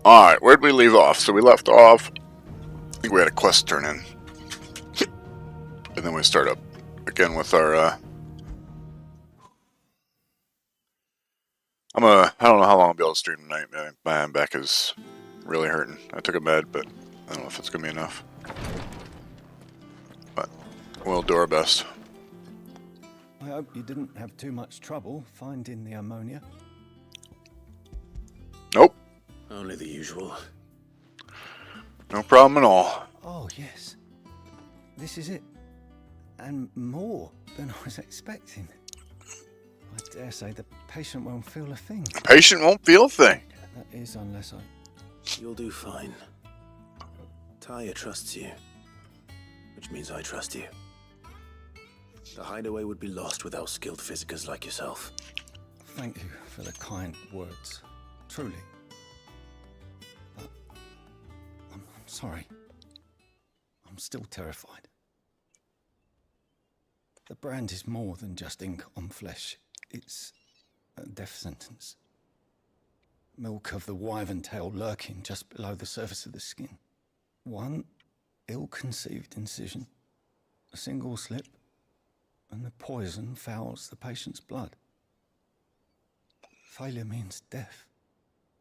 Alright, where'd we leave off? So we left off, I think we had a quest turn in. And then we start up again with our, I don't know how long I'll be able to stream tonight, man. My back is really hurting. I took a med, but I don't know if it's going to be enough. But we'll do our best. I hope you didn't have too much trouble finding the ammonia. Nope. Only the usual. No problem at all. Oh, yes. This is it. And more than I was expecting. I dare say the patient won't feel a thing. The patient won't feel a thing. That is, unless I... You'll do fine. Taya trusts you. Which means I trust you. The hideaway would be lost without skilled physicers like yourself. Thank you for the kind words. Truly. But I'm sorry. I'm still terrified. The brand is more than just ink on flesh. It's a death sentence. Milk of the wyvern tail lurking just below the surface of the skin. One ill-conceived incision, a single slip, and the poison fouls the patient's blood. Failure means death,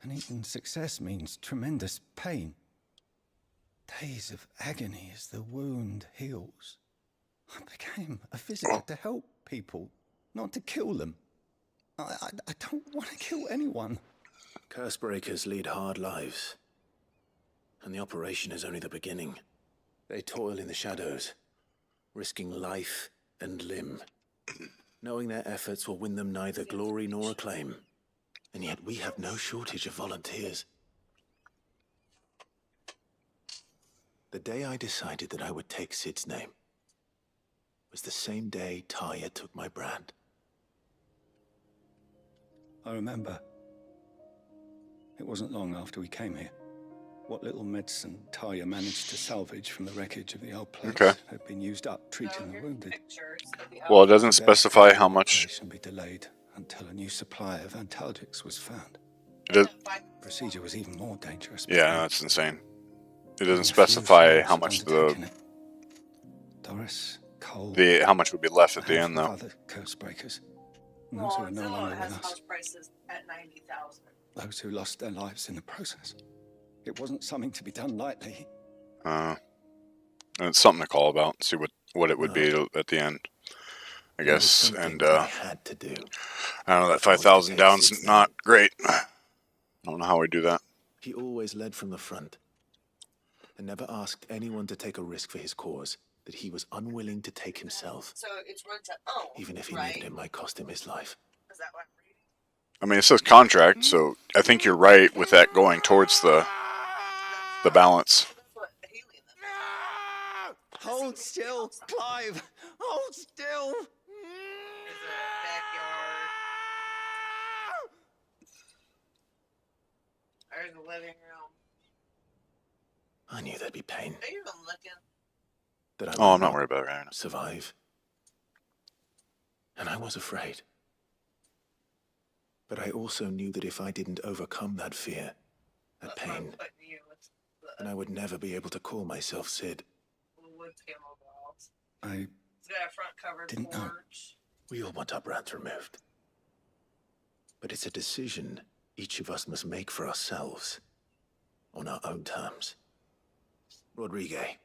and even success means tremendous pain. Days of agony as the wound heals. I became a visitor to help people, not to kill them. I don't want to kill anyone. Curse breakers lead hard lives. And the operation is only the beginning. They toil in the shadows, risking life and limb, knowing their efforts will win them neither glory nor acclaim. And yet we have no shortage of volunteers. The day I decided that I would take Sid's name was the same day Taya took my brand. I remember. It wasn't long after we came here. What little medicine Taya managed to salvage from the wreckage of the old place had been used up treating the wounded. Well, it doesn't specify how much. Be delayed until a new supply of antalgics was found. It does. Procedure was even more dangerous. Yeah, that's insane. It doesn't specify how much Doris, Cole, how much would be left at the end, though. Other curse breakers. Those who are no longer with us. Prices at 90,000. Those who lost their lives in the process. It wasn't something to be done lightly. And it's something to call about. See what it would be at the end, I guess. And I had to do. I don't know, that 5,000 down's not great. I don't know how we do that. He always led from the front, and never asked anyone to take a risk for his cause that he was unwilling to take himself. So it's run to own, even if he right? knew that it might cost him his life. Is that what I'm reading? I mean, it says contract, so I think you're right with that going towards the balance. Hold still, Clive! Hold still! Is it a backyard? There's the living room. I knew there'd be pain. Are you even looking? That Oh, I'm not worried about it right now. Survive. And I was afraid. But I also knew that if I didn't overcome that fear, that pain, then I would never be able to call myself Sid. I didn't know. We all want our brands removed. But it's a decision each of us must make for ourselves, on our own terms. Rodrigue,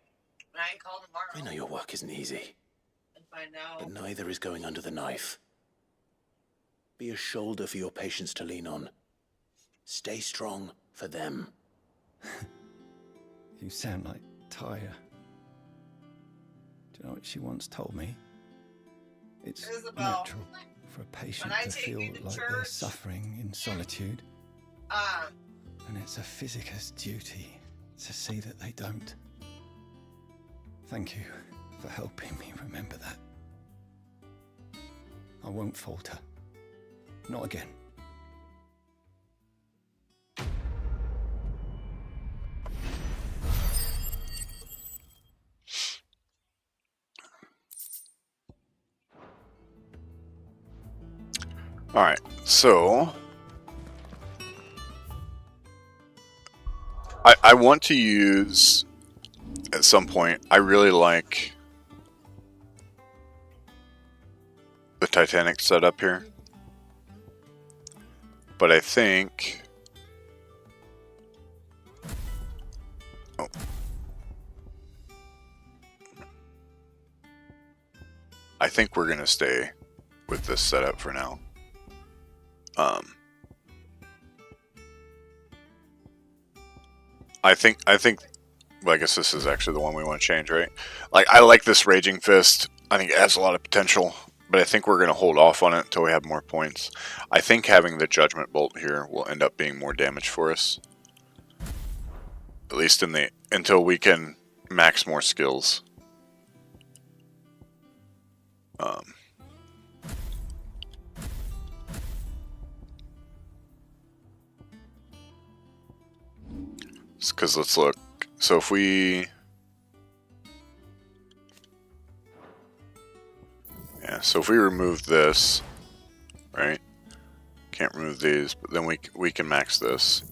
I know your work isn't easy, but neither is going under the knife. Be a shoulder for your patients to lean on. Stay strong for them. You sound like Taya. Do you know what she once told me? It's natural for a patient to feel like they're suffering in solitude. And it's a physicist's duty to see that they don't. Thank you for helping me remember that. I won't falter. Not again. Alright, so I want to use at some point. I really like the Titanic setup here, but I think. Oh. I think we're gonna stay with this setup for now. I think. Well, I guess this is actually the one we want to change, right? Like, I like this Raging Fist. I think it has a lot of potential, but I think we're gonna hold off on it until we have more points. I think having the Judgment Bolt here will end up being more damage for us, at least until we can max more skills. Because let's look. So if we, so if we remove this, right? Can't remove these, but then we can max this.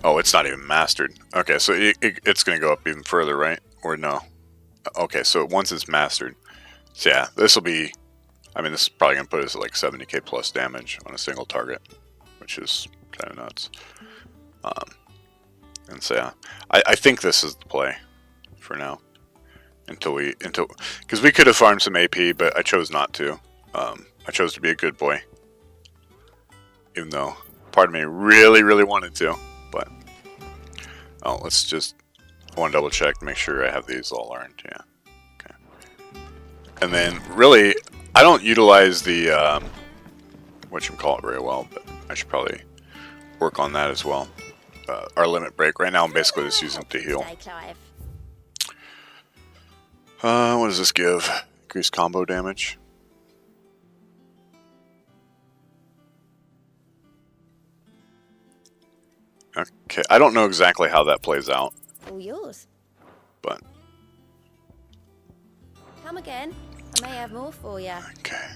Oh, it's not even mastered. Okay, so it's going to go up even further, right? Or no? Okay, so once it's mastered, so yeah, this will be. I mean, this is probably going to put us at like 70k plus damage on a single target, which is kind of nuts. And so yeah, I think this is the play for now. Because we could have farmed some AP, but I chose not to. I chose to be a good boy, even though part of me really, really wanted to. But let's just. I want to double check to make sure I have these all learned. Yeah. Okay. And then really, I don't utilize the whatchamacallit very well, but I should probably work on that as well. Our limit break. Right now I'm basically just using it to heal. What does this give? Increased combo damage. Okay, I don't know exactly how that plays out. All yours. But come again. I may have more for you. Okay,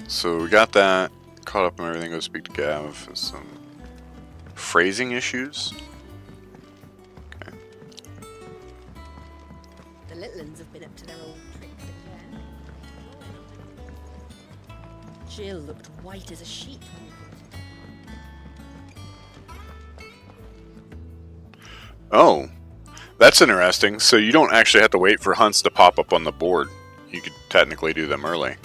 so we got that. Caught up on everything. Go speak to Gav. Some phrasing issues. Okay. The little ones have been up to their old tricks again. Jill looked white as a sheet. Oh, that's interesting. So you don't actually have to wait for hunts to pop up on the board. You could technically do them early.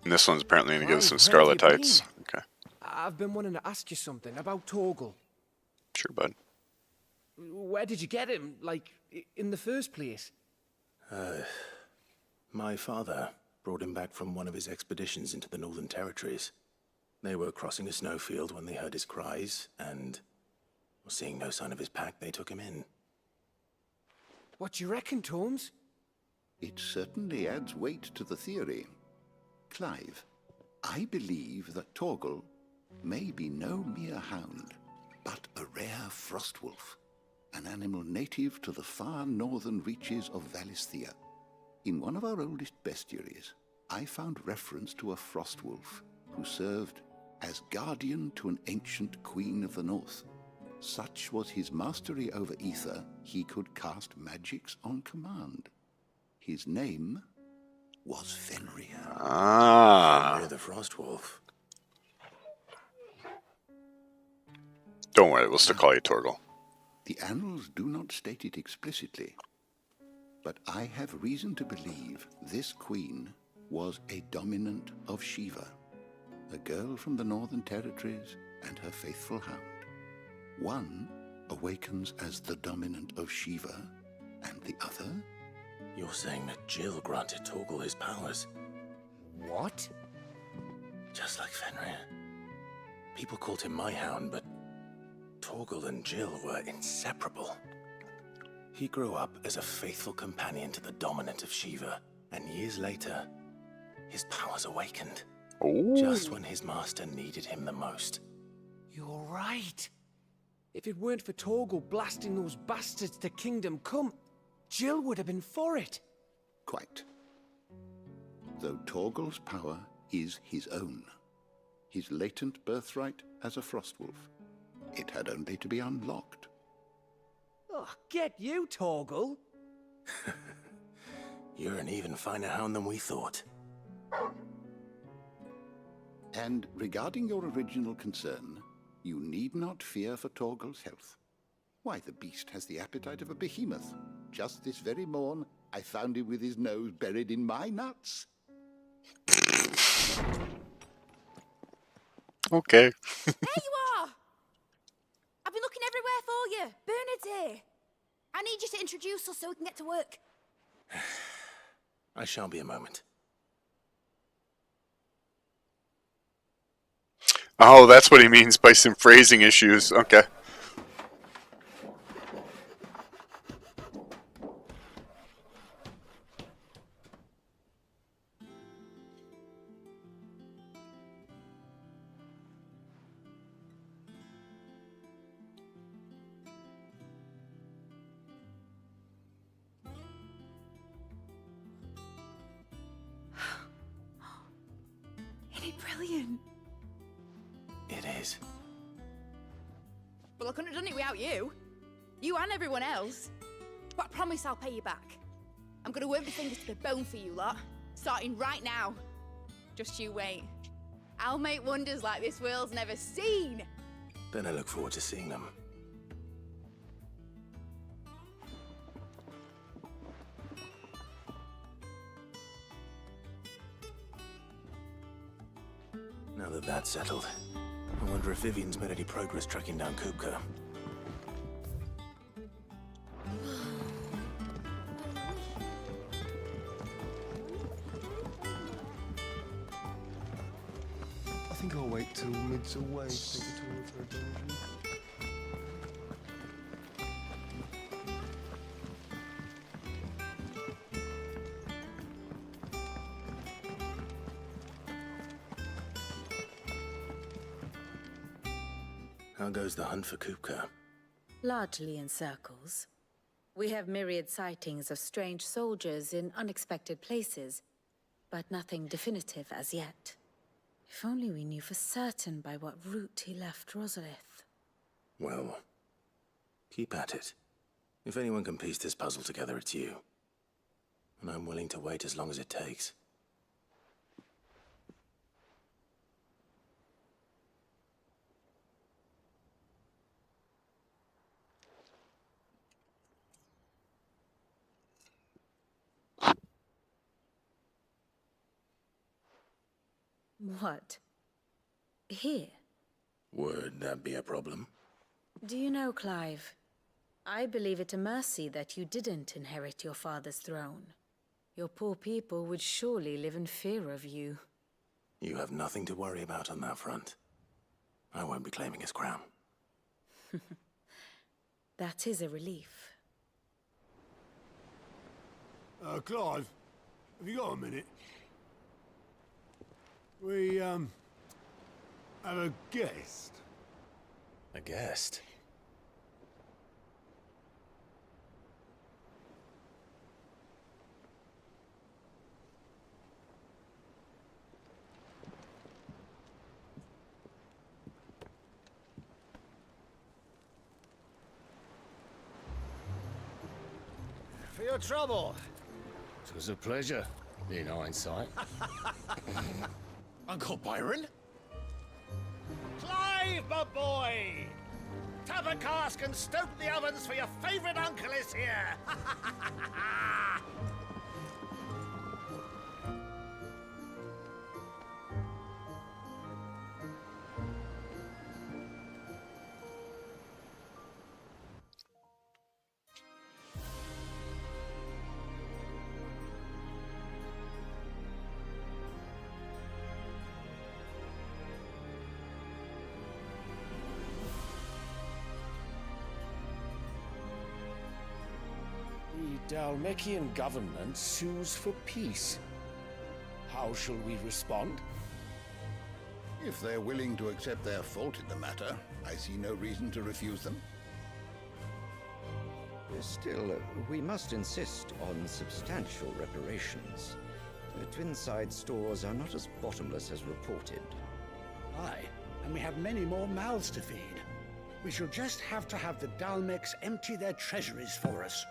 And this one's apparently going to give us some Scarlet Tights. Okay. I've been wanting to ask you something about Torgal. Sure, bud. Where did you get him, like, in the first place? My father brought him back from one of his expeditions into the Northern Territories. They were crossing a snowfield when they heard his cries, and seeing no sign of his pack, they took him in. What do you reckon, Torms? It certainly adds weight to the theory. Clive, I believe that Torgal may be no mere hound, but a rare frostwolf, an animal native to the far northern reaches of Valisthea. In one of our oldest bestiaries, I found reference to a frostwolf who served as guardian to an ancient queen of the north. Such was his mastery over ether, he could cast magics on command. His name was Fenrir. Fenrir the Frostwolf. Don't worry, we'll still call you Torgal. The annals do not state it explicitly, but I have reason to believe this queen was a dominant of Shiva, a girl from the Northern Territories and her faithful hound. One awakens as the dominant of Shiva, and the other? You're saying that Jill granted Torgal his powers? What? Just like Fenrir. People called him my hound, but Torgal and Jill were inseparable. He grew up as a faithful companion to the dominant of Shiva, and years later, his powers awakened. Ooh. Just when his master needed him the most. You're right. If it weren't for Torgal blasting those bastards to Kingdom Come, Jill would have been for it. Quite. Though Torgal's power is his own. His latent birthright as a Frostwolf. It had only to be unlocked. Oh, get you, Torgal. You're an even finer hound than we thought. And regarding your original concern, you need not fear for Torgal's health. Why, the beast has the appetite of a behemoth. Just this very morn, I found him with his nose buried in my nuts. Okay. There you are! I've been looking everywhere for you. Bernard's here. I need you to introduce us so we can get to work. I shall be a moment. Oh, that's what he means by some phrasing issues. Okay. Isn't it brilliant? It is. Well, I couldn't have done it without you. You and everyone else. But I promise I'll pay you back. I'm gonna work my fingers to the bone for you lot. Starting right now. Just you wait. I'll make wonders like this world's never seen. Then I look forward to seeing them. Now that that's settled, I wonder if Vivian's made any progress tracking down Kupka. I think I'll wait till mid's away to take a tour of her dungeon. How goes the hunt for Kupka? Largely in circles. We have myriad sightings of strange soldiers in unexpected places, but nothing definitive as yet. If only we knew for certain by what route he left Rosalith. Well, keep at it. If anyone can piece this puzzle together, it's you. And I'm willing to wait as long as it takes. What? Here? Would that be a problem? Do you know, Clive? I believe it a mercy that you didn't inherit your father's throne. Your poor people would surely live in fear of you. You have nothing to worry about on that front. I won't be claiming his crown. That is a relief. Clive, have you got a minute? We, have a guest. A guest? For your trouble. It was a pleasure, in hindsight. Uncle Byron? Clive, my boy! Tavern cask and stoke the ovens for your favorite uncle is here! The Dalmekian government sues for peace. How shall we respond? If they're willing to accept their fault in the matter, I see no reason to refuse them. Still, we must insist on substantial reparations. The Twinside stores are not as bottomless as reported. Aye, and we have many more mouths to feed. We shall just have to have the Dalmex empty their treasuries for us.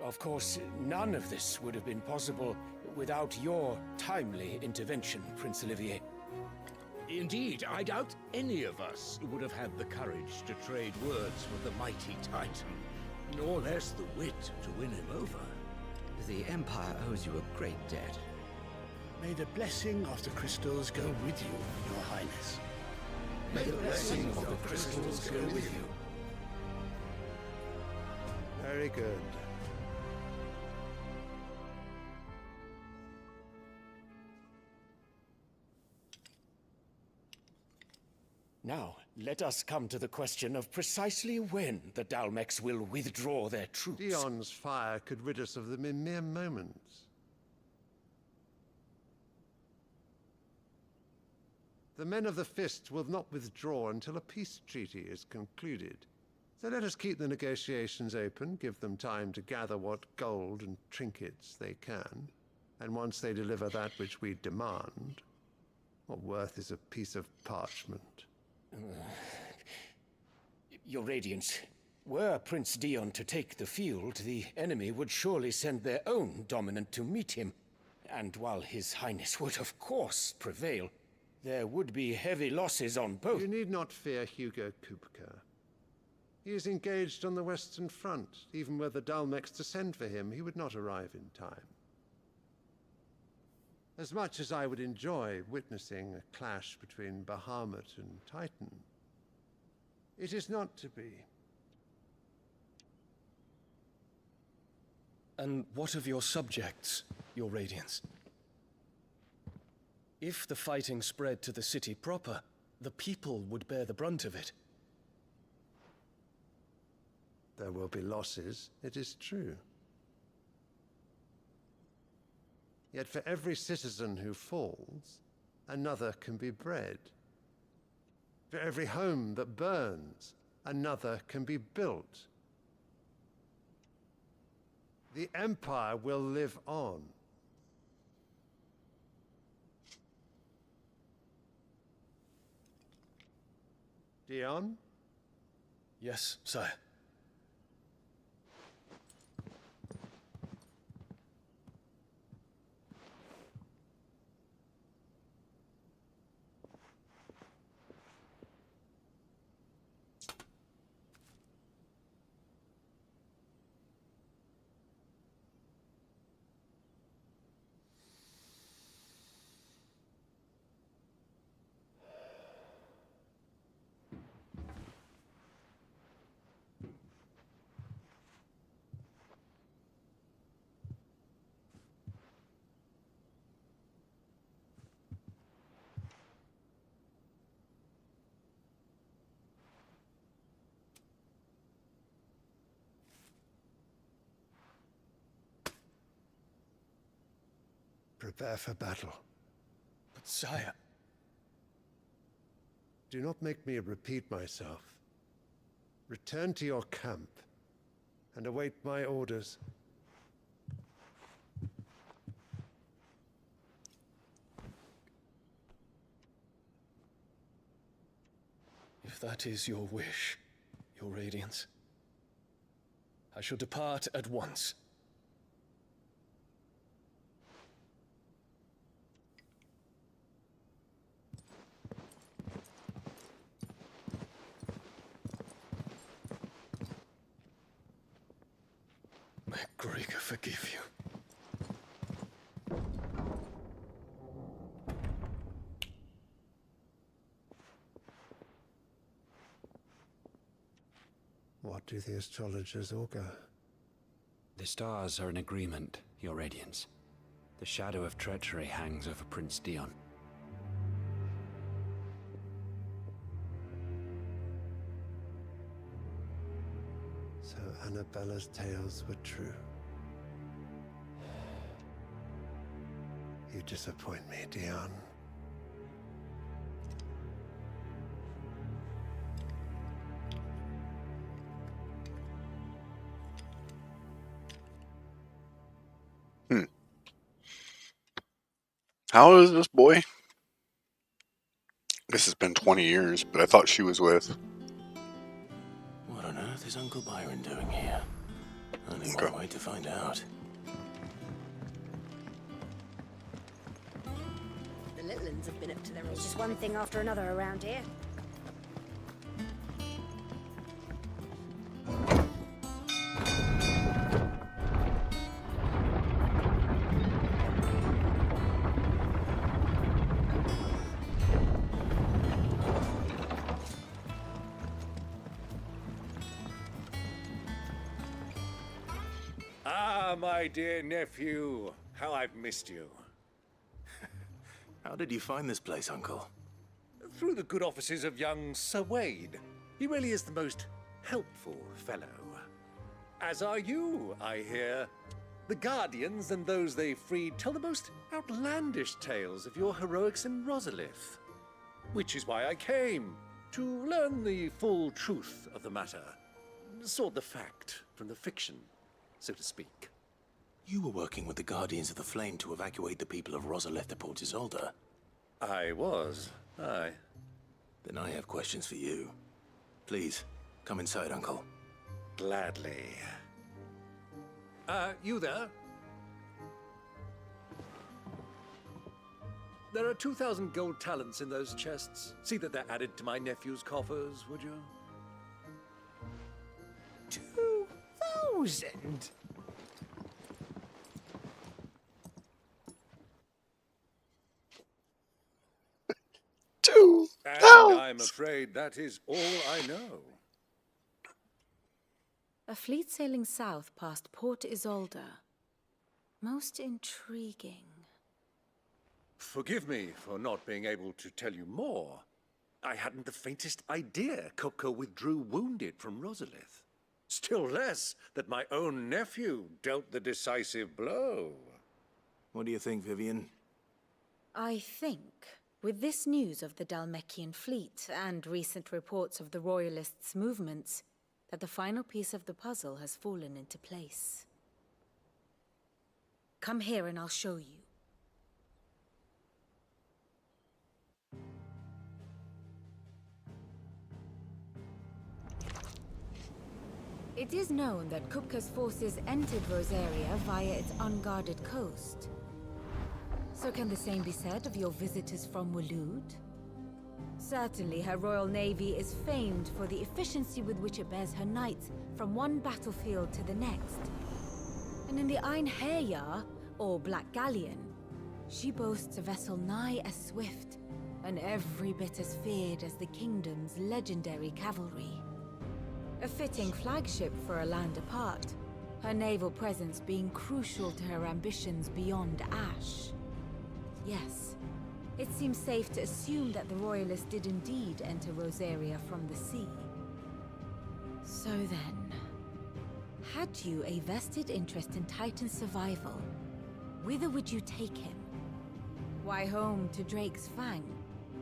Of course, none of this would have been possible without your timely intervention, Prince Olivier. Indeed, I doubt any of us would have had the courage to trade words with the mighty Titan, nor less the wit to win him over. The Empire owes you a great debt. May the blessing of the crystals go with you, Your Highness. May the blessing of the crystals go with you. Very good. Now, let us come to the question of precisely when the Dalmex will withdraw their troops. Dion's fire could rid us of them in mere moments. The men of the Fist will not withdraw until a peace treaty is concluded. So let us keep the negotiations open, give them time to gather what gold and trinkets they can, and once they deliver that which we demand, what worth is a piece of parchment? Your Radiance, were Prince Dion to take the field, the enemy would surely send their own dominant to meet him. And while His Highness would of course prevail, there would be heavy losses on both. You need not fear Hugo Kupka. He is engaged on the Western Front. Even were the Dalmex to send for him, he would not arrive in time. As much as I would enjoy witnessing a clash between Bahamut and Titan, it is not to be. And what of your subjects, Your Radiance? If the fighting spread to the city proper, the people would bear the brunt of it. There will be losses, it is true. Yet for every citizen who falls, another can be bred. For every home that burns, another can be built. The Empire will live on. Dion? Yes, sire. Prepare for battle. But sire... Do not make me repeat myself. Return to your camp and await my orders. If that is your wish, Your Radiance, I shall depart at once. May Gregor forgive you. What do the astrologers augur? The stars are in agreement, Your Radiance. The shadow of treachery hangs over Prince Dion. So Annabella's tales were true. You disappoint me, Dion. How old is this boy? This has been 20 years, but I thought she was with. What on earth is Uncle Byron doing here? Only one way to find out. The Littlands have been up to their old. It's just one thing after another around here. Ah, my dear nephew. How I've missed you. How did you find this place, Uncle? Through the good offices of young Sir Wade. He really is the most helpful fellow. As are you, I hear. The Guardians and those they freed tell the most outlandish tales of your heroics in Rosalith. Which is why I came, to learn the full truth of the matter. Sort the fact from the fiction, so to speak. You were working with the Guardians of the Flame to evacuate the people of Rosalith to Port Isolde. I was, aye. Then I have questions for you. Please, come inside, Uncle. Gladly. You there? There are 2,000 gold talents in those chests. See that they're added to my nephew's coffers, would you? 2,000? And I'm afraid that is all I know. A fleet sailing south past Port Isolde. Most intriguing. Forgive me for not being able to tell you more. I hadn't the faintest idea Kupka withdrew wounded from Rosalith. Still less that my own nephew dealt the decisive blow. What do you think, Vivian? I think, with this news of the Dhalmekian fleet and recent reports of the Royalists' movements, that the final piece of the puzzle has fallen into place. Come here and I'll show you. It is known that Kupka's forces entered Rosaria via its unguarded coast. So can the same be said of your visitors from Waloed? Certainly, her Royal Navy is famed for the efficiency with which it bears her knights from one battlefield to the next. And in the Einherjar, or Black Galleon, she boasts a vessel nigh as swift and every bit as feared as the kingdom's legendary cavalry. A fitting flagship for a land apart, her naval presence being crucial to her ambitions beyond Ash. Yes, it seems safe to assume that the Royalists did indeed enter Rosaria from the sea. So then, had you a vested interest in Titan's survival, whither would you take him? Why, home to Drake's Fang,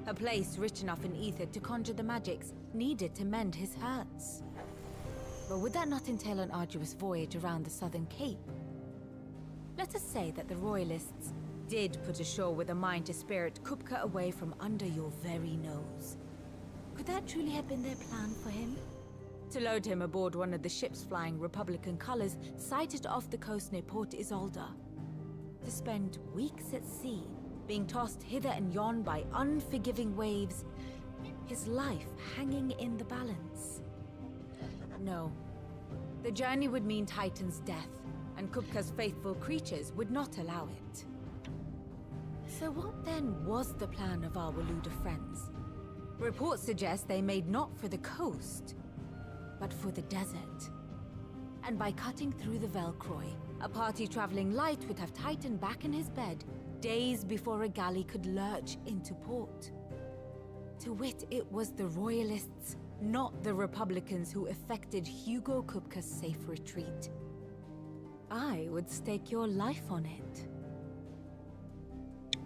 a place rich enough in ether to conjure the magics needed to mend his hurts. But would that not entail an arduous voyage around the southern cape? Let us say that the Royalists did put ashore with a mind to spirit Kupka away from under your very nose. Could that truly have been their plan for him? To load him aboard one of the ships flying Republican colors sighted off the coast near Port Isolde. To spend weeks at sea, being tossed hither and yon by unforgiving waves, his life hanging in the balance. No. The journey would mean Titan's death, and Kupka's faithful creatures would not allow it. So what then was the plan of our Waluda friends? Reports suggest they made not for the coast, but for the desert. And by cutting through the Velcroy, a party traveling light would have Titan back in his bed days before a galley could lurch into port. To wit, it was the Royalists, not the Republicans, who effected Hugo Kupka's safe retreat. I would stake your life on it.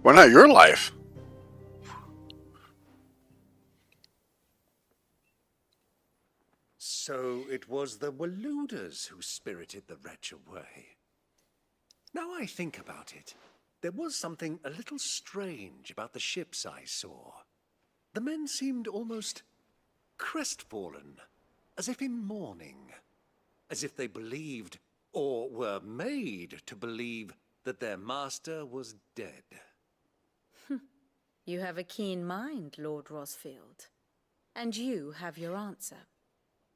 Why not your life? So it was the Waludas who spirited the wretch away. Now I think about it, there was something a little strange about the ships I saw. The men seemed almost crestfallen, as if in mourning, as if they believed, or were made to believe, that their master was dead. You have a keen mind, Lord Rosfield. And you have your answer.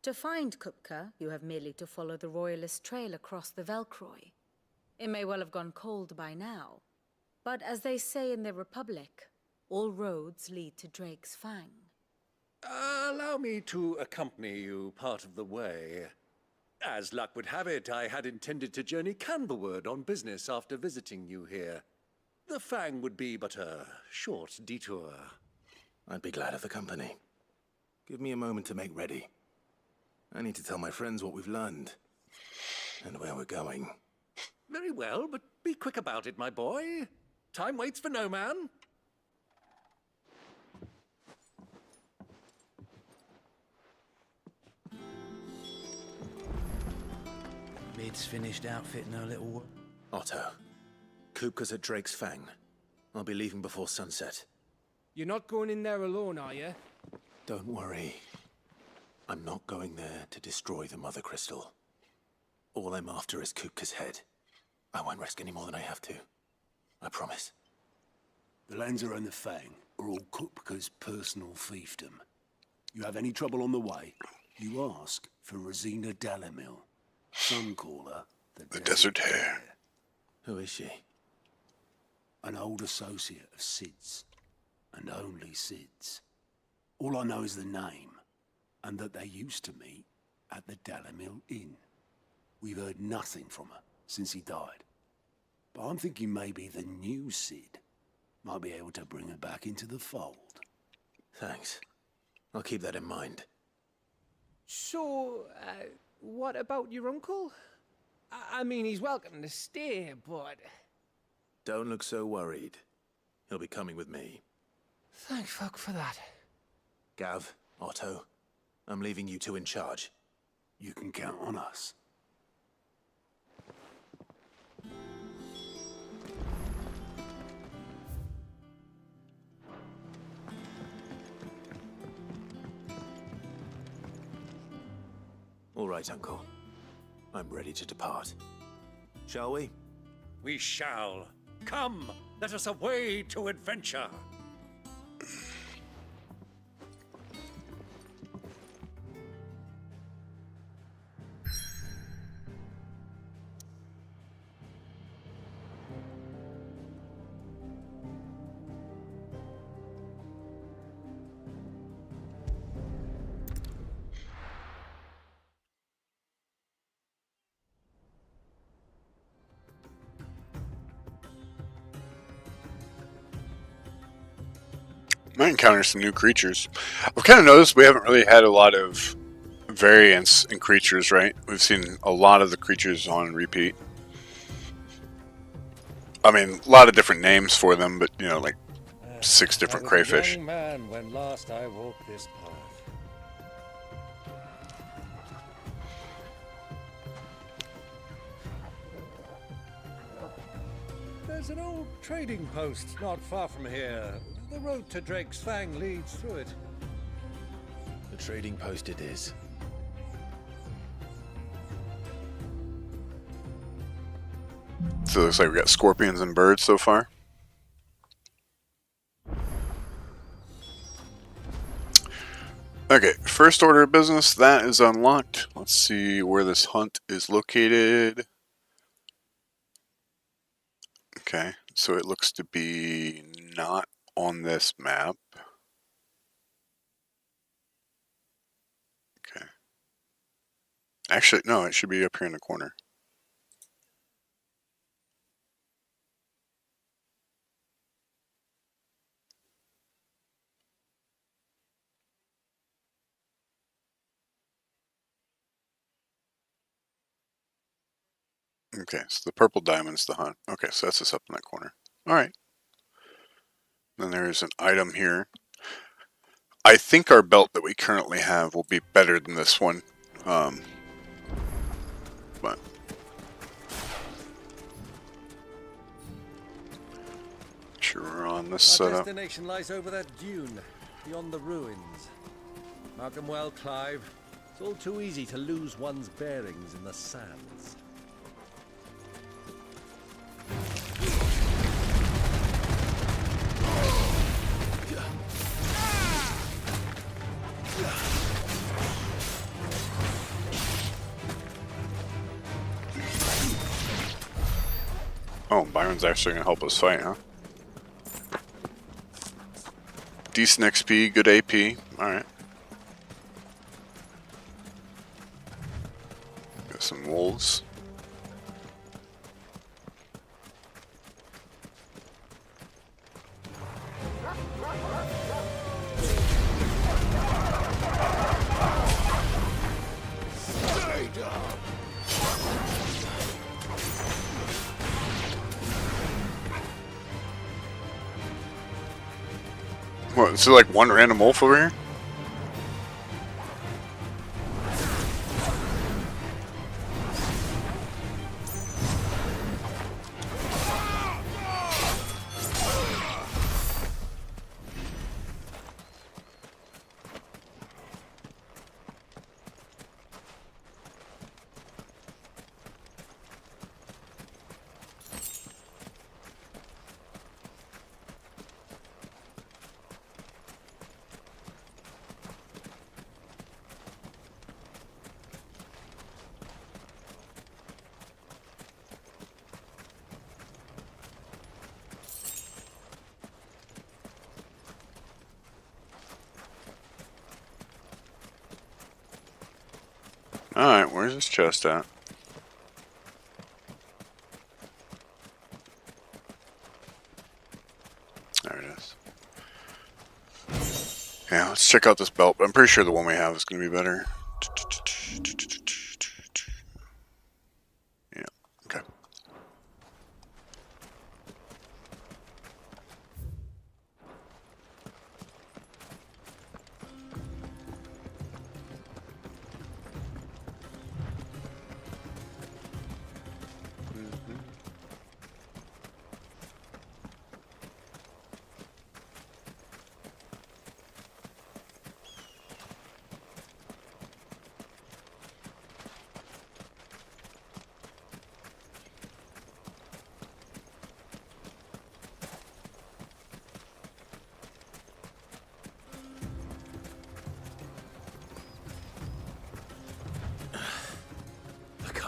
To find Kupka, you have merely to follow the Royalist trail across the Velcroy. It may well have gone cold by now, but as they say in the Republic, all roads lead to Drake's Fang. Allow me to accompany you part of the way. As luck would have it, I had intended to journey Canberward on business after visiting you here. The Fang would be but a short detour. I'd be glad of the company. Give me a moment to make ready. I need to tell my friends what we've learned, and where we're going. Very well, but be quick about it, my boy. Time waits for no man. Mid's finished outfitting her little... Otto, Kupka's at Drake's Fang. I'll be leaving before sunset. You're not going in there alone, are you? Don't worry. I'm not going there to destroy the Mother Crystal. All I'm after is Kupka's head. I won't risk any more than I have to. I promise. The Lancer and the Fang are all Kupka's personal fiefdom. You have any trouble on the way, you ask for Rosina Dalamil. Some call her the Desert Hare. Who is she? An old associate of Sid's. And only Sid's. All I know is the name, and that they used to meet at the Dalamil Inn. We've heard nothing from her since he died. But I'm thinking maybe the new Sid might be able to bring her back into the fold. Thanks. I'll keep that in mind. So, what about your uncle? I mean, he's welcome to stay, but... Don't look so worried. He'll be coming with me. Thank fuck for that. Gav, Otto, I'm leaving you two in charge. You can count on us. All right, Uncle. I'm ready to depart. Shall we? We shall. Come, let us away to adventure. Might encounter some new creatures. I've kind of noticed we haven't really had a lot of variance in creatures, right? We've seen a lot of the creatures on repeat. I mean, a lot of different names for them, but, you know, like 6 different crayfish. I was a young man when last I walked this path. There's an old trading post not far from here. The road to Drake's Fang leads through it. The trading post it is. So it looks like we got scorpions and birds so far. Okay, first order of business, that is unlocked. Let's see where this hunt is located. Okay, so it looks to be not on this map. Okay. Actually, no, it should be up here in the corner. Okay, so the purple diamond's the hunt. Okay, so that's just up in that corner. Alright. Then there's an item here. I think our belt that we currently have will be better than this one. But sure we're on this Our setup. destination lies over that dune, beyond the ruins. Mark 'em well, Clive. It's all too easy to lose one's bearings in the sands. Oh, Byron's actually gonna help us fight, huh? Decent XP, good AP. Alright. Got some wolves. What, is there like one random wolf over here? Alright, where's this chest at? There it is. Yeah, let's check out this belt. I'm pretty sure the one we have is going to be better. Yeah, okay.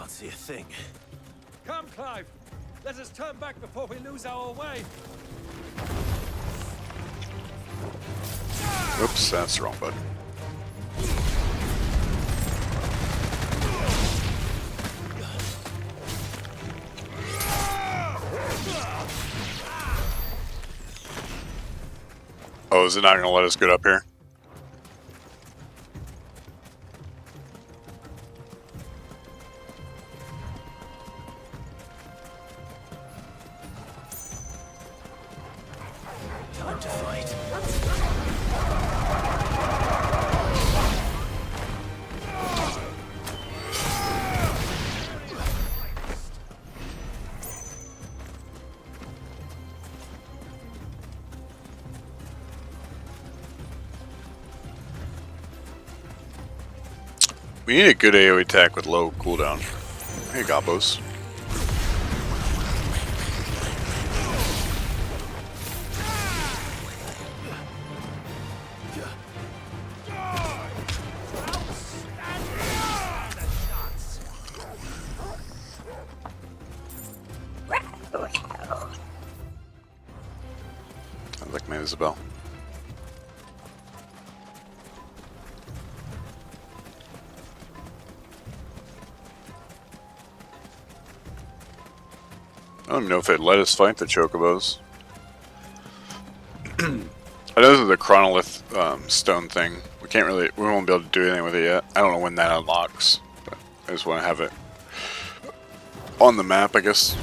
See a thing. Come, Clive! Let us turn back before we lose our way! Oops, that's the wrong button. Oh, is it not going to let us get up here? Time to fight. We need a good AoE attack with low cooldown. Hey, Gobos. Sounds like my Isabel. I don't even know if it let us fight the Chocobos. I know this is the Chronolith stone thing. We won't be able to do anything with it yet. I don't know when that unlocks, but I just want to have it on the map, I guess.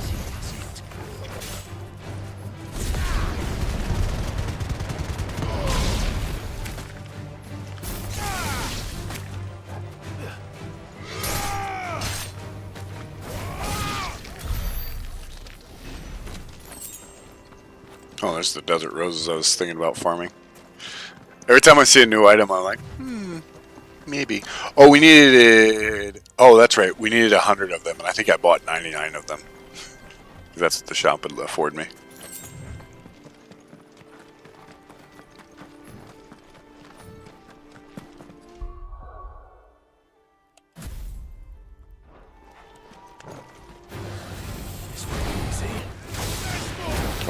Oh, there's the desert roses I was thinking about farming. Every time I see a new item, I'm like, maybe. Oh, we needed... Oh, that's right. We needed 100 of them, and I think I bought 99 of them. That's what the shop would afford me.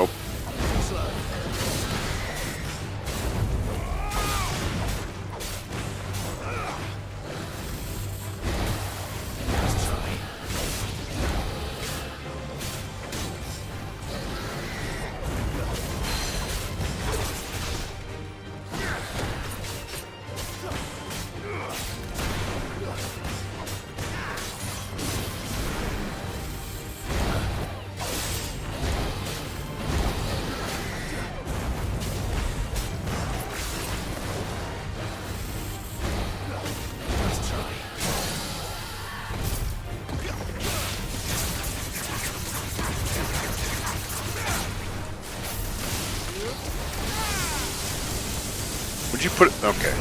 Oh. Would you put it? Okay.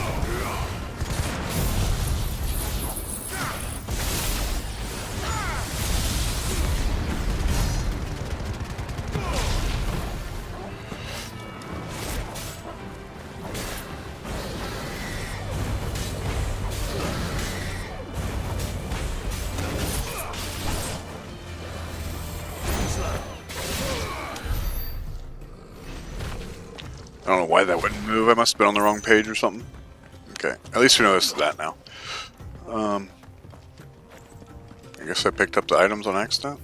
I don't know why that wouldn't move. I must have been on the wrong page or something. Okay, at least we know this is that now. I guess I picked up the items on accident.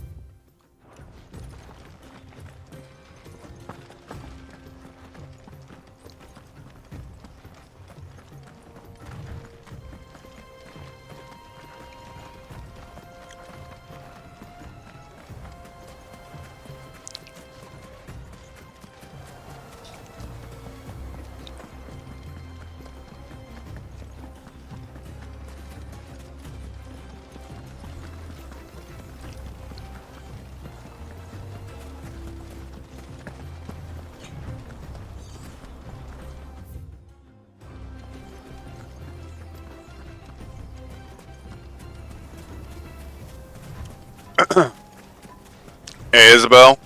Hey Isabel,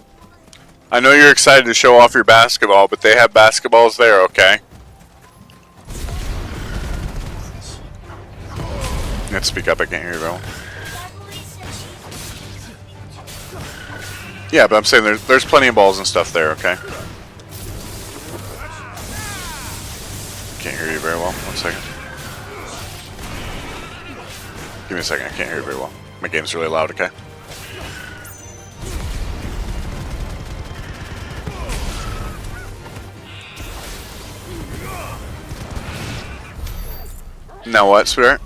I know you're excited to show off your basketball, but they have basketballs there, okay? You have to speak up, I can't hear you well. Yeah, but I'm saying there's plenty of balls and stuff there, okay? Can't hear you very well. 1 second. Give me a second, I can't hear you very well. My game's really loud, okay? Now what, sweetheart?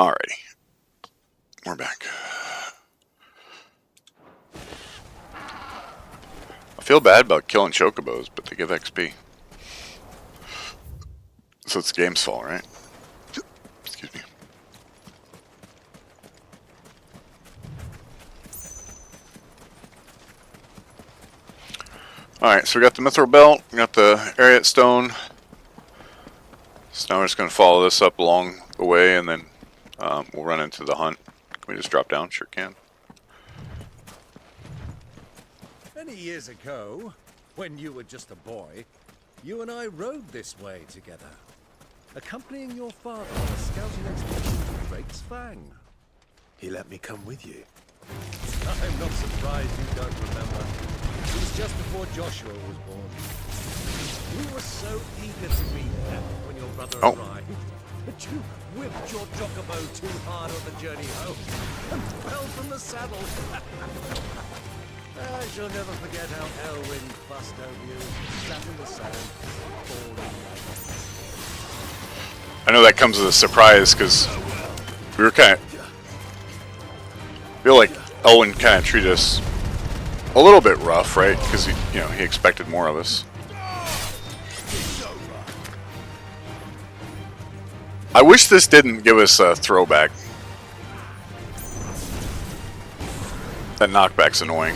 Alrighty. We're back. I feel bad about killing chocobos, but they give XP. So it's the game's fault, right? Excuse me. Alright, so we got the Mithril Belt, we got the Ariat Stone. So now we're just going to follow this up along the way, and then we'll run into the hunt. Can we just drop down? Sure can. Many years ago, when you were just a boy, you and I rode this way together, accompanying your father on a scouting expedition to Drake's Fang. He let me come with you. I'm not surprised you don't remember. It was just before Joshua was born. You were so eager to be there when your brother arrived, but you whipped your chocobo too hard on the journey home and fell from the saddle. I shall never forget how Elwyn fussed over you, sat in the saddle, falling. I know that comes as a surprise because we were kind of... I feel like Elwyn kind of treated us a little bit rough, right? Because he expected more of us. I wish this didn't give us a throwback. That knockback's annoying.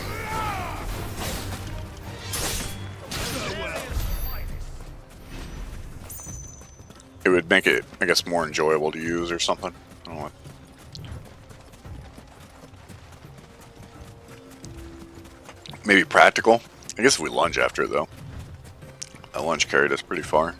It would make it, I guess, more enjoyable to use or something. I don't know what. Maybe practical. I guess if we lunge after it, though. That lunge carried us pretty far.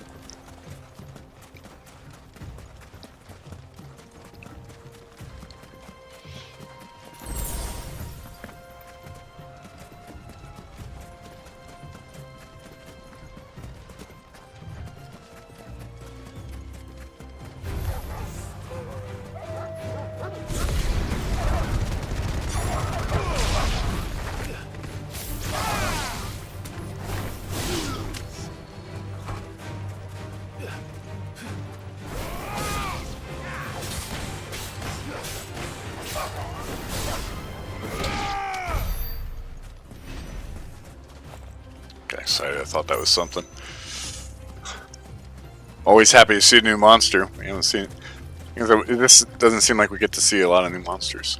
Excited, I thought that was something. Always happy to see a new monster. We haven't seen it. This doesn't seem like we get to see a lot of new monsters.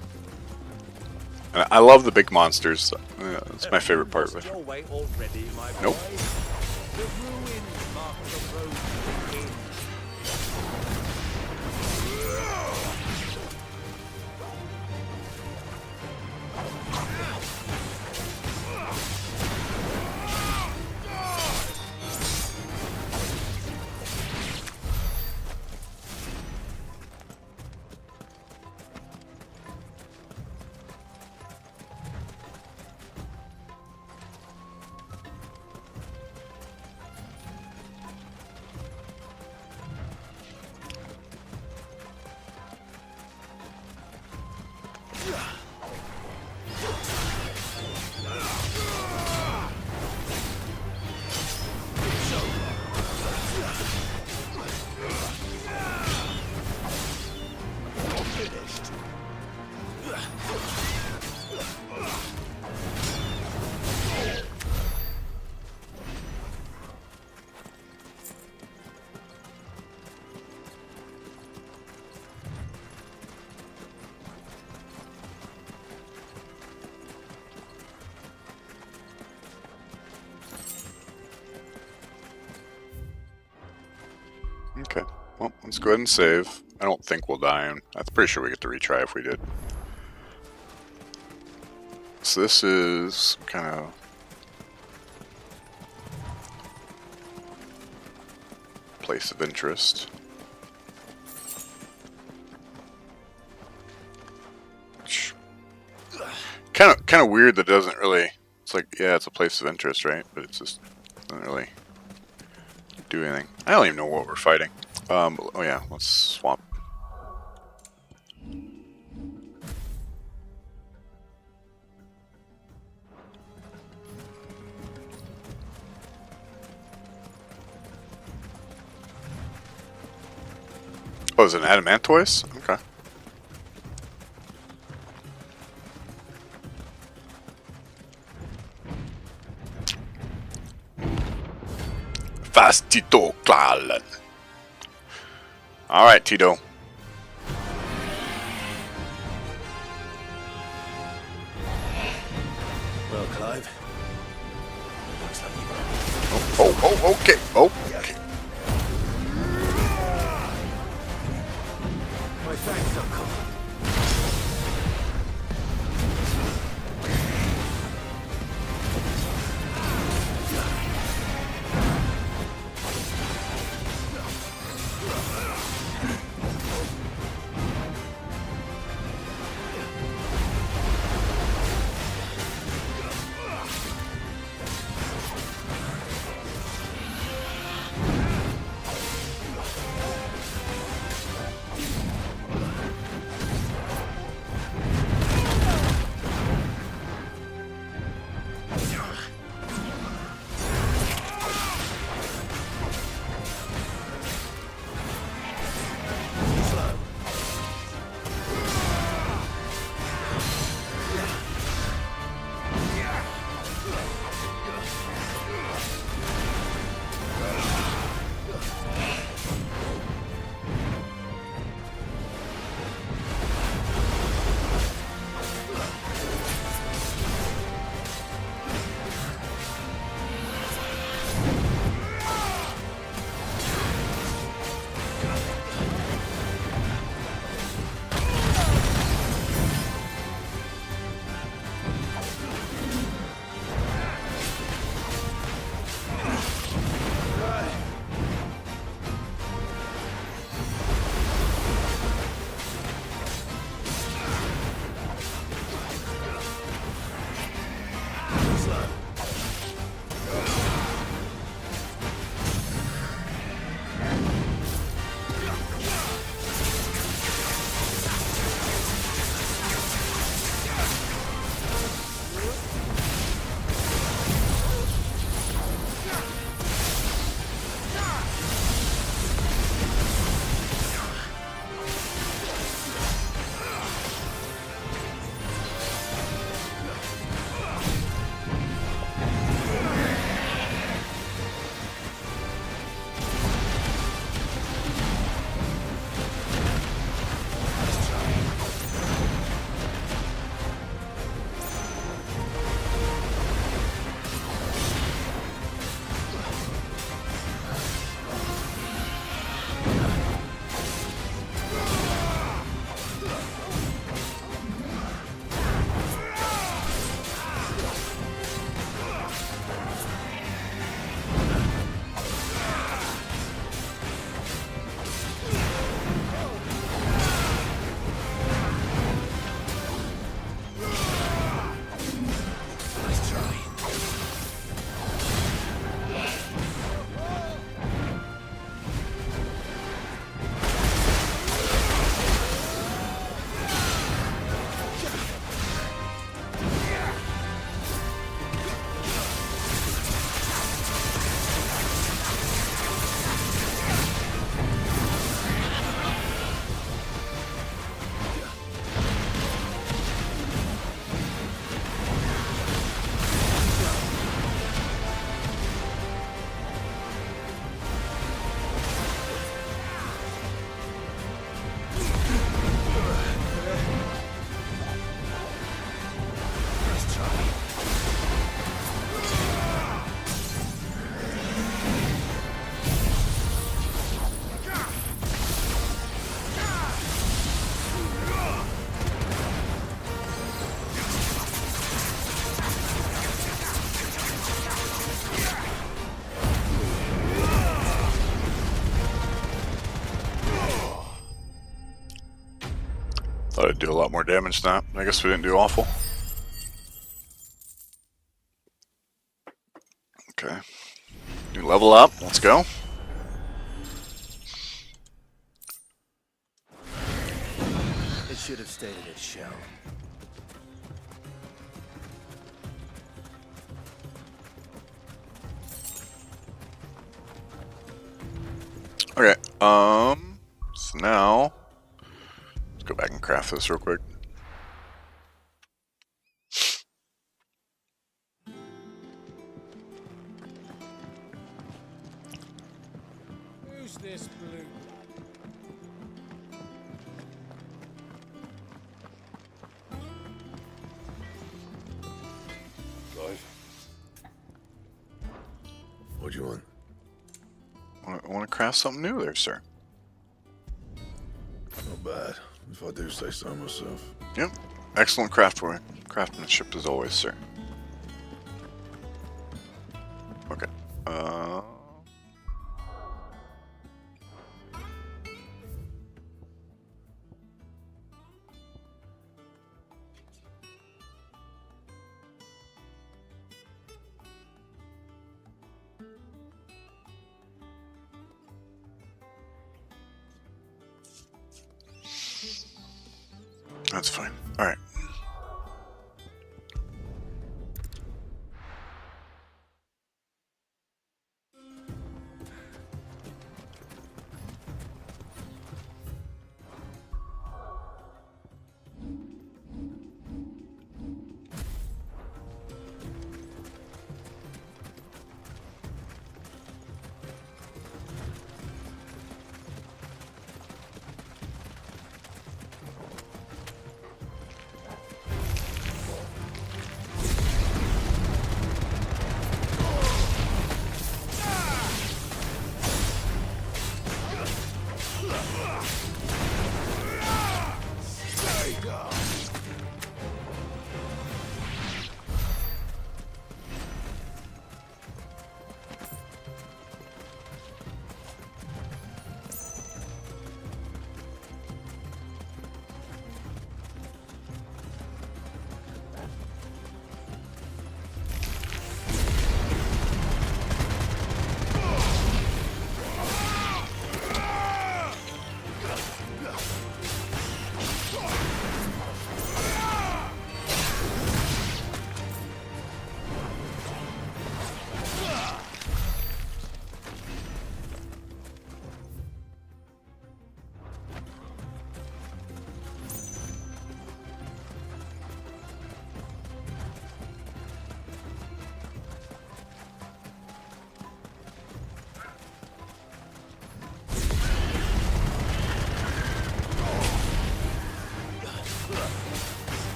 And I love the big monsters. That's my favorite part of it. Nope. Okay, well, let's go ahead and save. I don't think we'll die, and I'm pretty sure we get to retry if we did. So this is kind of... place of interest. Kind of weird that it doesn't really... It's like, yeah, it's a place of interest, right? But it just doesn't really do anything. I don't even know what we're fighting. Oh yeah, let's swap. Oh, is it an Adamantoise? Okay. gracias, Tito Clalen. All right, Tito. Well, Clive. Looks like you've Oh, okay. Oh. My thanks, Uncle. Thought I'd do a lot more damage than that. I guess we didn't do awful. Okay. New level up. Let's go. It should have stayed in its shell. Okay, so now, let's go back and craft this real quick. do you want? I want to craft something new there, sir. Not bad, if I do say so myself. Yep. Excellent craftsmanship as always, sir. Okay. That's fine. All right.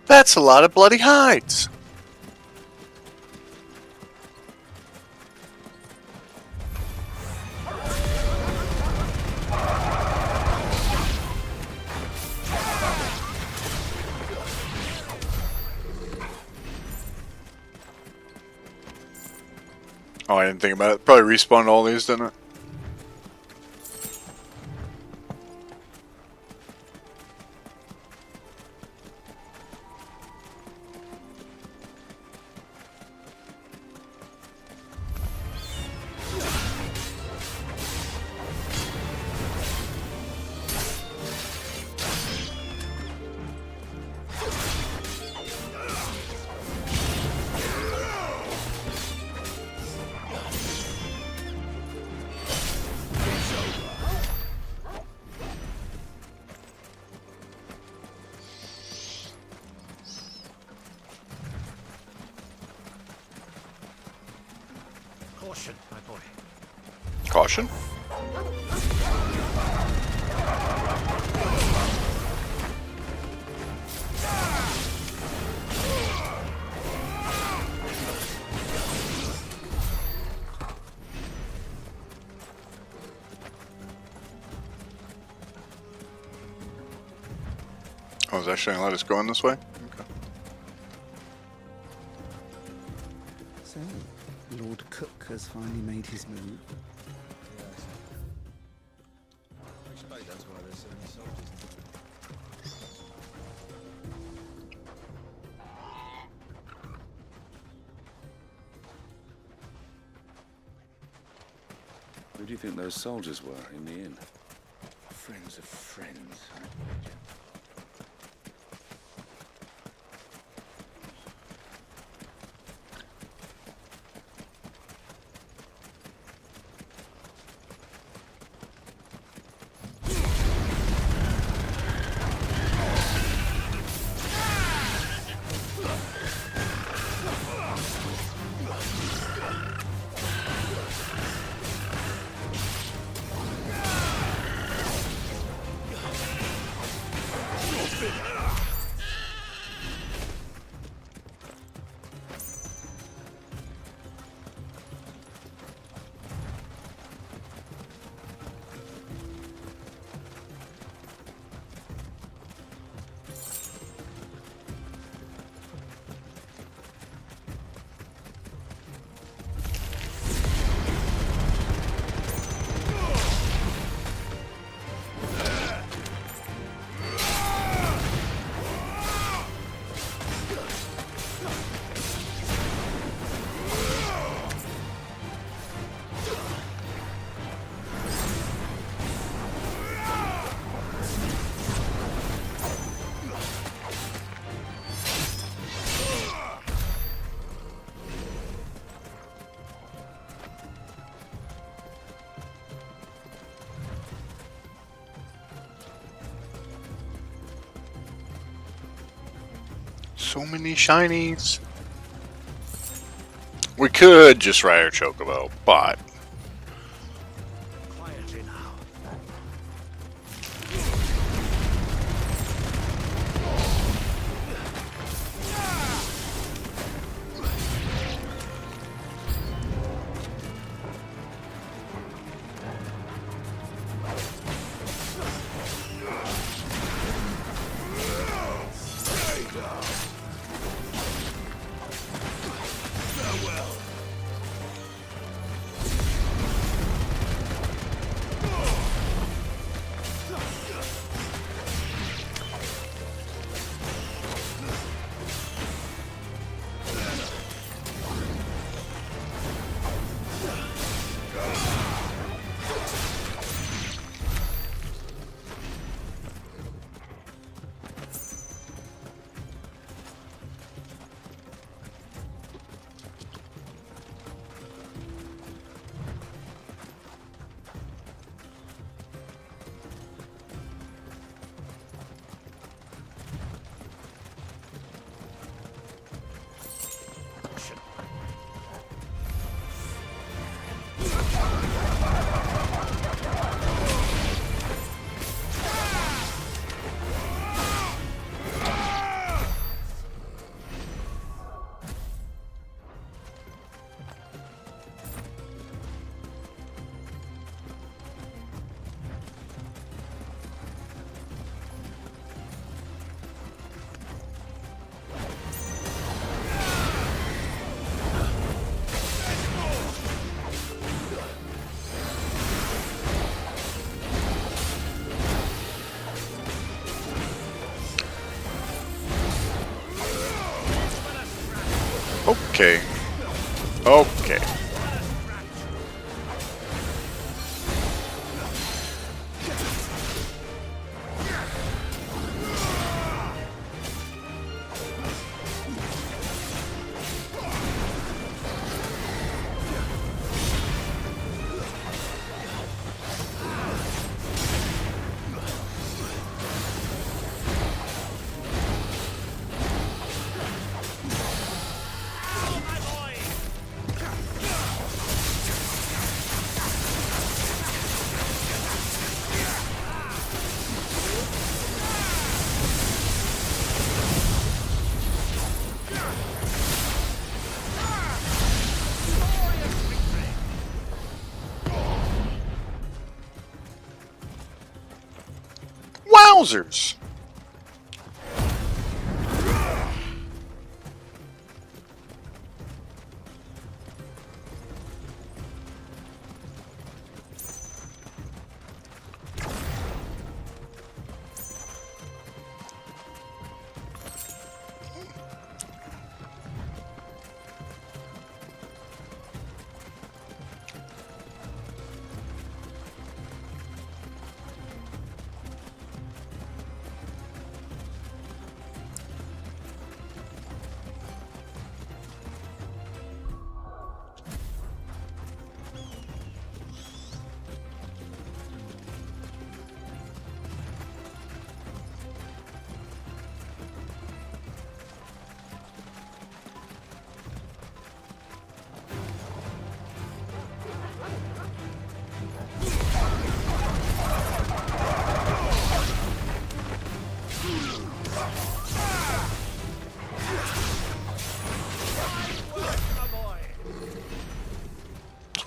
That's a lot of bloody hides. Oh, I didn't think about it. Probably respawned all these, didn't it? Caution, my boy. Caution? was actually gonna let us go in this way? Okay. So, Lord Cook has finally made his move. I expect that's why there's so many soldiers. Who do you think those soldiers were in the inn? Friends of friends. So many shinies. We could just ride our chocobo, but Quietly now. okay. Okay. Wowzers!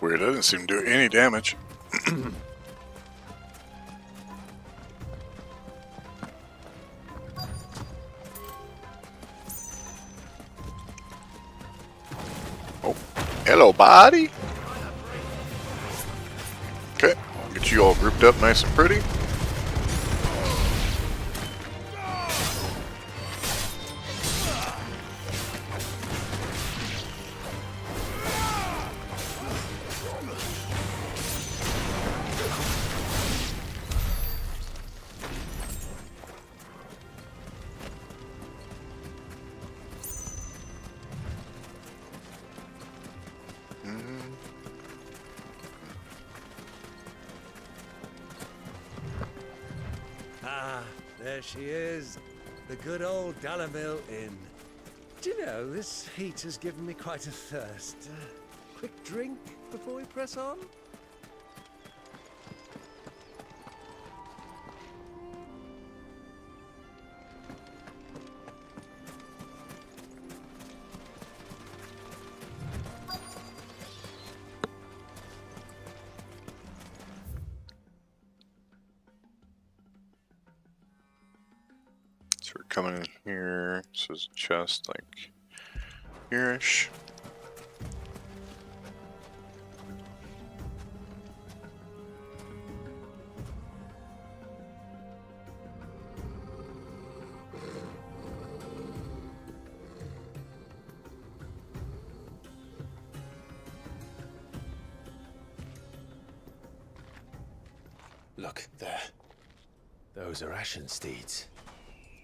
weird. That didn't seem to do any damage. Oh, hello, buddy. Okay, get you all grouped up nice and pretty. There she is, the good old Dalamil Inn. Do you know, this heat has given me quite a thirst. Quick drink before we press on? So we're coming in here. So there's a chest like here-ish. Look, there. Those are Ashen steeds.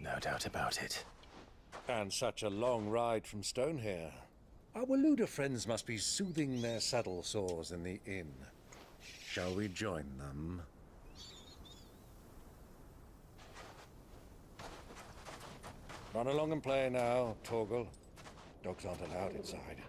No doubt about it. And such a long ride from Stonehair. Our Waluda friends must be soothing their saddle sores in the inn. Shall we join them? Run along and play now, Torgal. Dogs aren't allowed inside.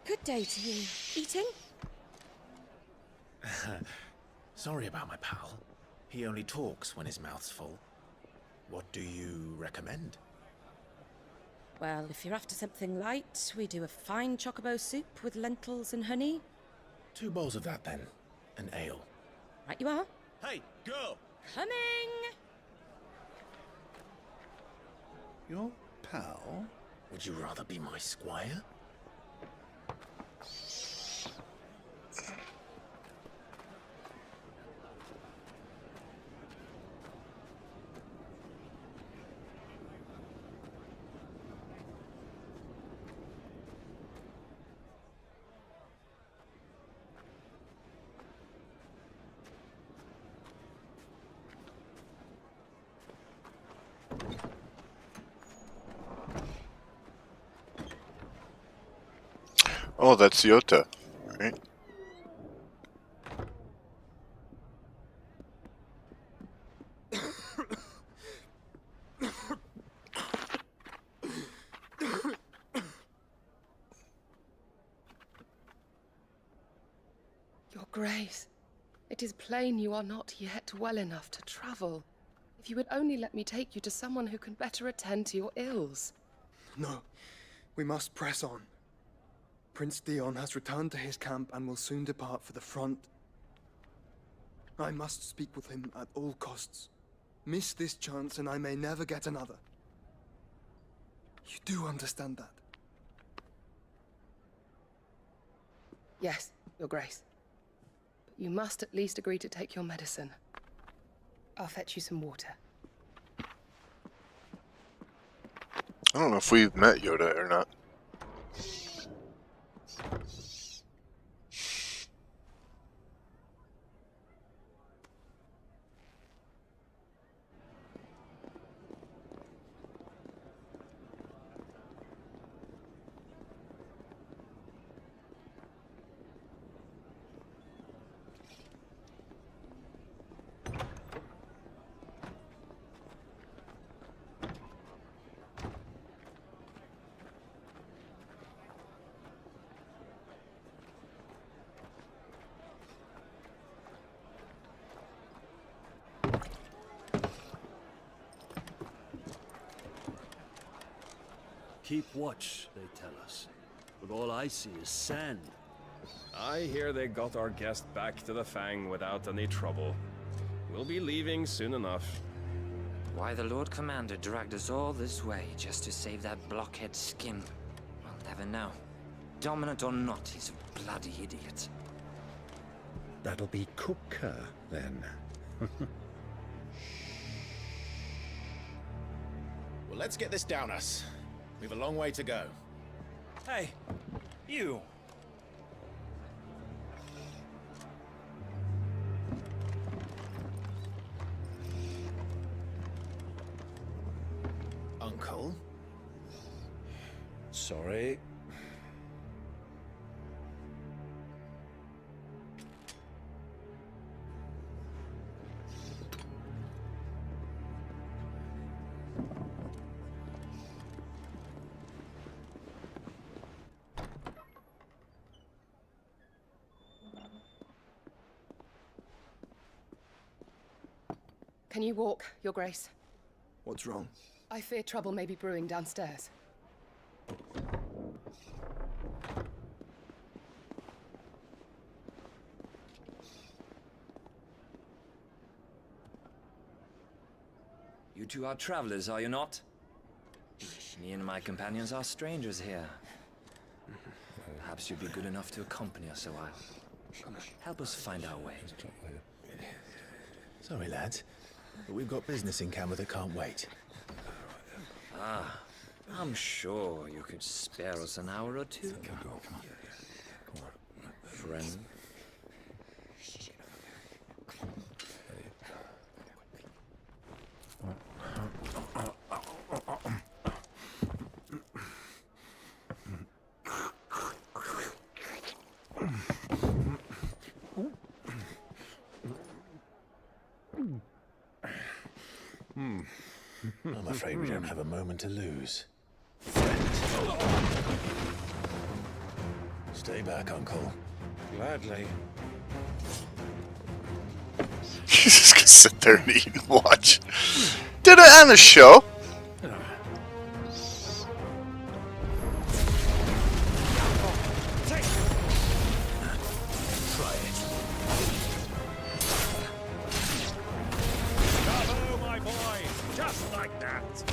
Good day to you. Eating? Sorry about my pal. He only talks when his mouth's full. What do you recommend? Well, if you're after something light, we do a fine chocobo soup with lentils and honey. 2 bowls of that, then. An ale. Right you are. Hey, girl! Coming! Your pal? Would you rather be my squire? Oh, that's Yota, right? Your Grace, it is plain you are not yet well enough to travel. If you would only let me take you to someone who can better attend to your ills. No, we must press on. Prince Dion has returned to his camp and will soon depart for the front. I must speak with him at all costs. Miss this chance and I may never get another. You do understand that? Yes, Your Grace. But you must at least agree to take your medicine. I'll fetch you some water. I don't know if we've met Yoda or not. Keep watch, they tell us. But all I see is sand. I hear they got our guest back to the Fang without any trouble. We'll be leaving soon enough. Why the Lord Commander dragged us all this way just to save that blockhead skin, I'll never know. Dominant or not, he's a bloody idiot. That'll be Cooker, then. Well, let's get this down us. We've a long way to go. Hey, you! Uncle? Sorry. Can you walk, Your Grace? What's wrong? I fear trouble may be brewing downstairs. You two are travelers, are you not? Me and my companions are strangers here. Perhaps you'd be good enough to accompany us a while. Help us find our way. Sorry, lads, but we've got business in camera that can't wait. Ah, I'm sure you could spare us an hour or two. Friend. I'm afraid we don't have a moment to lose. Stay back, Uncle. Gladly. He's just gonna sit there and eat and watch. Did it on a show? Bravo, my boy! Just like that!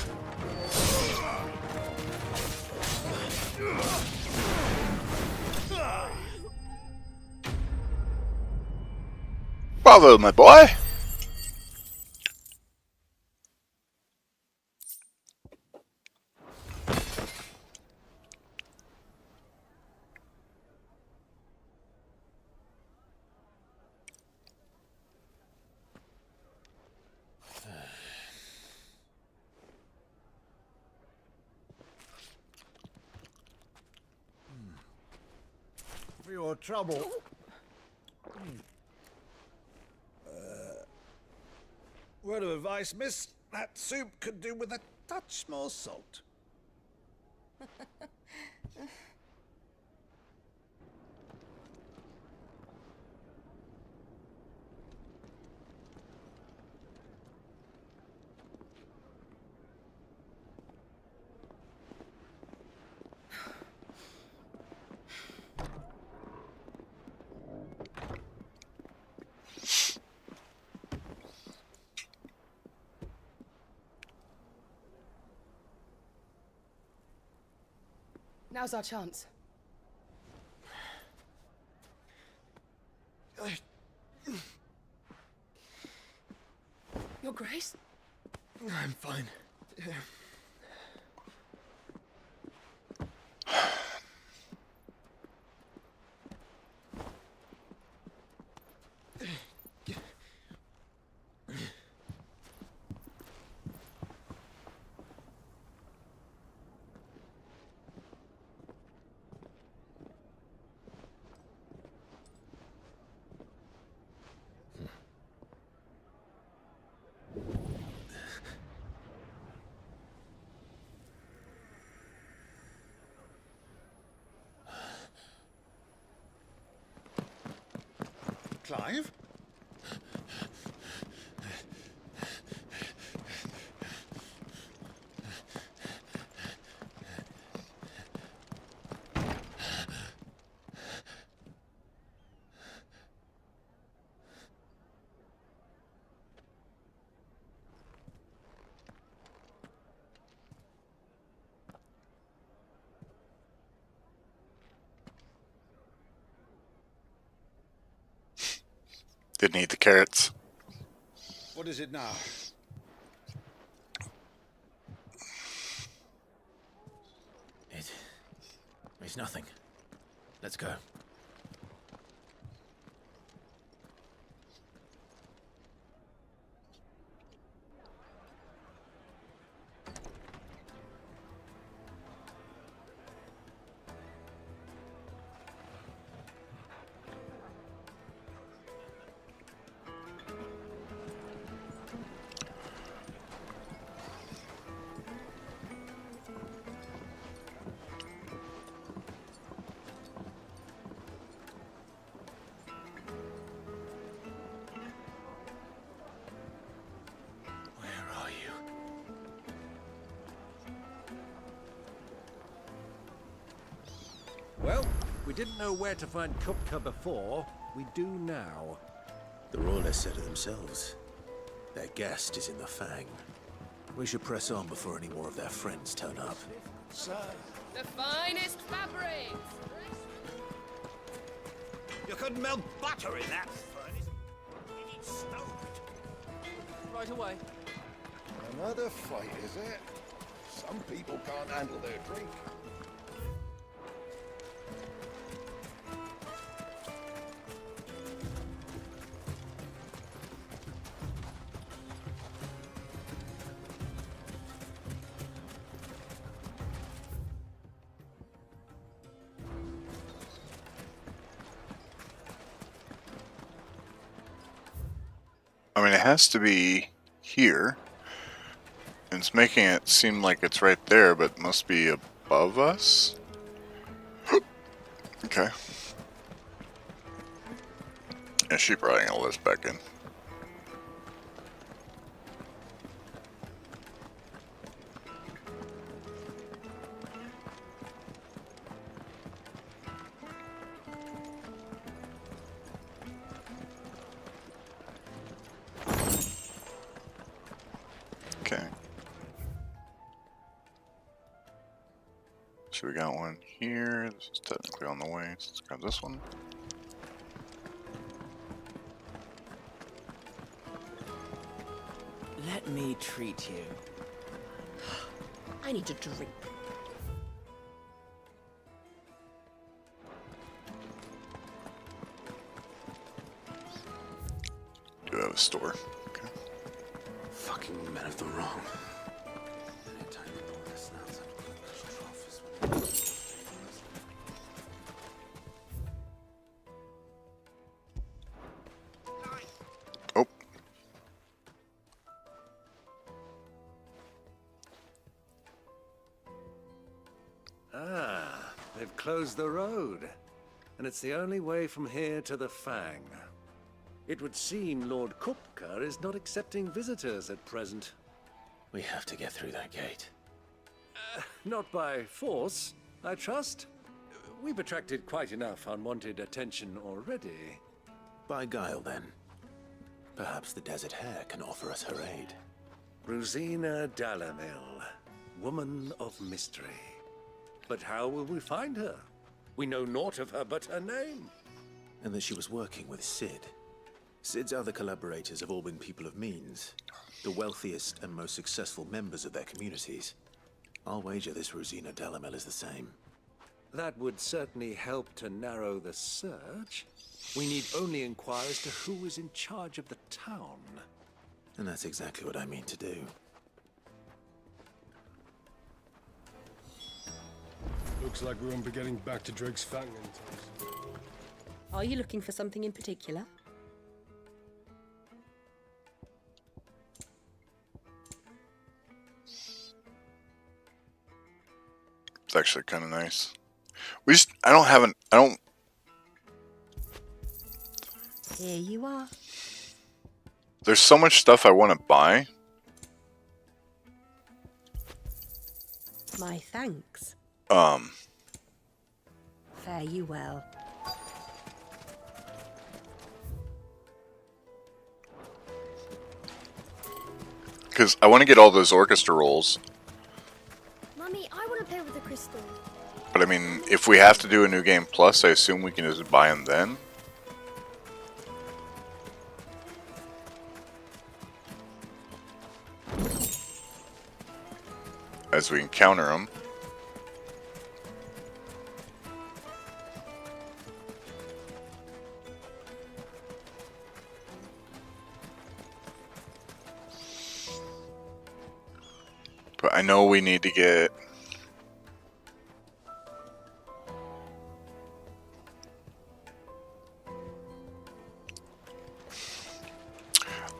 Bravo, my boy. For your trouble. Word of advice, miss. That soup could do with a touch more salt. Now's our chance. Your Grace? I'm fine. Clive? Didn't eat the carrots. What is it now? It's nothing. Let's go. Well, we didn't know where to find Kupka before. We do now. The Royalists said it themselves. Their guest is in the Fang. We should press on before any more of their friends turn up. The finest fabrics! You couldn't melt butter in that furnace. You need stoked. Right away. Another fight, is it? Some people can't handle their drink. I mean, it has to be here. It's making it seem like it's right there, but it must be above us? Okay. Yeah, she probably ain't gonna let us back in. Okay. So we got one here. This is technically on the way. So let's grab this one. Let me treat you. I need a drink. Do have a store. Okay. Fucking men of the wrong. Oh. Ah, they've closed the road. And it's the only way from here to the Fang. It would seem Lord Kupka is not accepting visitors at present. We have to get through that gate. Not by force, I trust. We've attracted quite enough unwanted attention already. By guile, then. Perhaps the Desert Hare can offer us her aid. Rosina Dalamil, woman of mystery. But how will we find her? We know naught of her but her name. And that she was working with Cid. Cid's other collaborators have all been people of means, the wealthiest and most successful members of their communities. I'll wager this Rosina Dalamil is the same. That would certainly help to narrow the search. We need only inquire as to who is in charge of the town. And that's exactly what I mean to do. Looks like we won't be getting back to Drake's Fang in time. Are you looking for something in particular? It's actually kind of nice. I don't Here you are. There's so much stuff I want to buy. My thanks. Fare you well. Because I want to get all those orchestra rolls. Mummy, I want to play with the crystal. But I mean, if we have to do a new game plus, I assume we can just buy them then. As we encounter them. But I know we need to get...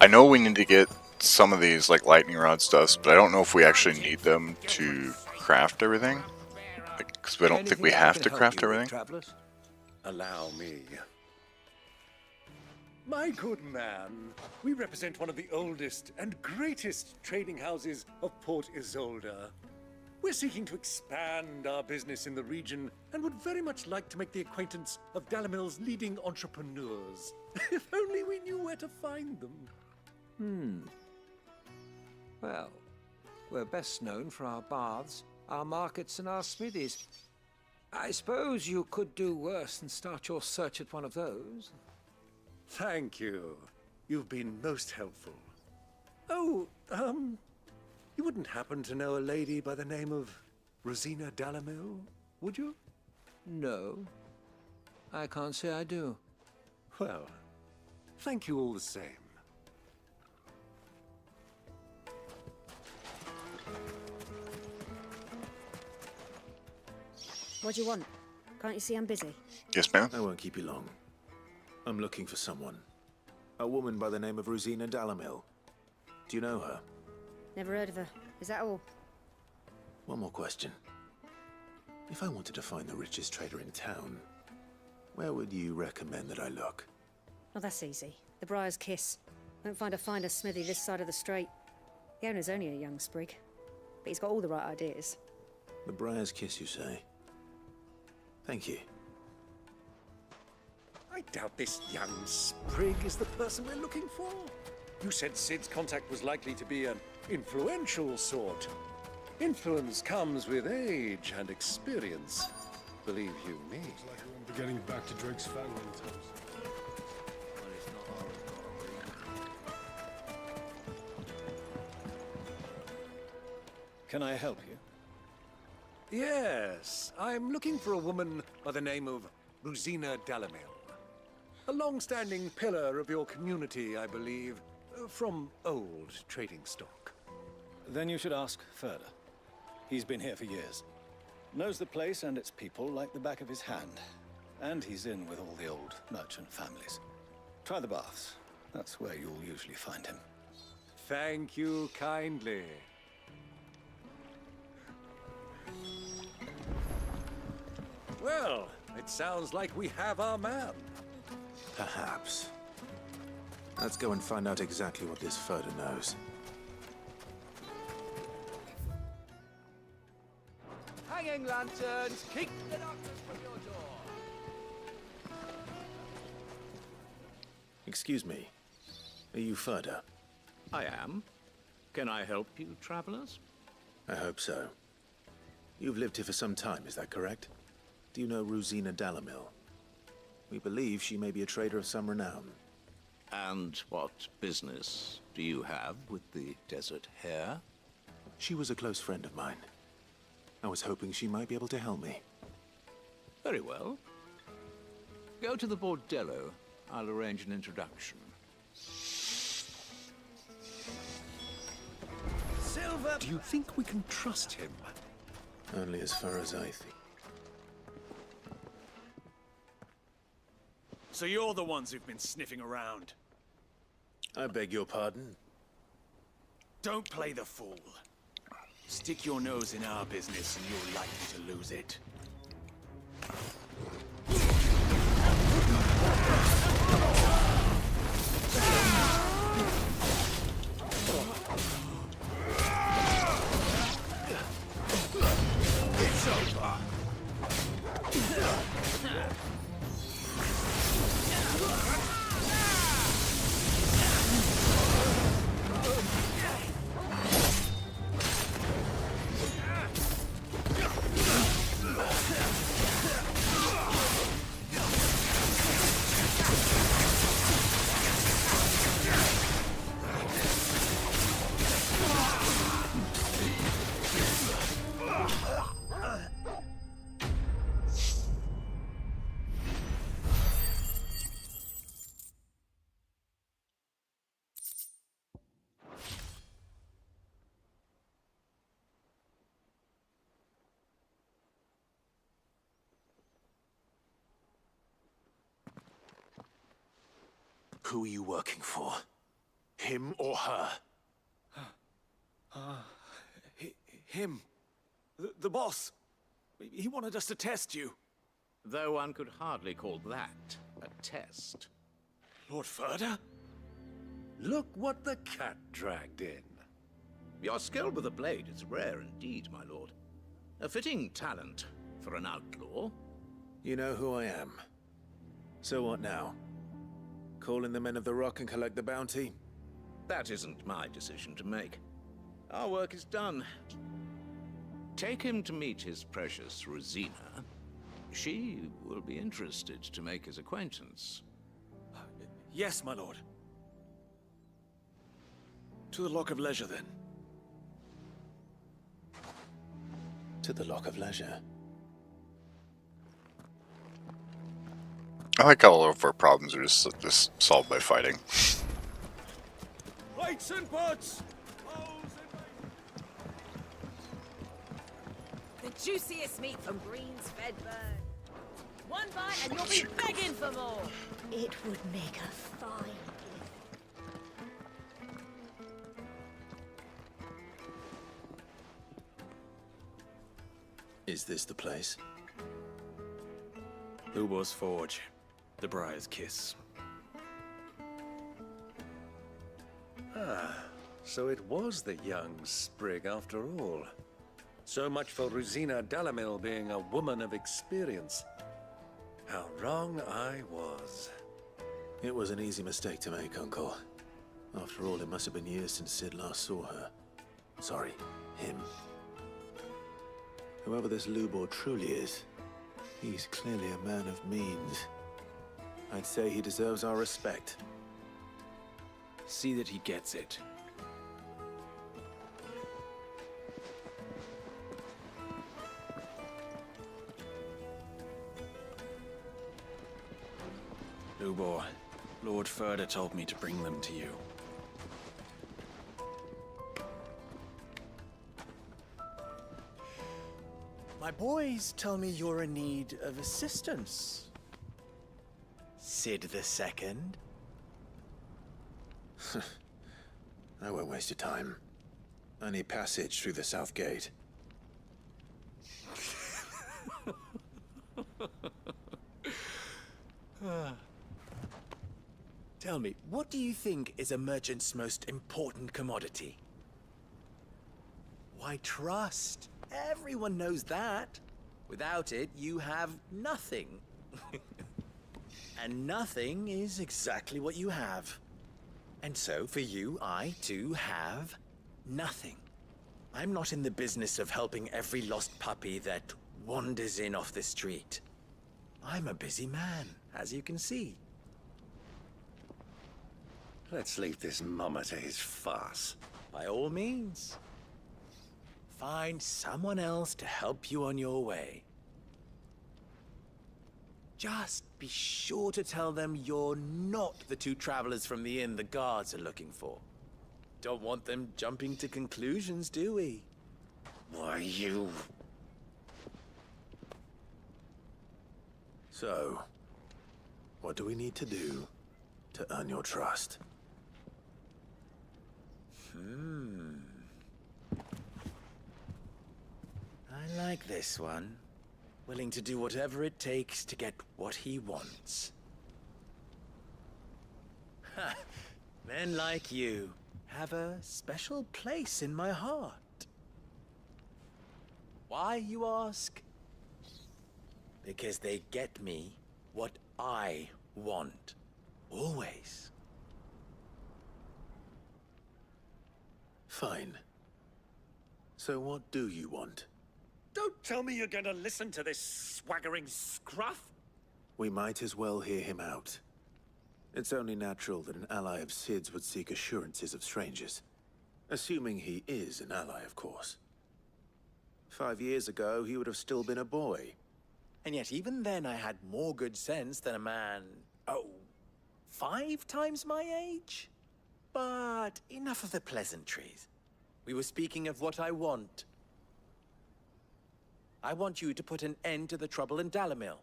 I know we need to get some of these like lightning rod stuffs, but I don't know if we actually need them to craft everything. Because I don't think we have to craft everything. Travelers? Allow me. My good man, we represent one of the oldest and greatest trading houses of Port Isolde. We're seeking to expand our business in the region and would very much like to make the acquaintance of Dalamil's leading entrepreneurs. If only we knew where to find them. Well, we're best known for our baths, our markets, and our smithies. I suppose you could do worse than start your search at one of those. Thank you. You've been most helpful. Oh, you wouldn't happen to know a lady by the name of Rosina Dalamil, would you? No. I can't say I do. Well, thank you all the same. What do you want? Can't you see I'm busy? Yes, ma'am. I won't keep you long. I'm looking for someone. A woman by the name of Rosina Dalamil. Do you know her? Never heard of her. Is that all? One more question. If I wanted to find the richest trader in town, where would you recommend that I look? Oh, that's easy. The Briar's Kiss. Won't find a finer smithy this side of the strait. The owner's only a young sprig, but he's got all the right ideas. The Briar's Kiss, you say? Thank you. I doubt this young sprig is the person we're looking for. You said Sid's contact was likely to be an influential sort. Influence comes with age and experience. Believe you me. Looks like we won't be getting back to Drake's family in time. Can I help you? Yes, I'm looking for a woman by the name of Rosina Dalamil. A long-standing pillar of your community, I believe, from old trading stock. Then you should ask further. He's been here for years. Knows the place and its people like the back of his hand. And he's in with all the old merchant families. Try the baths. That's where you'll usually find him. Thank you kindly. Well, it sounds like we have our man. Perhaps. Let's go and find out exactly what this Furder knows. Hanging lanterns, keep the darkness from your door. Excuse me. Are you Furder? I am. Can I help you, travelers? I hope so. You've lived here for some time, is that correct? Do you know Rosina Dalamil? We believe she may be a trader of some renown. And what business do you have with the Desert Hare? She was a close friend of mine. I was hoping she might be able to help me. Very well. Go to the Bordello. I'll arrange an introduction. Silver! Do you think we can trust him? Only as far as I think. So you're the ones who've been sniffing around. I beg your pardon? Don't play the fool. Stick your nose in our business and you're likely to lose it. Who are you working for? Him or her? Him. The boss. He wanted us to test you. Though one could hardly call that a test. Lord Ferda? Look what the cat dragged in. Your skill with a blade is rare indeed, my lord. A fitting talent for an outlaw. You know who I am. So what now? Call in the Men of the Rock and collect the bounty? That isn't my decision to make. Our work is done. Take him to meet his precious Rosina. She will be interested to make his acquaintance. Yes, my lord. To the Lock of Leisure, then. To the Lock of Leisure. I like how all of our problems are just solved by fighting. Lights and butts! The juiciest meat from Green's fed bird. One bite and you'll be begging for more. It would make a fine Is this the place? Ubor's Forge. The Briar's Kiss. Ah, so it was the young sprig after all. So much for Rosina Dalamil being a woman of experience. How wrong I was. It was an easy mistake to make, Uncle. After all, it must have been years since Sid last saw her. Sorry, him. Whoever this Lubor truly is, he's clearly a man of means. I'd say he deserves our respect. See that he gets it. Lubor, Lord Ferda told me to bring them to you. My boys tell me you're in need of assistance. Sid the Second? I won't waste your time. I need passage through the south gate. Tell me, what do you think is a merchant's most important commodity? Why, trust. Everyone knows that. Without it, you have nothing. And nothing is exactly what you have. And so, for you, I, too, have nothing. I'm not in the business of helping every lost puppy that wanders in off the street. I'm a busy man, as you can see. Let's leave this mummer to his farce. By all means. Find someone else to help you on your way. Just be sure to tell them you're not the two travelers from the inn the guards are looking for. Don't want them jumping to conclusions, do we? Why, you... So, what do we need to do to earn your trust? I like this one. Willing to do whatever it takes to get what he wants. Ha! Men like you have a special place in my heart. Why, you ask? Because they get me what I want. Always. Fine. So what do you want? Don't tell me you're gonna listen to this swaggering scruff! We might as well hear him out. It's only natural that an ally of Sid's would seek assurances of strangers. Assuming he is an ally, of course. 5 years ago, he would have still been a boy. And yet even then I had more good sense than a man, 5 times my age? But enough of the pleasantries. We were speaking of what I want. I want you to put an end to the trouble in Dalamil.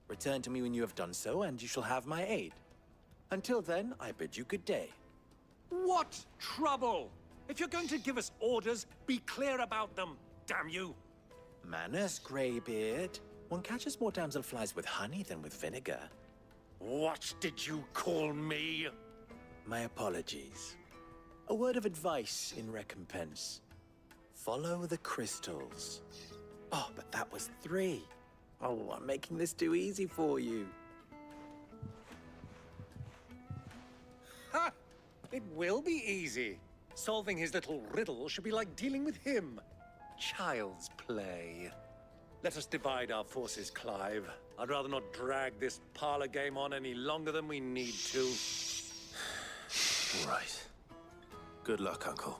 Return to me when you have done so, and you shall have my aid. Until then, I bid you good day. What trouble? If you're going to give us orders, be clear about them, damn you! Manners, Greybeard. One catches more damselflies with honey than with vinegar. What did you call me? My apologies. A word of advice in recompense. Follow the crystals. Oh, but that was 3. Oh, I'm making this too easy for you. Ha! It will be easy. Solving his little riddle should be like dealing with him. Child's play. Let us divide our forces, Clive. I'd rather not drag this parlor game on any longer than we need to. All right. Good luck, Uncle.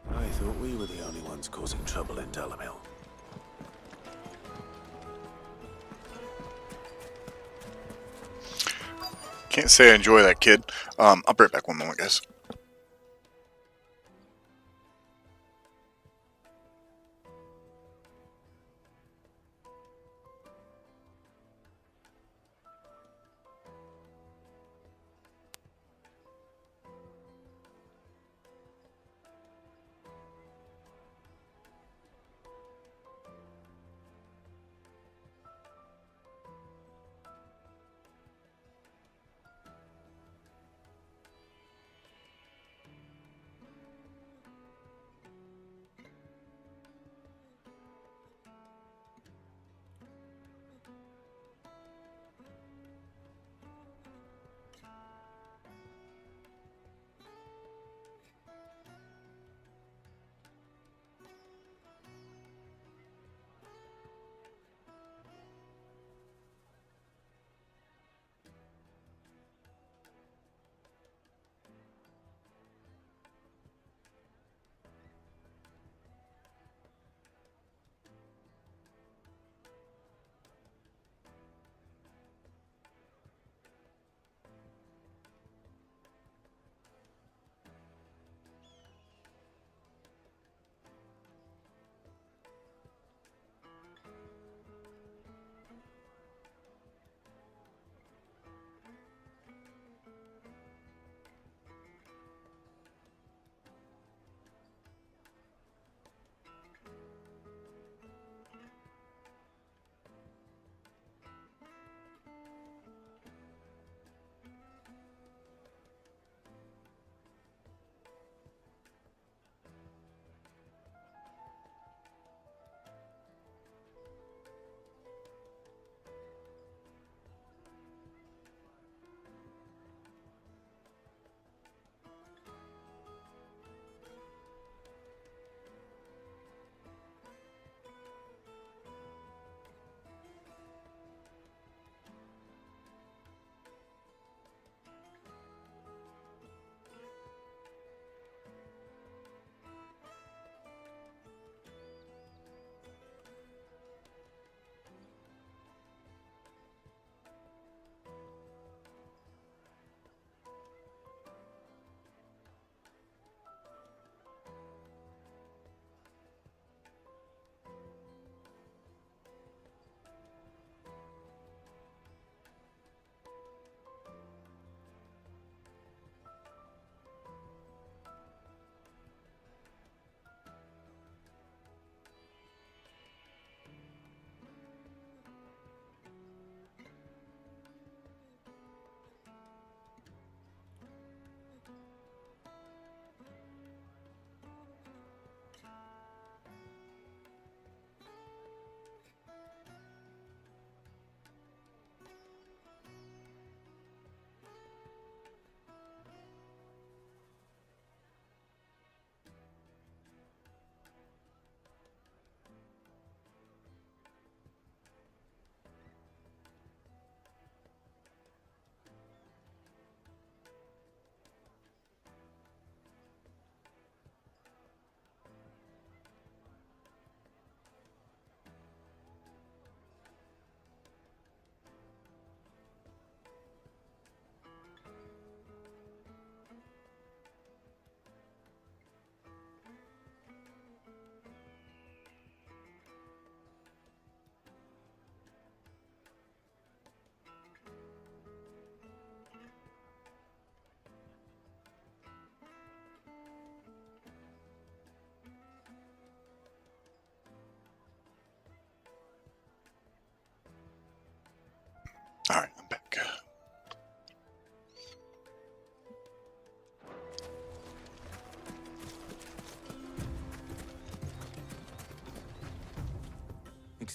I thought we were the only ones causing trouble in Delamil. Can't say I enjoy that kid. I'll be right back 1 moment, guys.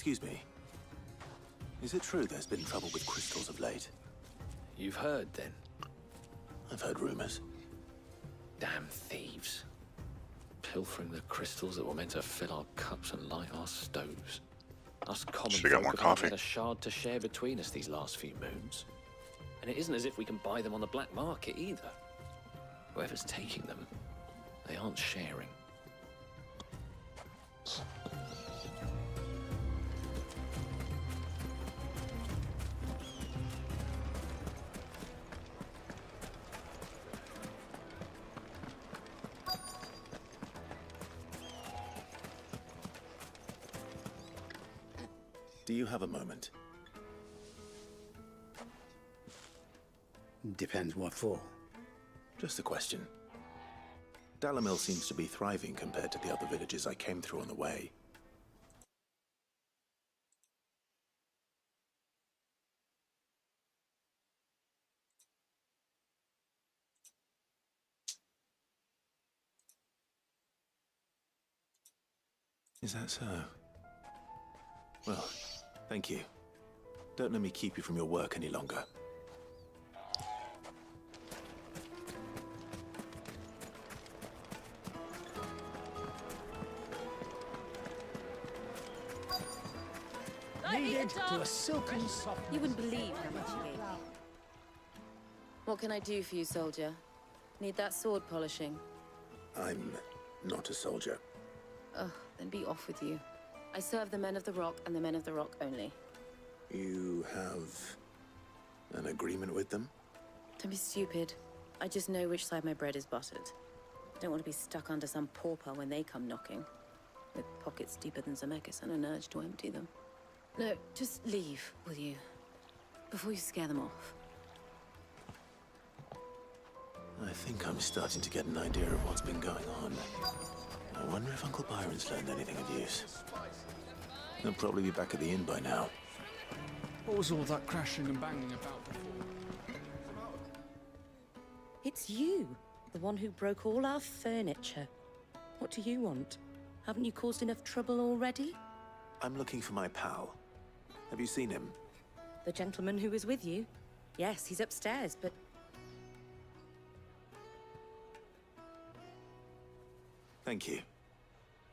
Excuse me. Is it true there's been trouble with crystals of late? You've heard, then? I've heard rumors. Damn thieves. Pilfering the crystals that were meant to fill our cups and light our stoves. Us common Should've got folk more have coffee. had a shard to share between us these last few moons. And it isn't as if we can buy them on the black market either. Whoever's taking them, they aren't sharing. Do you have a moment? Depends what for. Just a question. Dalamil seems to be thriving compared to the other villages I came through on the way. Is that so? Well, thank you. Don't let me keep you from your work any longer. Needed to a silken soft. You wouldn't believe how much he gave me. What can I do for you, soldier? Need that sword polishing? I'm not a soldier. Ugh, then be off with you. I serve the men of the Rock and the men of the Rock only. You have an agreement with them? Don't be stupid. I just know which side my bread is buttered. Don't want to be stuck under some pauper when they come knocking. With pockets deeper than Zemeckis and an urge to empty them. No, just leave, will you? Before you scare them off. I think I'm starting to get an idea of what's been going on. I wonder if Uncle Byron's learned anything of use. He'll probably be back at the inn by now. What was all that crashing and banging about before? It's you, the one who broke all our furniture. What do you want? Haven't you caused enough trouble already? I'm looking for my pal. Have you seen him? The gentleman who was with you? Yes, he's upstairs, but... Thank you.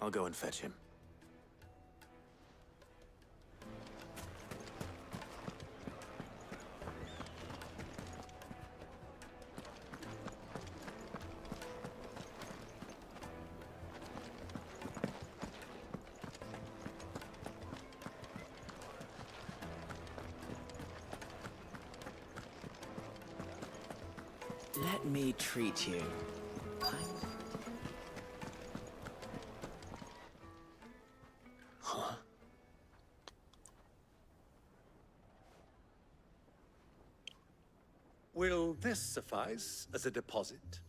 I'll go and fetch him. Let me treat you. Huh? Will this suffice as a deposit?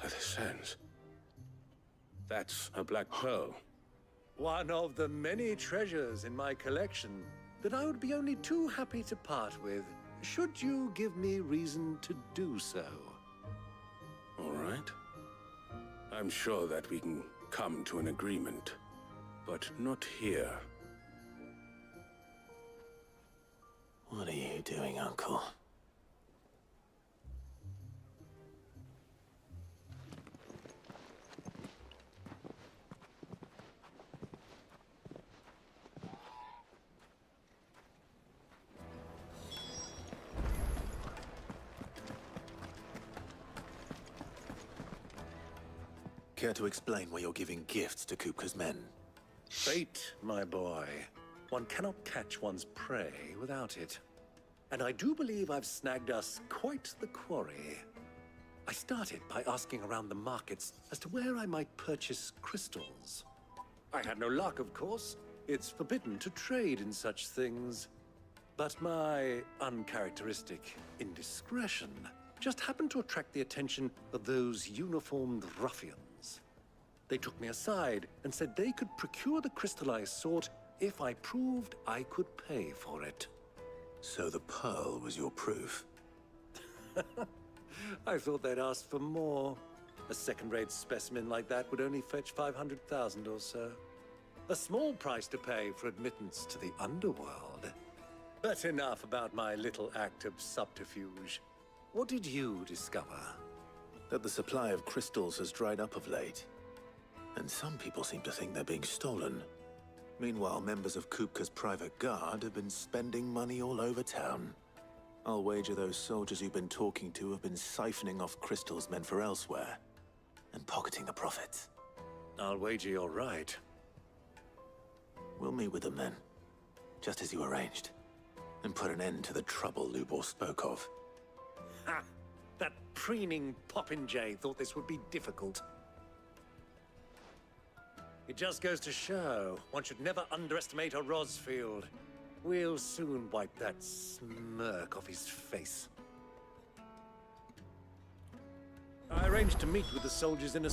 By the sands. That's a black pearl. One of the many treasures in my collection that I would be only too happy to part with, should you give me reason to do so. All right. I'm sure that we can come to an agreement, but not here. What are you doing, Uncle? Care to explain why you're giving gifts to Kupka's men? Fate, my boy. One cannot catch one's prey without it. And I do believe I've snagged us quite the quarry. I started by asking around the markets as to where I might purchase crystals. I had no luck, of course. It's forbidden to trade in such things. But my uncharacteristic indiscretion just happened to attract the attention of those uniformed ruffians. They took me aside and said they could procure the crystal I sought if I proved I could pay for it. So the pearl was your proof? I thought they'd ask for more. A second-rate specimen like that would only fetch 500,000 or so. A small price to pay for admittance to the underworld. But enough about my little act of subterfuge. What did you discover? That the supply of crystals has dried up of late. And some people seem to think they're being stolen. Meanwhile, members of Kupka's private guard have been spending money all over town. I'll wager those soldiers you've been talking to have been siphoning off crystals meant for elsewhere, and pocketing the profits. I'll wager you're right. We'll meet with them then, just as you arranged, and put an end to the trouble Lubor spoke of. Ha! That preening popinjay thought this would be difficult. It just goes to show, one should never underestimate a Rosfield. We'll soon wipe that smirk off his face. I arranged to meet with the soldiers in a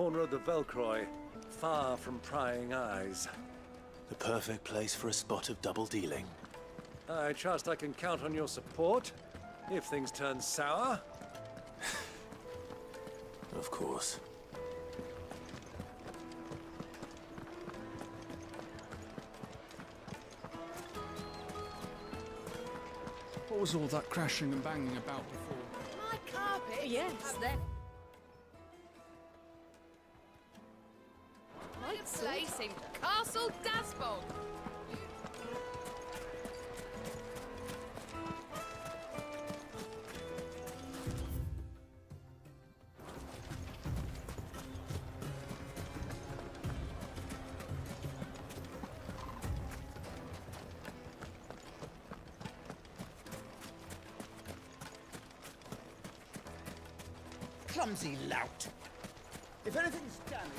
corner of the Velcroy, far from prying eyes. The perfect place for a spot of double dealing. I trust I can count on your support if things turn sour. Of course. What was all that crashing and banging about before? My carpet? Yes, then. Right place in Castle Dasbog. Clumsy lout. If anything's damaged...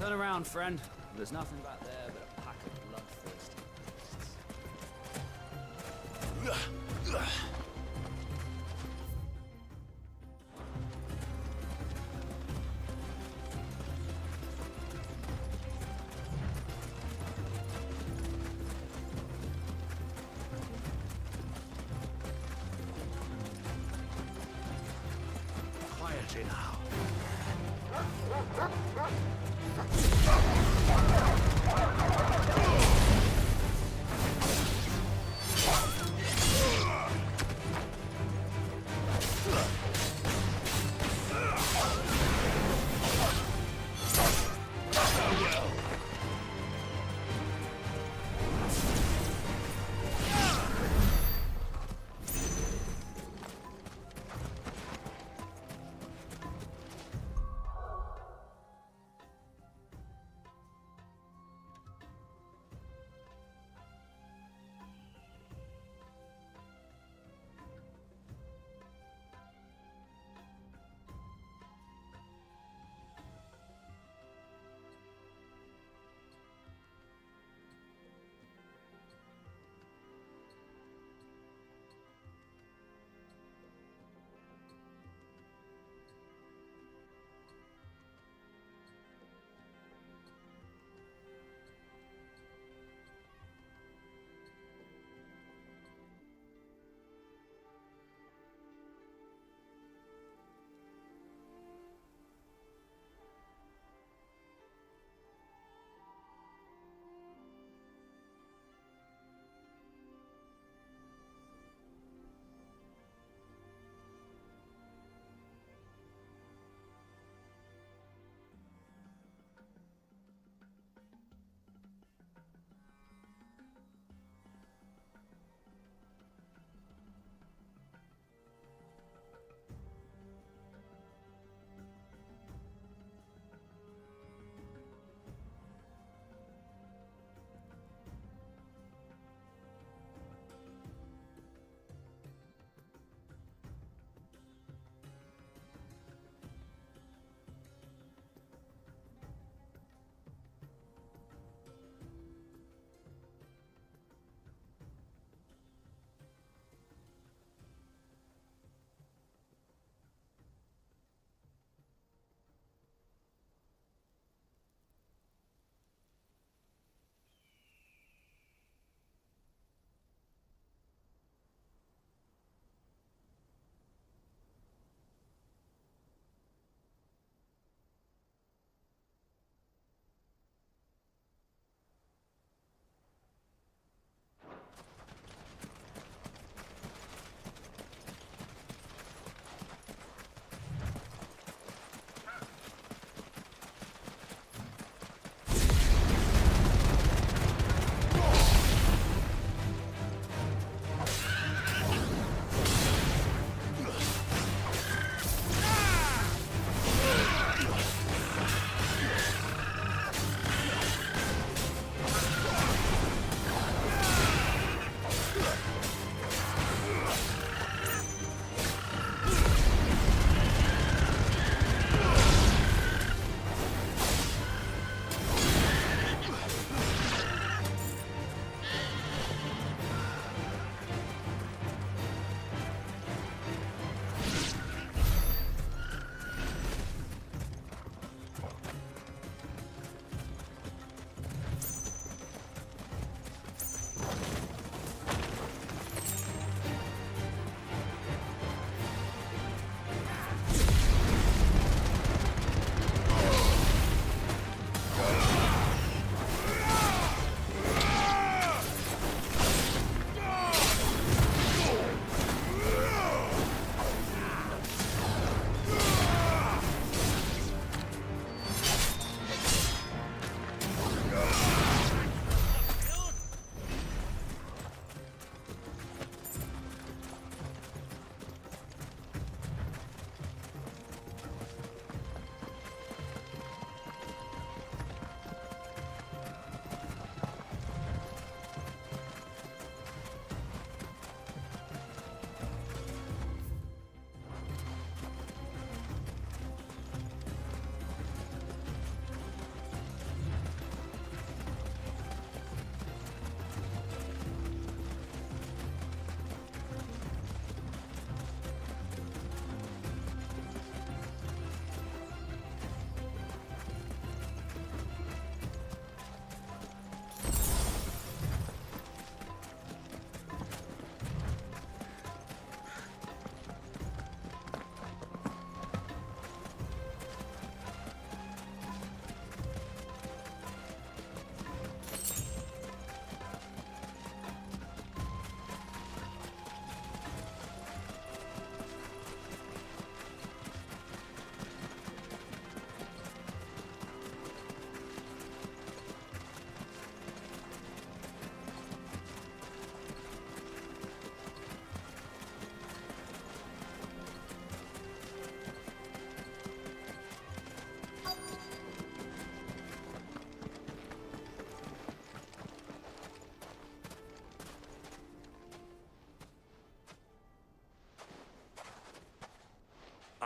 Turn around, friend. There's nothing back there but a pack of bloodthirsty beasts. Quietly now.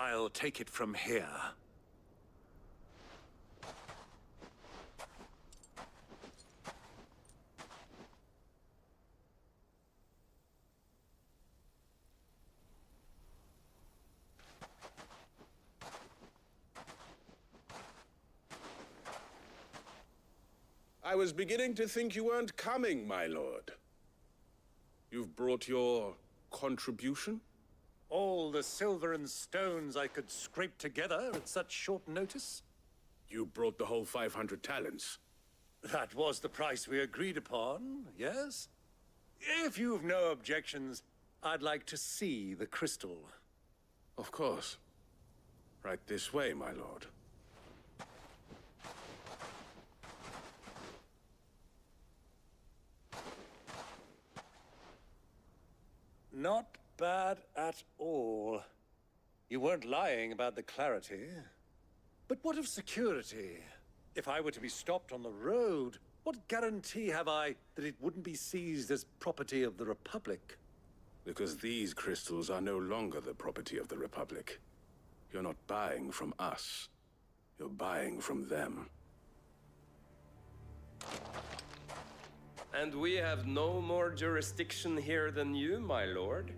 I'll take it from here. I was beginning to think you weren't coming, my lord. You've brought your contribution? All the silver and stones I could scrape together at such short notice? You brought the whole 500 talents. That was the price we agreed upon, yes? If you've no objections, I'd like to see the crystal. Of course. Right this way, my lord. Not bad at all. You weren't lying about the clarity. But what of security? If I were to be stopped on the road, what guarantee have I that it wouldn't be seized as property of the Republic? Because these crystals are no longer the property of the Republic. You're not buying from us. You're buying from them. And we have no more jurisdiction here than you, my lord.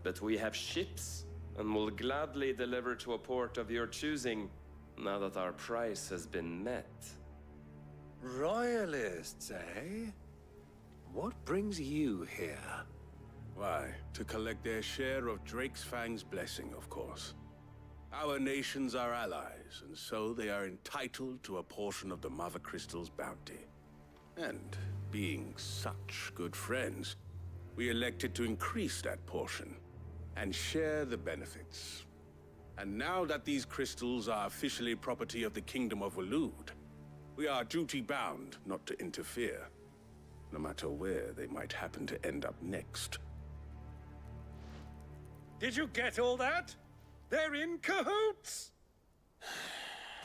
But we have ships, and will gladly deliver to a port of your choosing, now that our price has been met. Royalists, eh? What brings you here? Why, to collect their share of Drake's Fang's blessing, of course. Our nations are allies, and so they are entitled to a portion of the Mother Crystal's bounty. And being such good friends, we elected to increase that portion and share the benefits. And now that these crystals are officially property of the Kingdom of Waloed, we are duty-bound not to interfere, no matter where they might happen to end up next. Did you get all that? They're in cahoots!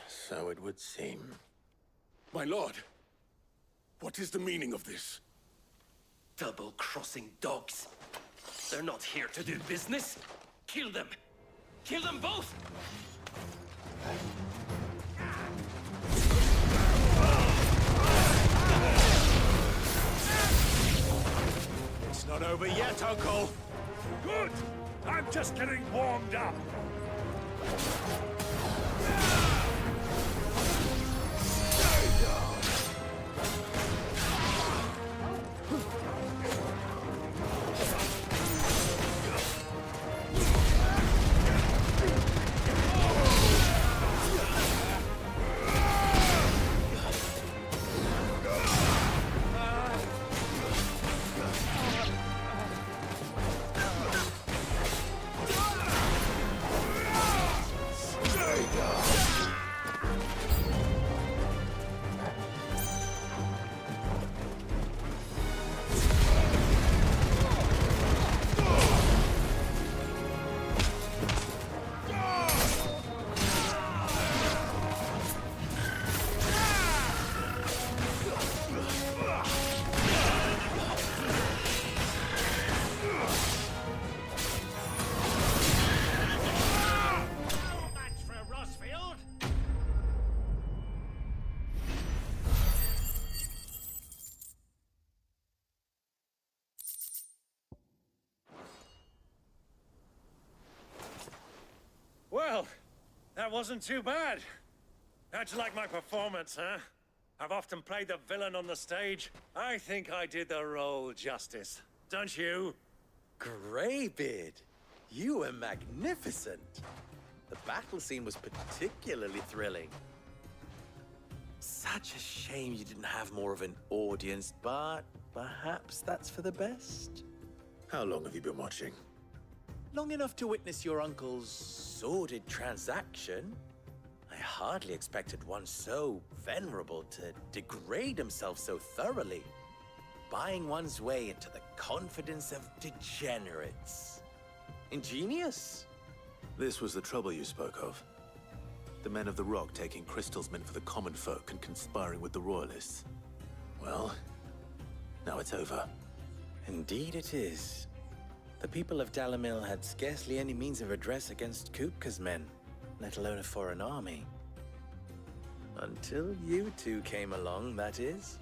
So it would seem. My lord, what is the meaning of this? Double-crossing dogs. They're not here to do business. Kill them. Kill them both! It's not over yet, Uncle! Good! I'm just getting warmed up! Well, that wasn't too bad. How'd you like my performance, huh? I've often played the villain on the stage. I think I did the role justice. Don't you? Greybeard, you were magnificent. The battle scene was particularly thrilling. Such a shame you didn't have more of an audience, but perhaps that's for the best. How long have you been watching? Long enough to witness your uncle's sordid transaction. I hardly expected one so venerable to degrade himself so thoroughly. Buying one's way into the confidence of degenerates. Ingenious. This was the trouble you spoke of. The men of the Rock taking crystals meant for the common folk and conspiring with the Royalists. Well, now it's over. Indeed it is. The people of Dalamil had scarcely any means of redress against Kupka's men, let alone a foreign army. Until you two came along, that is.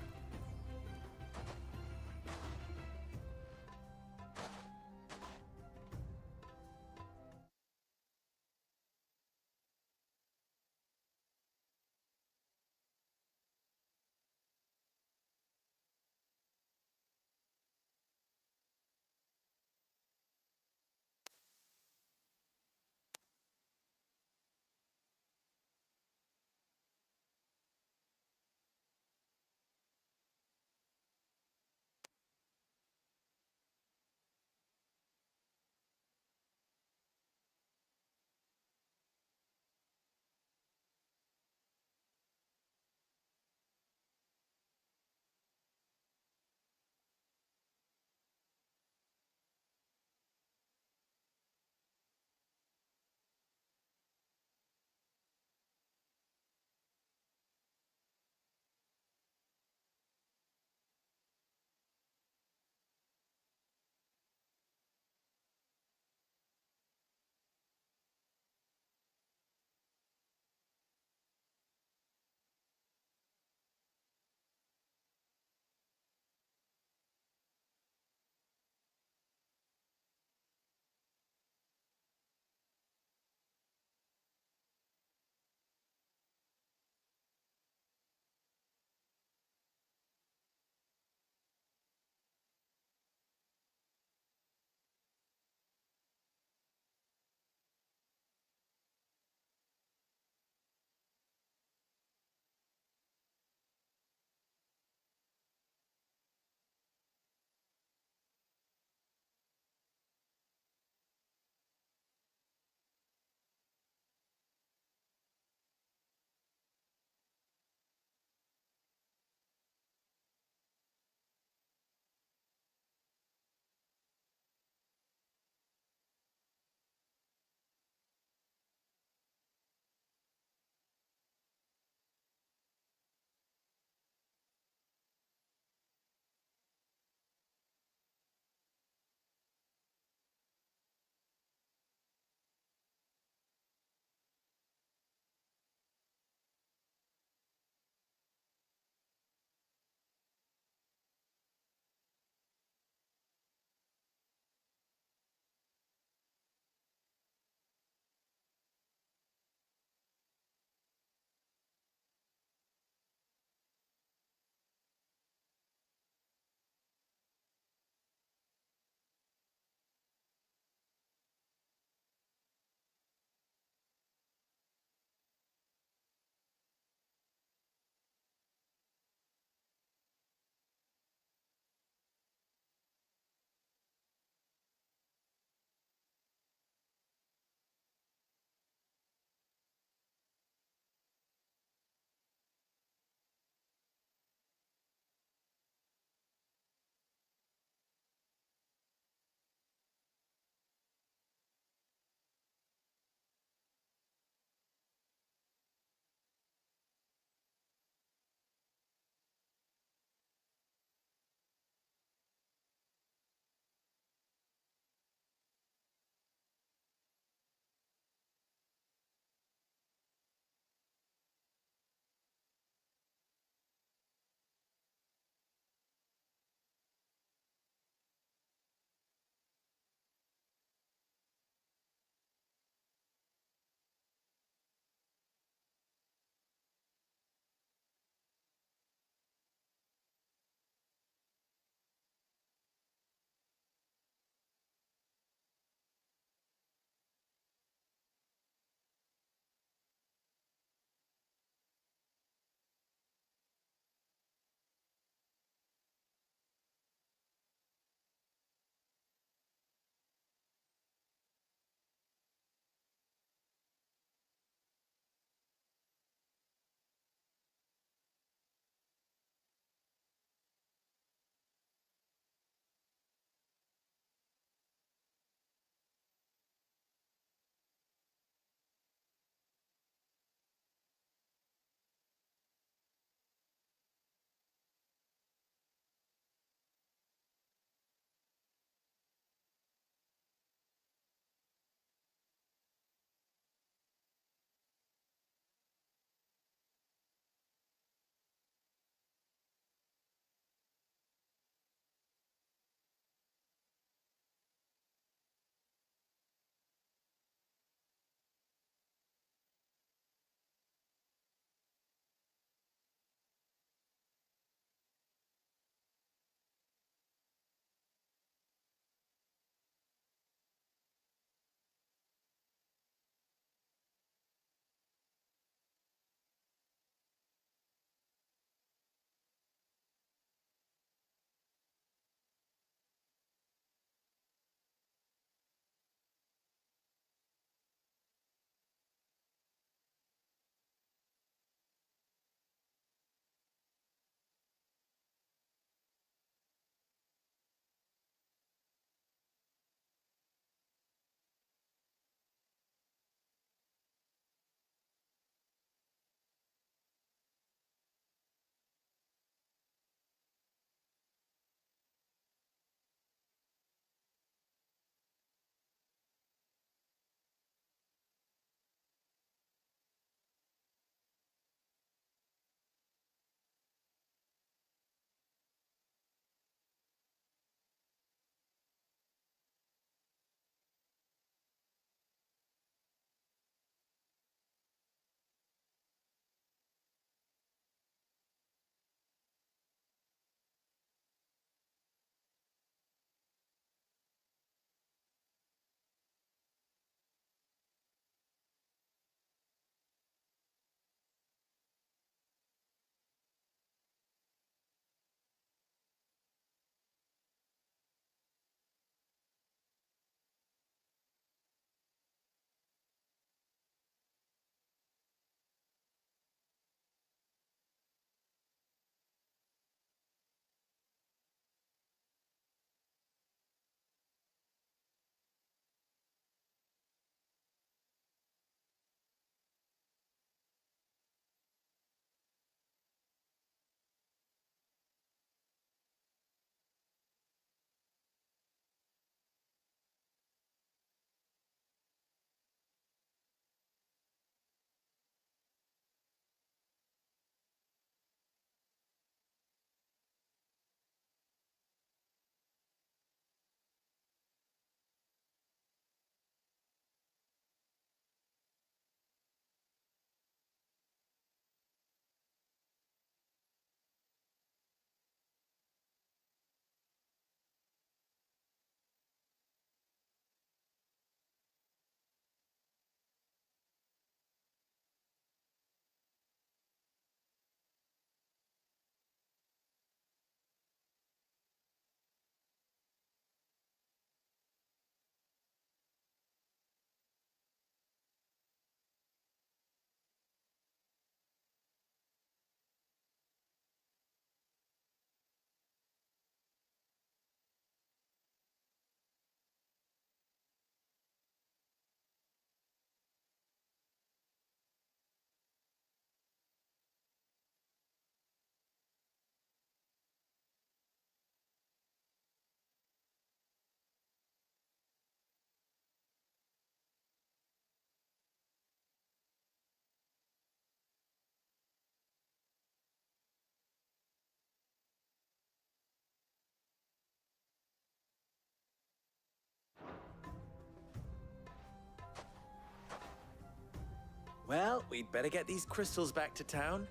Well, we'd better get these crystals back to town.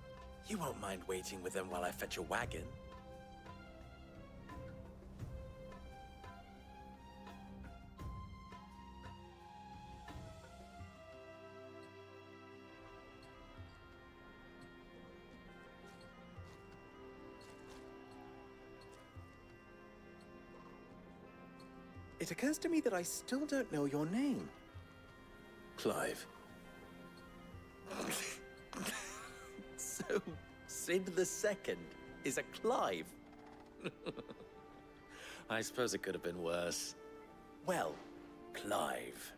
You won't mind waiting with them while I fetch a wagon. It occurs to me that I still don't know your name. Clive. So, Sid the Second is a Clive. I suppose it could have been worse. Well, Clive,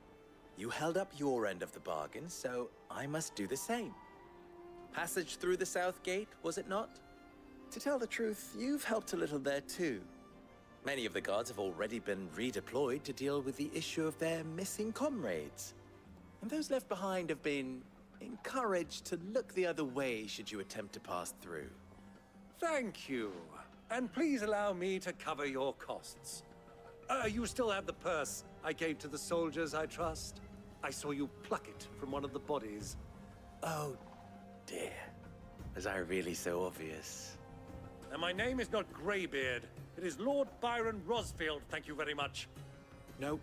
you held up your end of the bargain, so I must do the same. Passage through the South Gate, was it not? To tell the truth, you've helped a little there too. Many of the guards have already been redeployed to deal with the issue of their missing comrades. And those left behind have been encouraged to look the other way should you attempt to pass through. Thank you. And please allow me to cover your costs. You still have the purse I gave to the soldiers, I trust? I saw you pluck it from one of the bodies. Oh, dear. Was I really so obvious? And my name is not Greybeard. It is Lord Byron Rosfield, thank you very much. No,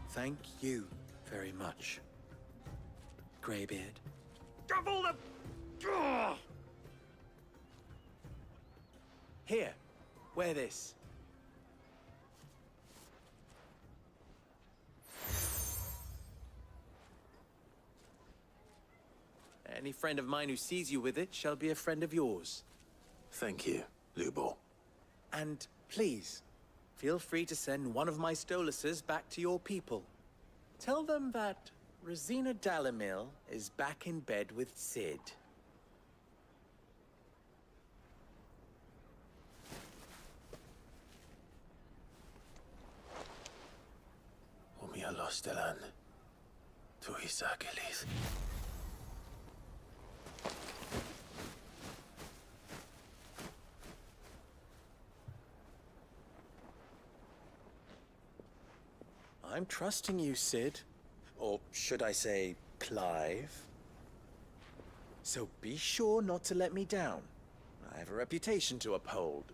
thank you very much, Greybeard. Double the... Ugh! Here, wear this. Any friend of mine who sees you with it shall be a friend of yours. Thank you, Lubor. And please, feel free to send one of my Stoluses back to your people. Tell them that Rosina Dalamil is back in bed with Sid. Umia Lostelan. Tuisa Gelith. I'm trusting you, Sid. Or should I say, Clive? So be sure not to let me down. I have a reputation to uphold.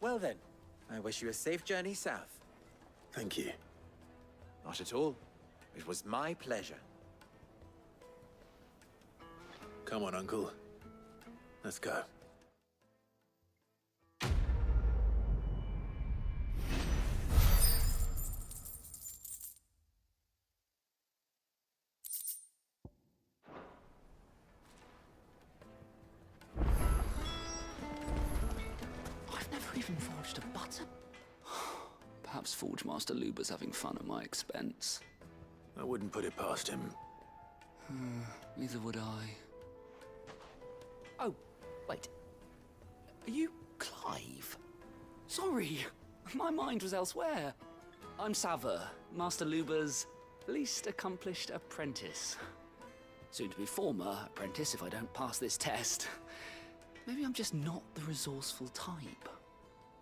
Well then, I wish you a safe journey south. Thank you. Not at all. It was my pleasure. Come on, Uncle. Let's go. I've never even forged a button. Perhaps Forge Master Luber's having fun at my expense. I wouldn't put it past him. Neither would I. Oh, wait. Are you Clive? Sorry, my mind was elsewhere. I'm Saver, Master Luber's least accomplished apprentice. Soon to be former apprentice if I don't pass this test. Maybe I'm just not the resourceful type.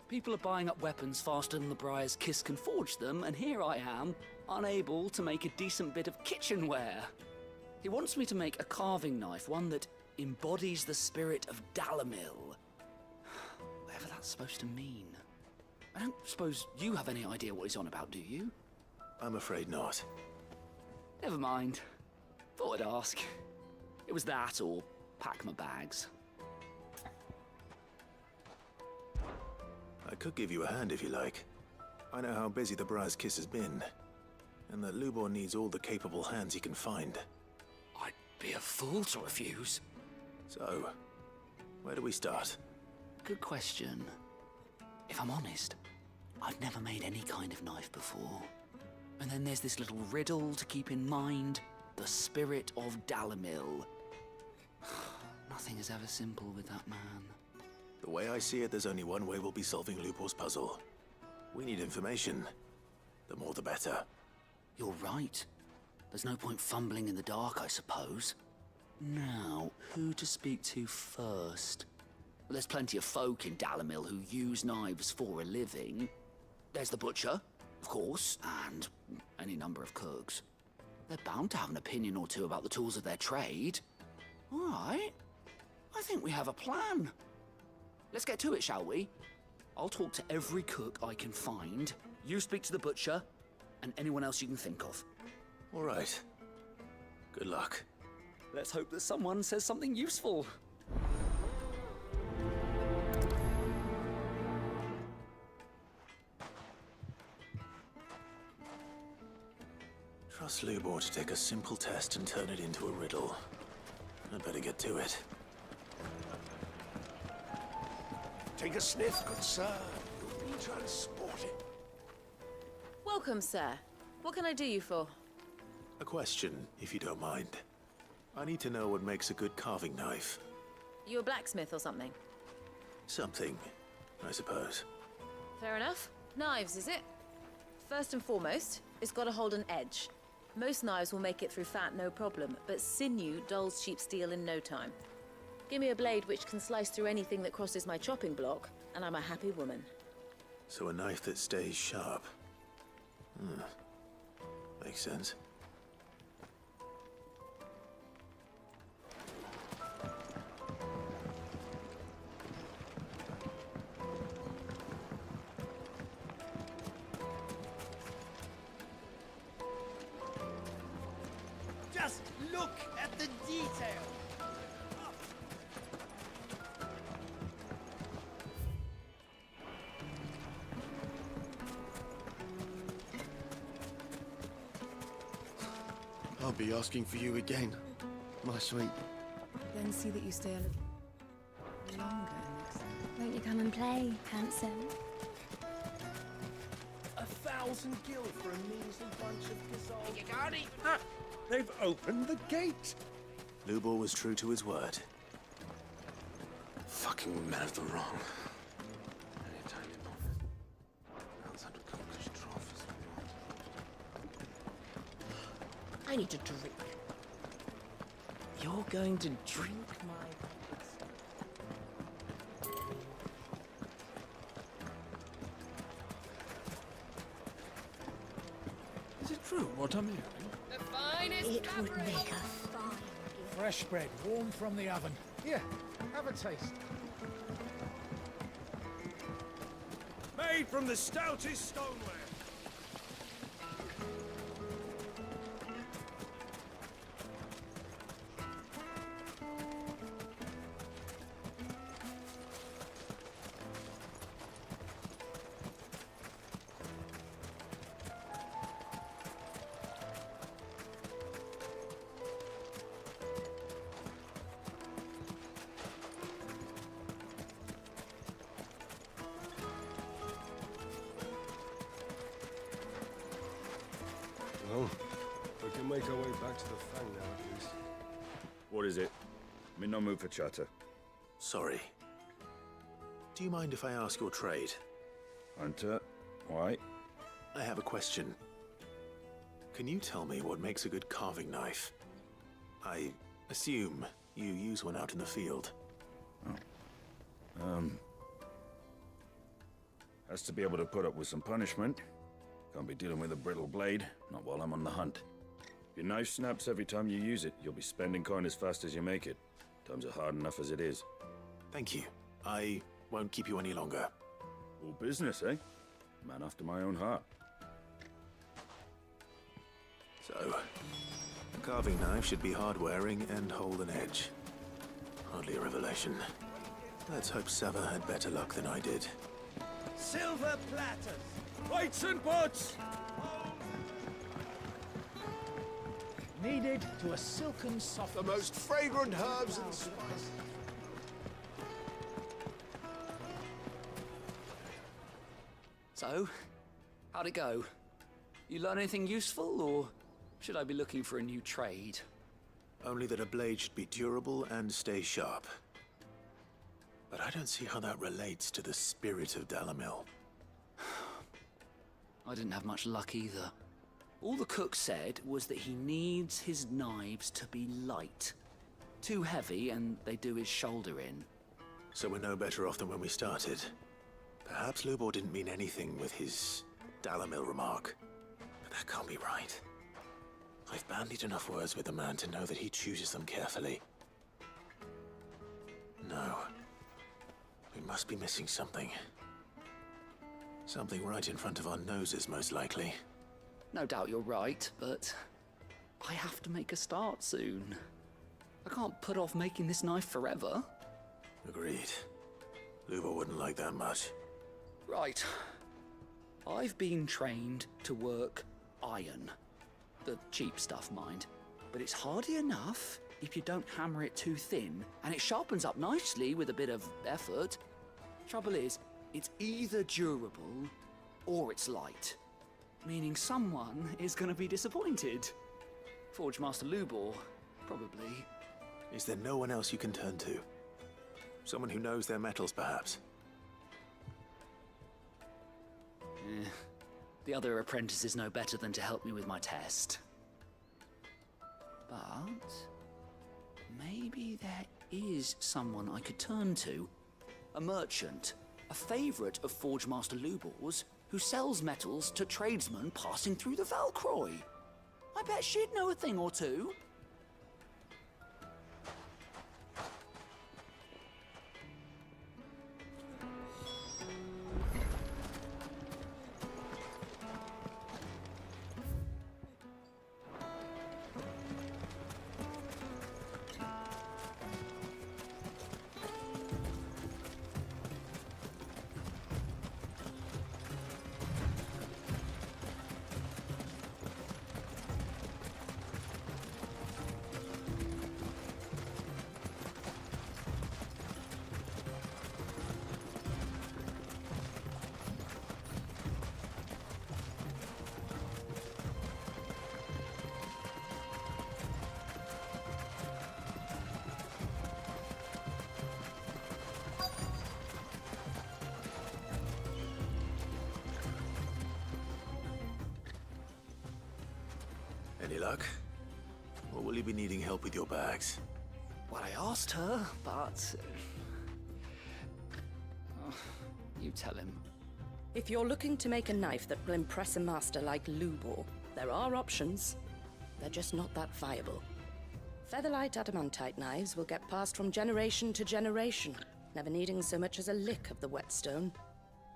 People are buying up weapons faster than the Briar's Kiss can forge them, and here I am, unable to make a decent bit of kitchenware. He wants me to make a carving knife, one that embodies the spirit of Dalamil. Whatever that's supposed to mean. I don't suppose you have any idea what he's on about, do you? I'm afraid not. Never mind. Thought I'd ask. It was that or pack my bags. I could give you a hand if you like. I know how busy the Briar's Kiss has been, and that Lubor needs all the capable hands he can find. I'd be a fool to refuse. So, where do we start? Good question. If I'm honest, I've never made any kind of knife before. And then there's this little riddle to keep in mind. The spirit of Dalamil. Nothing is ever simple with that man. The way I see it, there's only one way we'll be solving Lubor's puzzle. We need information. The more the better. You're right. There's no point fumbling in the dark, I suppose. Now, who to speak to first? There's plenty of folk in Dalamil who use knives for a living. There's the butcher, of course, and any number of cooks. They're bound to have an opinion or two about the tools of their trade. All right. I think we have a plan. Let's get to it, shall we? I'll talk to every cook I can find. You speak to the butcher, and anyone else you can think of. All right. Good luck. Let's hope that someone says something useful. Trust Lubor to take a simple test and turn it into a riddle. I'd better get to it. Take a sniff, good sir. You'll be transported. Welcome, sir. What can I do you for? A question, if you don't mind. I need to know what makes a good carving knife. You a blacksmith or something? Something, I suppose. Fair enough. Knives, is it? First and foremost, it's got to hold an edge. Most knives will make it through fat, no problem, but sinew dulls cheap steel in no time. Give me a blade which can slice through anything that crosses my chopping block, and I'm a happy woman. So a knife that stays sharp. Makes sense. Just look at the detail. I'll be asking for you again, my sweet. Then see that you stay a little longer next time. Won't you come and play, handsome? 1,000 gil for a measly bunch of gazelle. You can't even... Ah, they've opened the gate. Lubor was true to his word. Fucking men of the wrong. I need to drink. You're going to drink my... Is it true what I'm hearing? The finest It would fabric. make a fine gift. Fresh bread, warm from the oven. Here, have a taste. Made from the stoutest stoneware. Well, we can make our way back to the Fang now, at least. What is it? I'm in no mood for chatter. Sorry. Do you mind if I ask your trade? Hunter, why? I have a question. Can you tell me what makes a good carving knife? I assume you use one out in the field. Has to be able to put up with some punishment. Can't be dealing with a brittle blade, not while I'm on the hunt. If your knife snaps every time you use it, you'll be spending coin as fast as you make it. Times are hard enough as it is. Thank you. I won't keep you any longer. All business, eh? Man after my own heart. So, a carving knife should be hard-wearing and hold an edge. Hardly a revelation. Let's hope Sava had better luck than I did. Silver platters. Plates and pots! Kneaded to a silken soft. The most fragrant herbs and spices. So, how'd it go? You learn anything useful, or should I be looking for a new trade? Only that a blade should be durable and stay sharp. But I don't see how that relates to the spirit of Dalamil. I didn't have much luck either. All the cook said was that he needs his knives to be light. Too heavy and they do his shoulder in. So we're no better off than when we started. Perhaps Lubor didn't mean anything with his Dalamil remark. But that can't be right. I've bandied enough words with the man to know that he chooses them carefully. No. We must be missing something. Something right in front of our noses, most likely. No doubt you're right, but I have to make a start soon. I can't put off making this knife forever. Agreed. Lubor wouldn't like that much. Right. I've been trained to work iron. The cheap stuff, mind. But it's hardy enough if you don't hammer it too thin, and it sharpens up nicely with a bit of effort. Trouble is, it's either durable or it's light. Meaning someone is going to be disappointed. Forge Master Lubor, probably. Is there no one else you can turn to? Someone who knows their metals, perhaps? The other apprentices know better than to help me with my test. But maybe there is someone I could turn to. A merchant, a favorite of Forge Master Lubor's, who sells metals to tradesmen passing through the Valcroy. I bet she'd know a thing or two. Any luck? Or will you be needing help with your bags? Well, I asked her, but... you tell him. If you're looking to make a knife that will impress a master like Lubor, there are options. They're just not that viable. Featherlight adamantite knives will get passed from generation to generation, never needing so much as a lick of the whetstone.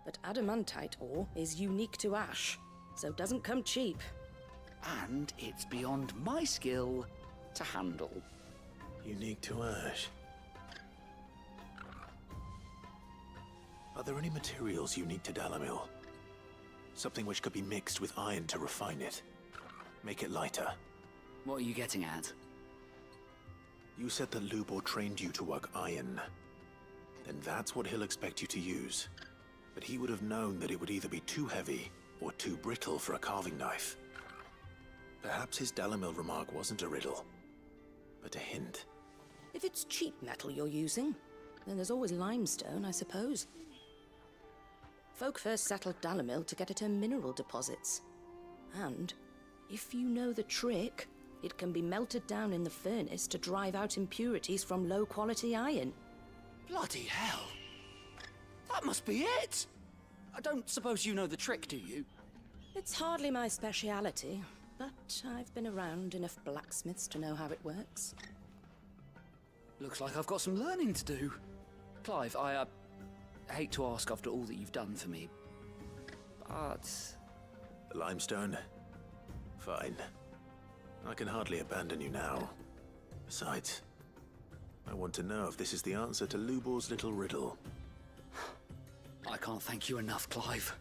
But adamantite ore is unique to ash, so it doesn't come cheap. And it's beyond my skill to handle. Unique to ash. Are there any materials unique to Dalamil? Something which could be mixed with iron to refine it. Make it lighter. What are you getting at? You said that Lubor trained you to work iron. Then that's what he'll expect you to use. But he would have known that it would either be too heavy or too brittle for a carving knife. Perhaps his Dalamil remark wasn't a riddle, but a hint. If it's cheap metal you're using, then there's always limestone, I suppose. Folk first settled Dalamil to get at her mineral deposits. And, if you know the trick, it can be melted down in the furnace to drive out impurities from low-quality iron. Bloody hell! That must be it! I don't suppose you know the trick, do you? It's hardly my speciality, but I've been around enough blacksmiths to know how it works. Looks like I've got some learning to do. Clive, I hate to ask after all that you've done for me, but... The limestone? Fine. I can hardly abandon you now. Besides, I want to know if this is the answer to Lubor's little riddle. I can't thank you enough, Clive.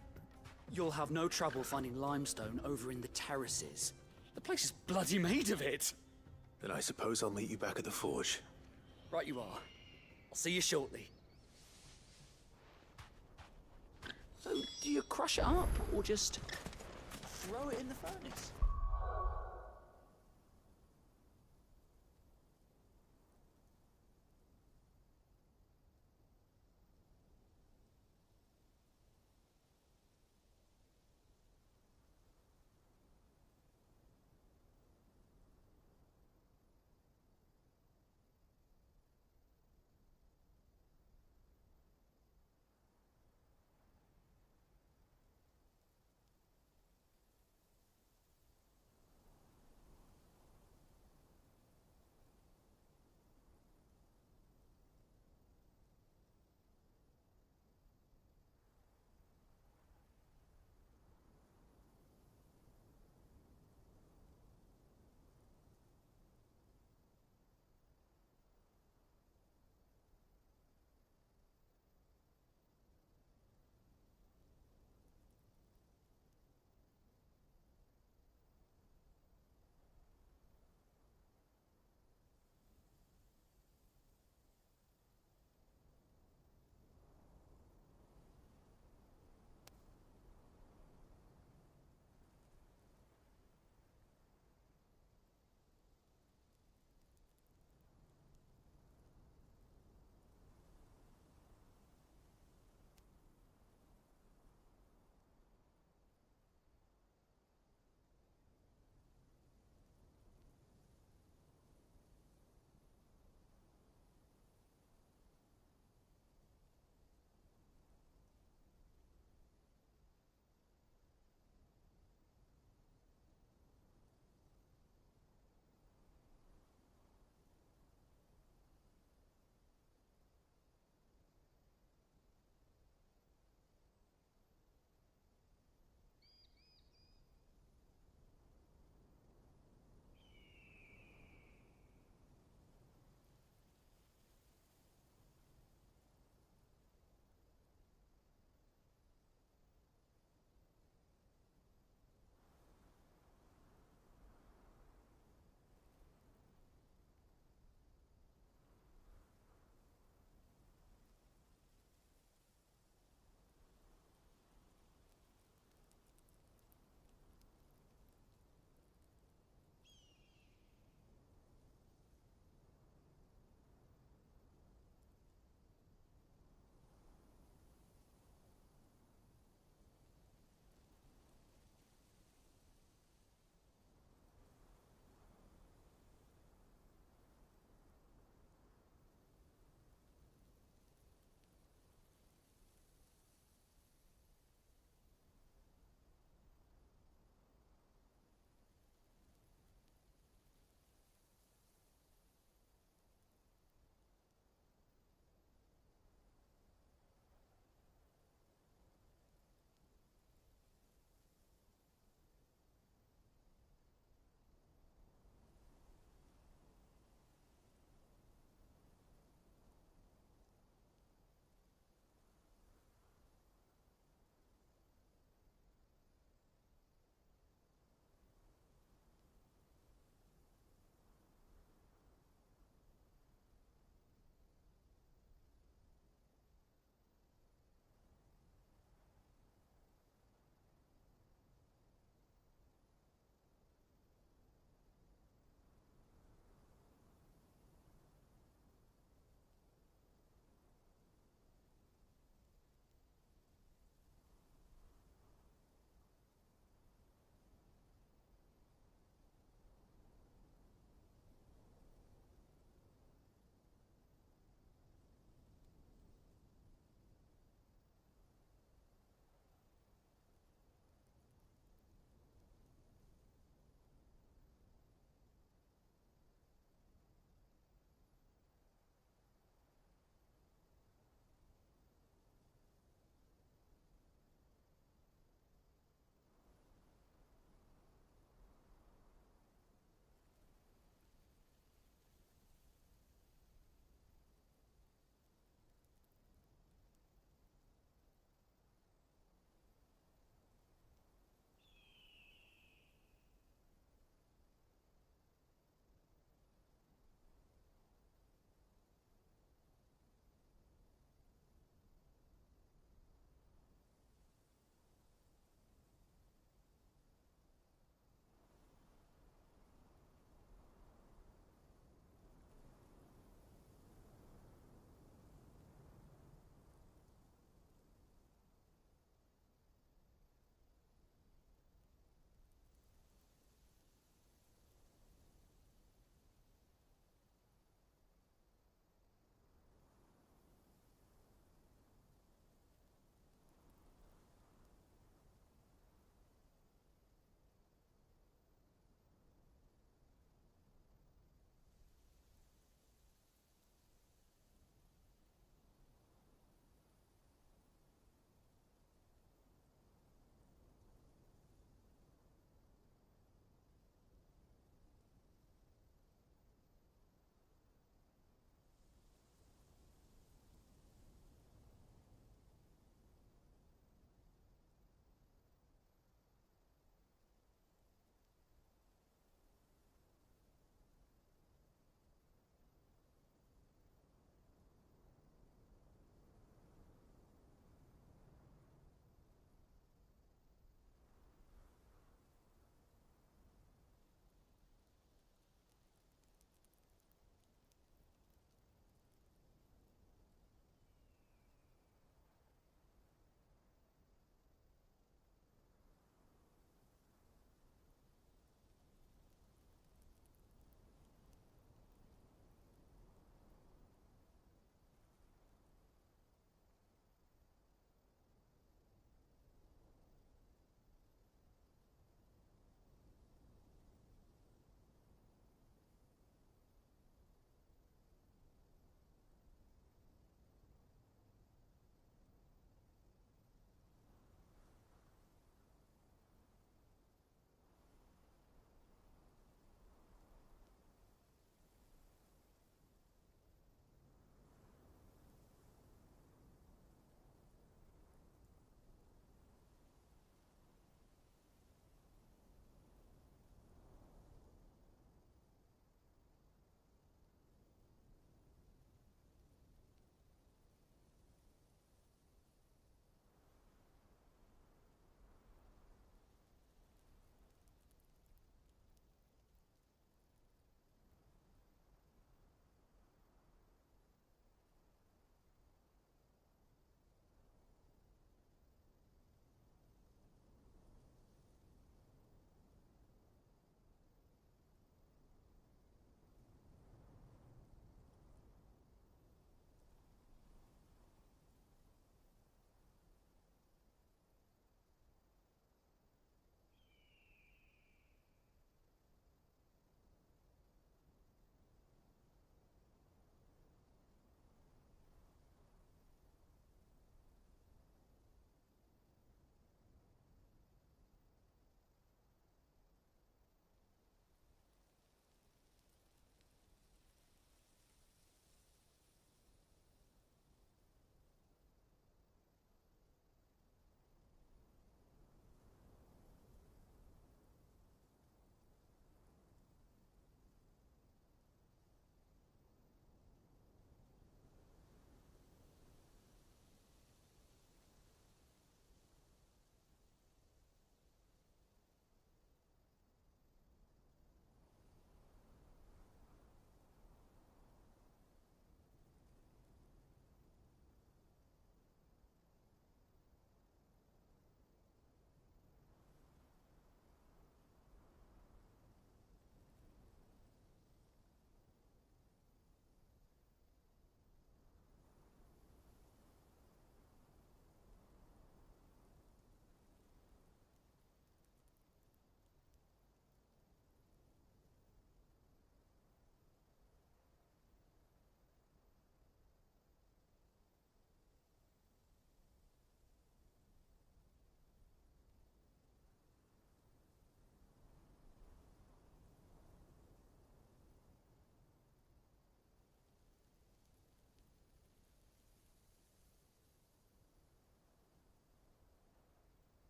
You'll have no trouble finding limestone over in the terraces. The place is bloody made of it. Then I suppose I'll meet you back at the forge. Right you are. I'll see you shortly. So, do you crush it up, or just throw it in the furnace?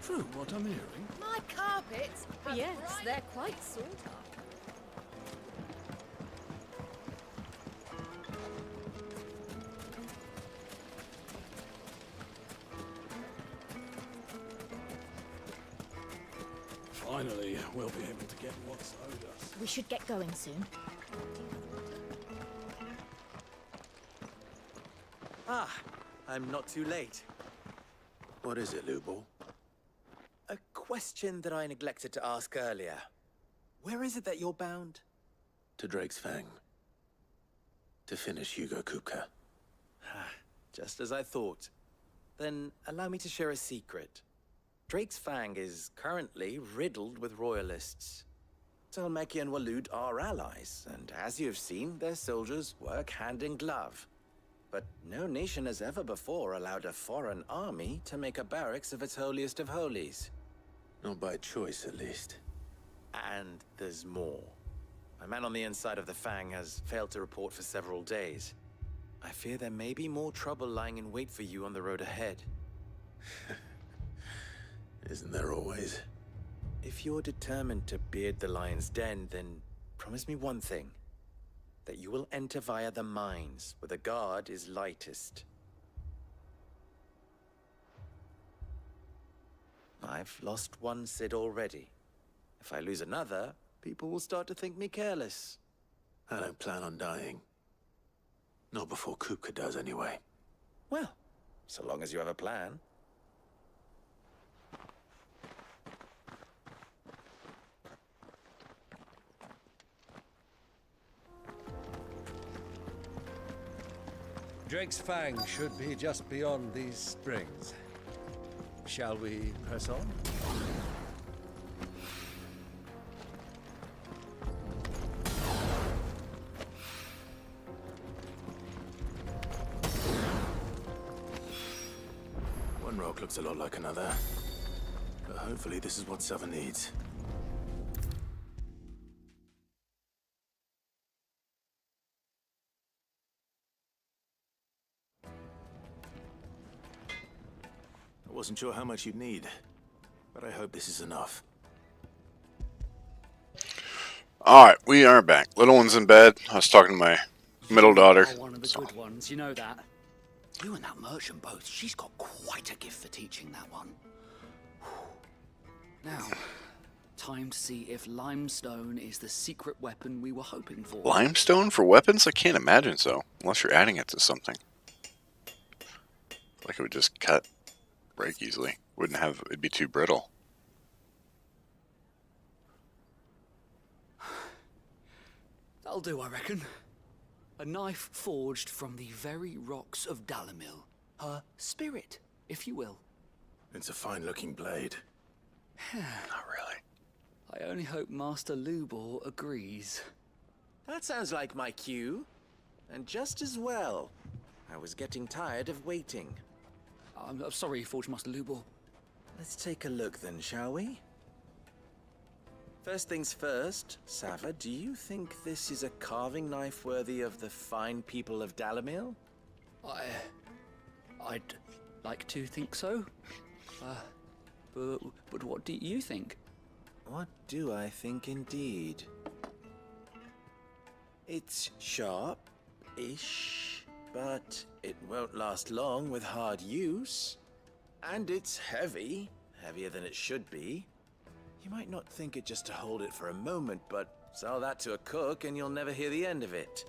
True, what I'm hearing. My carpets? Yes, they're quite sought after. Finally, we'll be able to get what's owed us. We should get going soon. Ah, I'm not too late. What is it, Lubor? A question that I neglected to ask earlier. Where is it that you're bound? To Drake's Fang. To finish Hugo Kupka. Just as I thought. Then allow me to share a secret. Drake's Fang is currently riddled with royalists. Talmeki and Walud are allies, and as you've seen, their soldiers work hand in glove. But no nation has ever before allowed a foreign army to make a barracks of its holiest of holies. Not by choice, at least. And there's more. A man on the inside of the Fang has failed to report for several days. I fear there may be more trouble lying in wait for you on the road ahead. Isn't there always? If you're determined to beard the lion's den, then promise me one thing. That you will enter via the mines, where the guard is lightest. I've lost one Cid already. If I lose another, people will start to think me careless. I don't plan on dying. Not before Kupka does, anyway. Well, so long as you have a plan. Drake's Fang should be just beyond these springs. Shall we press on? One rock looks a lot like another. But hopefully this is what Sava needs. I wasn't sure how much you'd need, but I hope this is enough. Alright, we are back. Little one's in bed. I was talking to my middle daughter. You are one of the good ones, you know that. You and that merchant both, she's got quite a gift for teaching, that one. Now, time to see if limestone is the secret weapon we were hoping for. Limestone for weapons? I can't imagine so. Unless you're adding it to something. Like it would just cut, break easily. Wouldn't have, it'd be too brittle. That'll do, I reckon. A knife forged from the very rocks of Dalamil. Her spirit, if you will. It's a fine-looking blade. Not really. I only hope Master Lubor agrees. That sounds like my cue. And just as well. I was getting tired of waiting. I'm sorry, Forge Master Lubor. Let's take a look then, shall we? First things first, Sava, do you think this is a carving knife worthy of the fine people of Dalamil? I'd like to think so. But what do you think? What do I think indeed? It's sharp-ish, but it won't last long with hard use. And it's heavy, heavier than it should be. You might not think it just to hold it for a moment, but sell that to a cook and you'll never hear the end of it.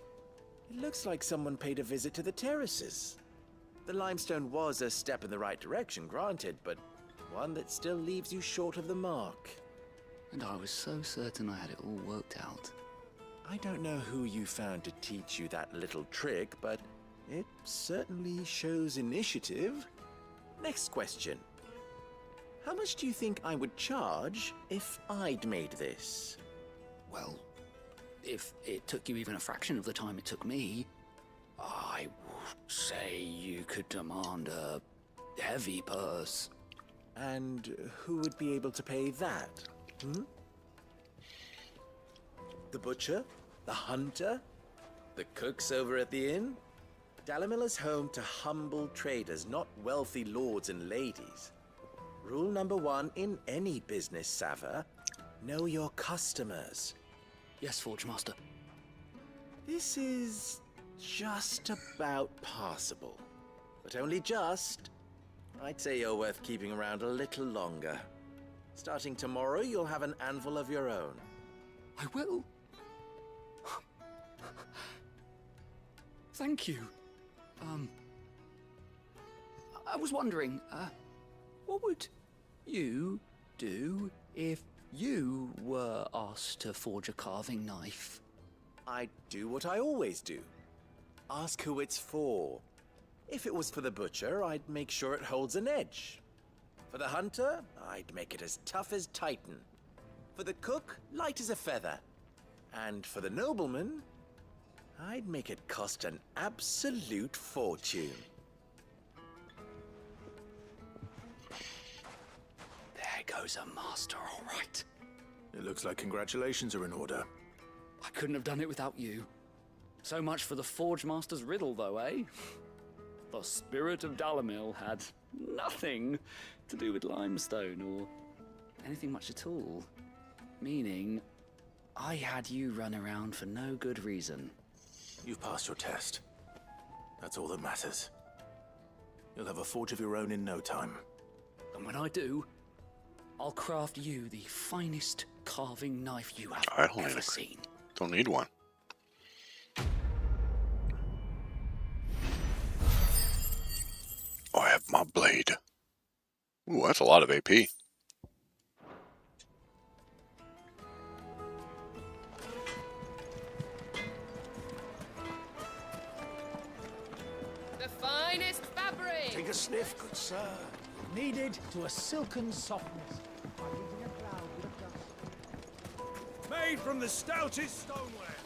It looks like someone paid a visit to the terraces. The limestone was a step in the right direction, granted, but one that still leaves you short of the mark. And I was so certain I had it all worked out. I don't know who you found to teach you that little trick, but it certainly shows initiative. Next question. How much do you think I would charge if I'd made this? Well, if it took you even a fraction of the time it took me, I would say you could demand a heavy purse. And who would be able to pay that? The butcher? The hunter? The cooks over at the inn? Dalamil is home to humble traders, not wealthy lords and ladies. Rule number one in any business, Sava. Know your customers. Yes, Forge Master. This is just about passable. But only just. I'd say you're worth keeping around a little longer. Starting tomorrow, you'll have an anvil of your own. I will. Thank you. I was wondering, what would you do if you were asked to forge a carving knife? I'd do what I always do. Ask who it's for. If it was for the butcher, I'd make sure it holds an edge. For the hunter, I'd make it as tough as Titan. For the cook, light as a feather. And for the nobleman, I'd make it cost an absolute fortune. There goes a master, all right. It looks like congratulations are in order. I couldn't have done it without you. So much for the Forge Master's riddle, though, eh? The spirit of Dalamil had nothing to do with limestone or anything much at all. Meaning, I had you run around for no good reason. You've passed your test. That's all that matters. You'll have a forge of your own in no time. And when I do, I'll craft you the finest carving knife you have ever seen. Don't need one. Oh, I have my blade. Ooh, that's a lot of AP. The finest fabric! Take a sniff, good sir. Kneaded to a silken softness. Made from the stoutest stoneware.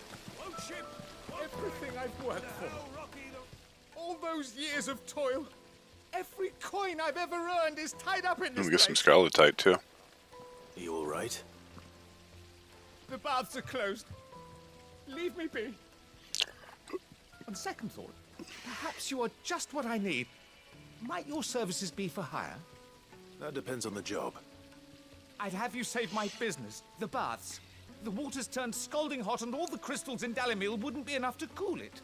Won't ship. Everything I've worked for. All those years of toil. Every coin I've ever earned is tied up in this We get some place. scarletite too. Are you all right? The baths are closed. Leave me be. On second thought, perhaps you are just what I need. Might your services be for hire? That depends on the job. I'd have you save my business, the baths. The water's turned scalding hot and all the crystals in Dalamil wouldn't be enough to cool it.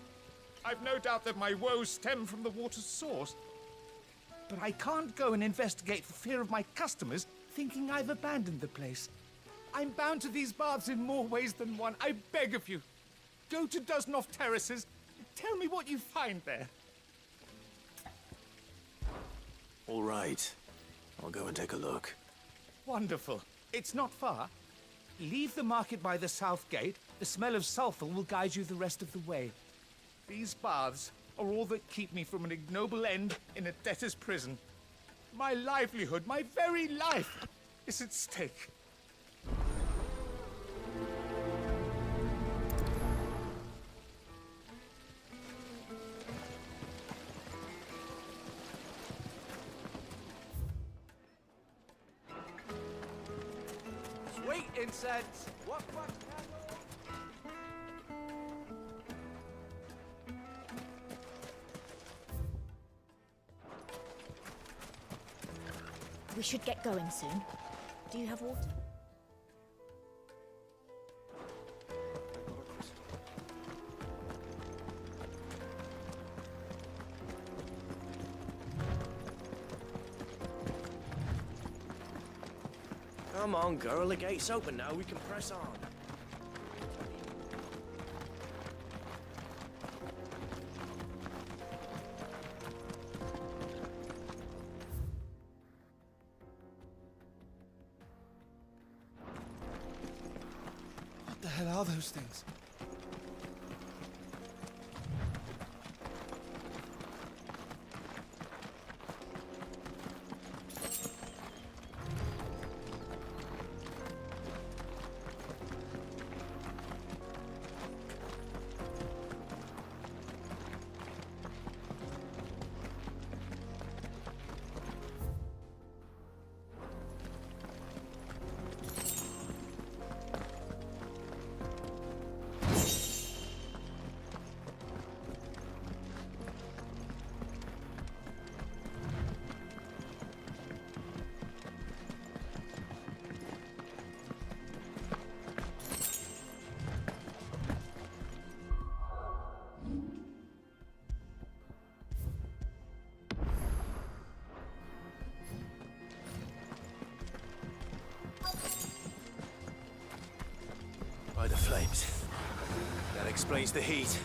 I've no doubt that my woes stem from the water's source. But I can't go and investigate for fear of my customers thinking I've abandoned the place. I'm bound to these baths in more ways than one. I beg of you. Go to Dusnoff Terraces. Tell me what you find there. All right. I'll go and take a look. Wonderful. It's not far. Leave the market by the south gate. The smell of sulfur will guide you the rest of the way. These baths are all that keep me from an ignoble end in a debtor's prison. My livelihood, my very life, is at stake. Sweet incense. What? We should get going soon. Do you have water? Come on, girl. The gate's open now. We can press on. What the hell are those things? explains the heat.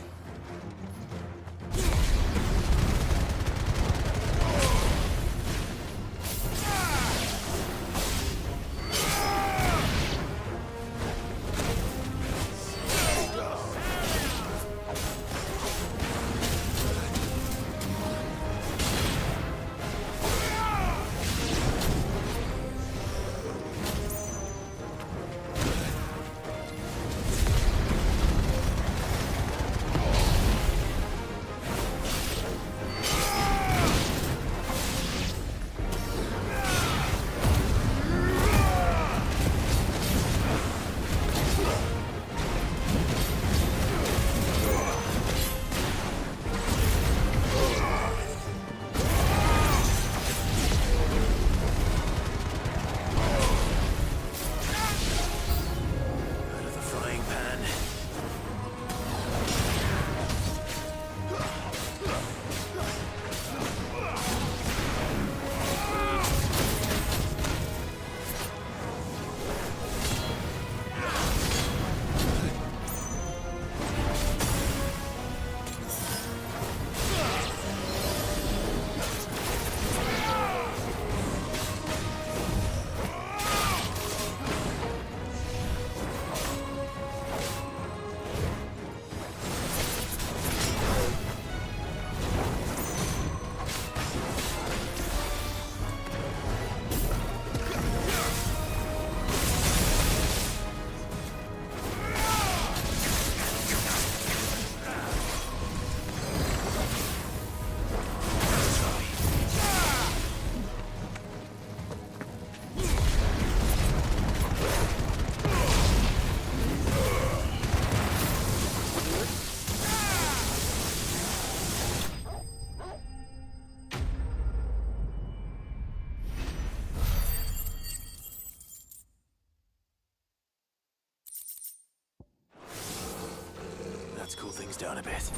Let's cool things down a bit.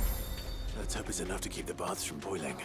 Let's hope it's enough to keep the baths from boiling.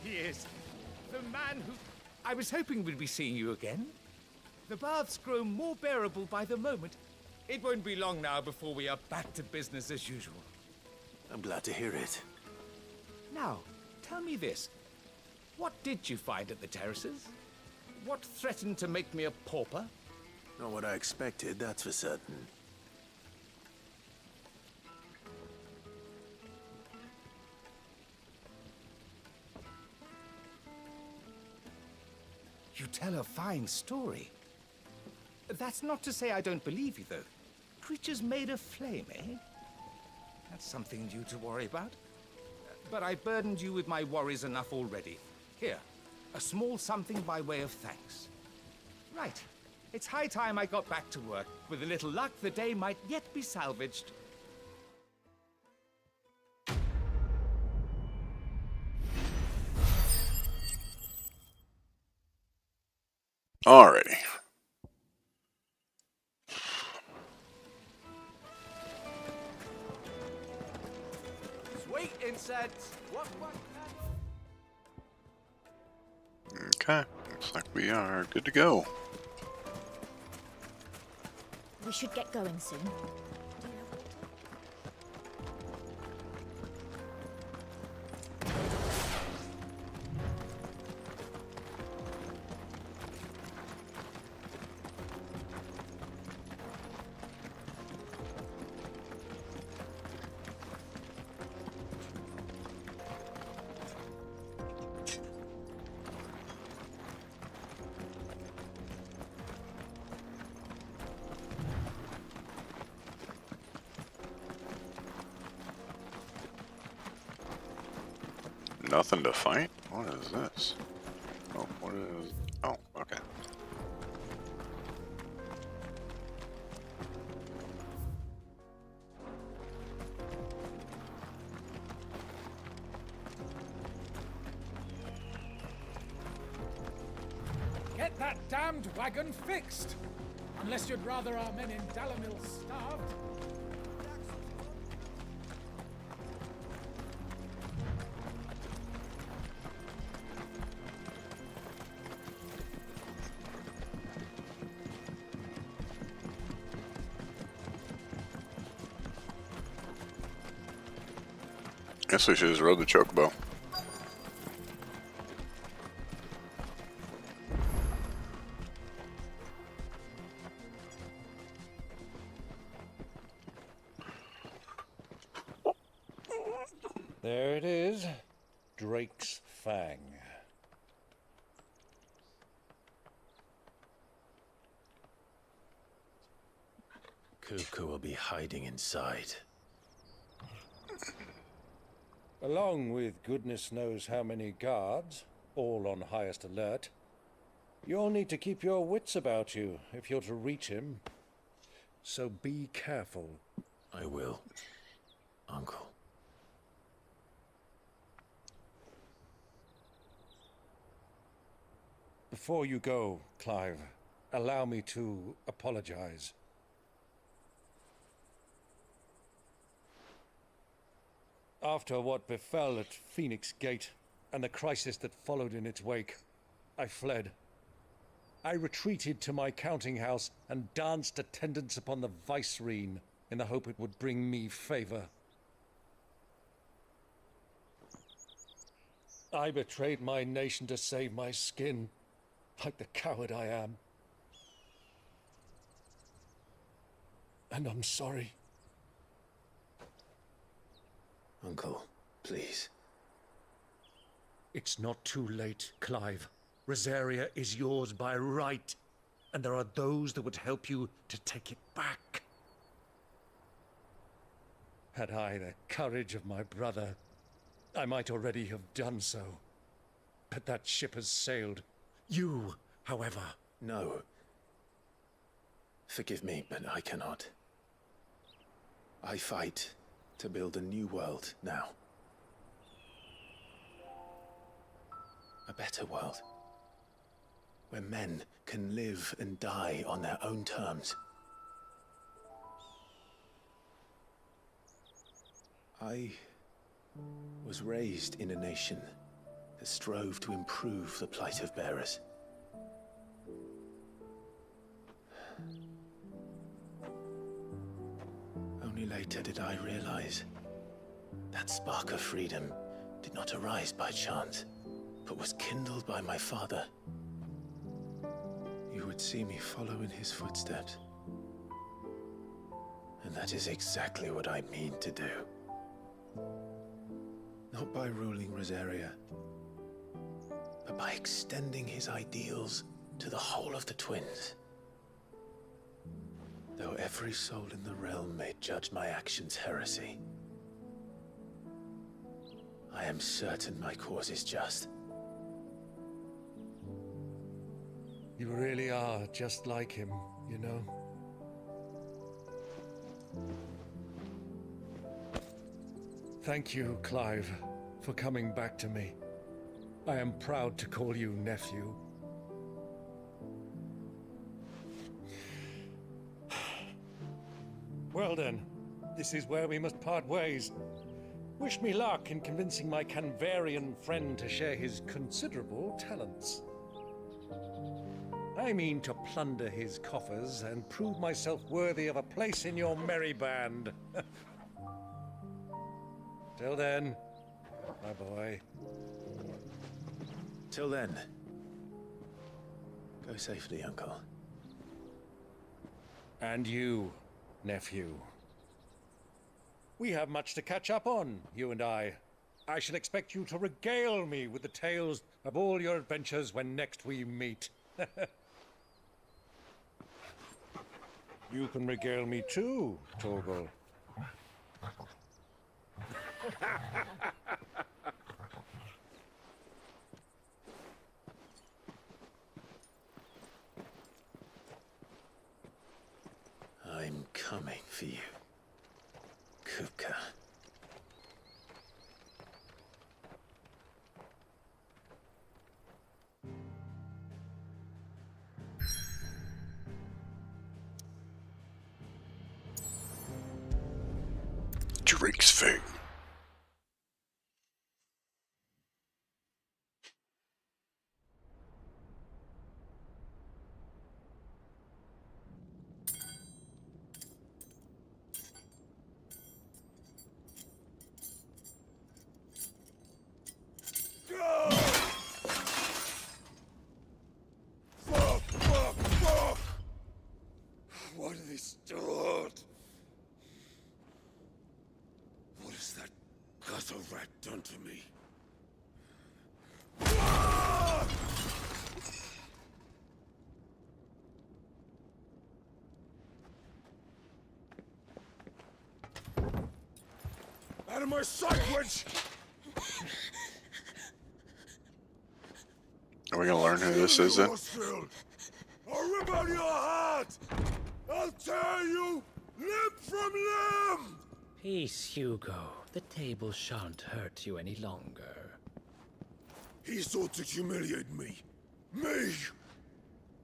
He is. The man who... I was hoping we'd be seeing you again. The baths grow more bearable by the moment. It won't be long now before we are back to business as usual. I'm glad to hear it. Now, tell me this. What did you find at the terraces? What threatened to make me a pauper? Not what I expected, that's for certain. You tell a fine story. That's not to say I don't believe you, though. Creatures made of flame, eh? That's something new to worry about. But I burdened you with my worries enough already. Here, a small something by way of thanks. Right. It's high time I got back to work. With a little luck, the day might yet be salvaged. Alrighty. Sweet incense. What? Okay, looks like we are good to go. We should get going soon. Nothing to fight? What is this? Oh, what is... Oh, okay. get that damned wagon fixed. Unless you'd rather our men in Dalamil starved. Guess we should just rode the chocobo. There it is. Drake's Fang. Kupka will be hiding inside. Along with goodness knows how many guards, all on highest alert. You'll need to keep your wits about you if you're to reach him. So be careful. I will, Uncle. Before you go, Clive, allow me to apologize. After what befell at Phoenix Gate and the crisis that followed in its wake, I fled. I retreated to my counting house and danced attendance upon the vicereine in the hope it would bring me favor. I betrayed my nation to save my skin, like the coward I am. And I'm sorry. Uncle, please. It's not too late, Clive. Rosaria is yours by right, and there are those that would help you to take it back. Had I the courage of my brother, I might already have done so. But that ship has sailed. You, however... No. Forgive me, but I cannot. I fight to build a new world now. A better world. Where men can live and die on their own terms. I was raised in a nation that strove to improve the plight of bearers. Only later did I realize that spark of freedom did not arise by chance, but was kindled by my father. You would see me follow in his footsteps. And that is exactly what I mean to do. Not by ruling Rosaria, but by extending his ideals to the whole of the twins. Though every soul in the realm may judge my actions heresy, I am certain my cause is just. You really are just like him, you know? Thank you, Clive, for coming back to me. I am proud to call you nephew. Well then, this is where we must part ways. Wish me luck in convincing my Canvarian friend to share his considerable talents. I mean to plunder his coffers and prove myself worthy of a place in your merry band. Till then, my boy. Till then, go safely, Uncle. And you, nephew. We have much to catch up on, you and I. I shall expect you to regale me with the tales of all your adventures when next we meet. You can regale me too, Torgal. I'm coming for you, Kupka. freak's fate. Fuck! Why do they still hurt? What has that gutter rat done to me? Out of my sight, witch! Are we gonna learn who this is then? I'll rip out your heart! I'll tear you limb from limb! Peace, Hugo. The table shan't hurt you any longer. He sought to humiliate me. Me!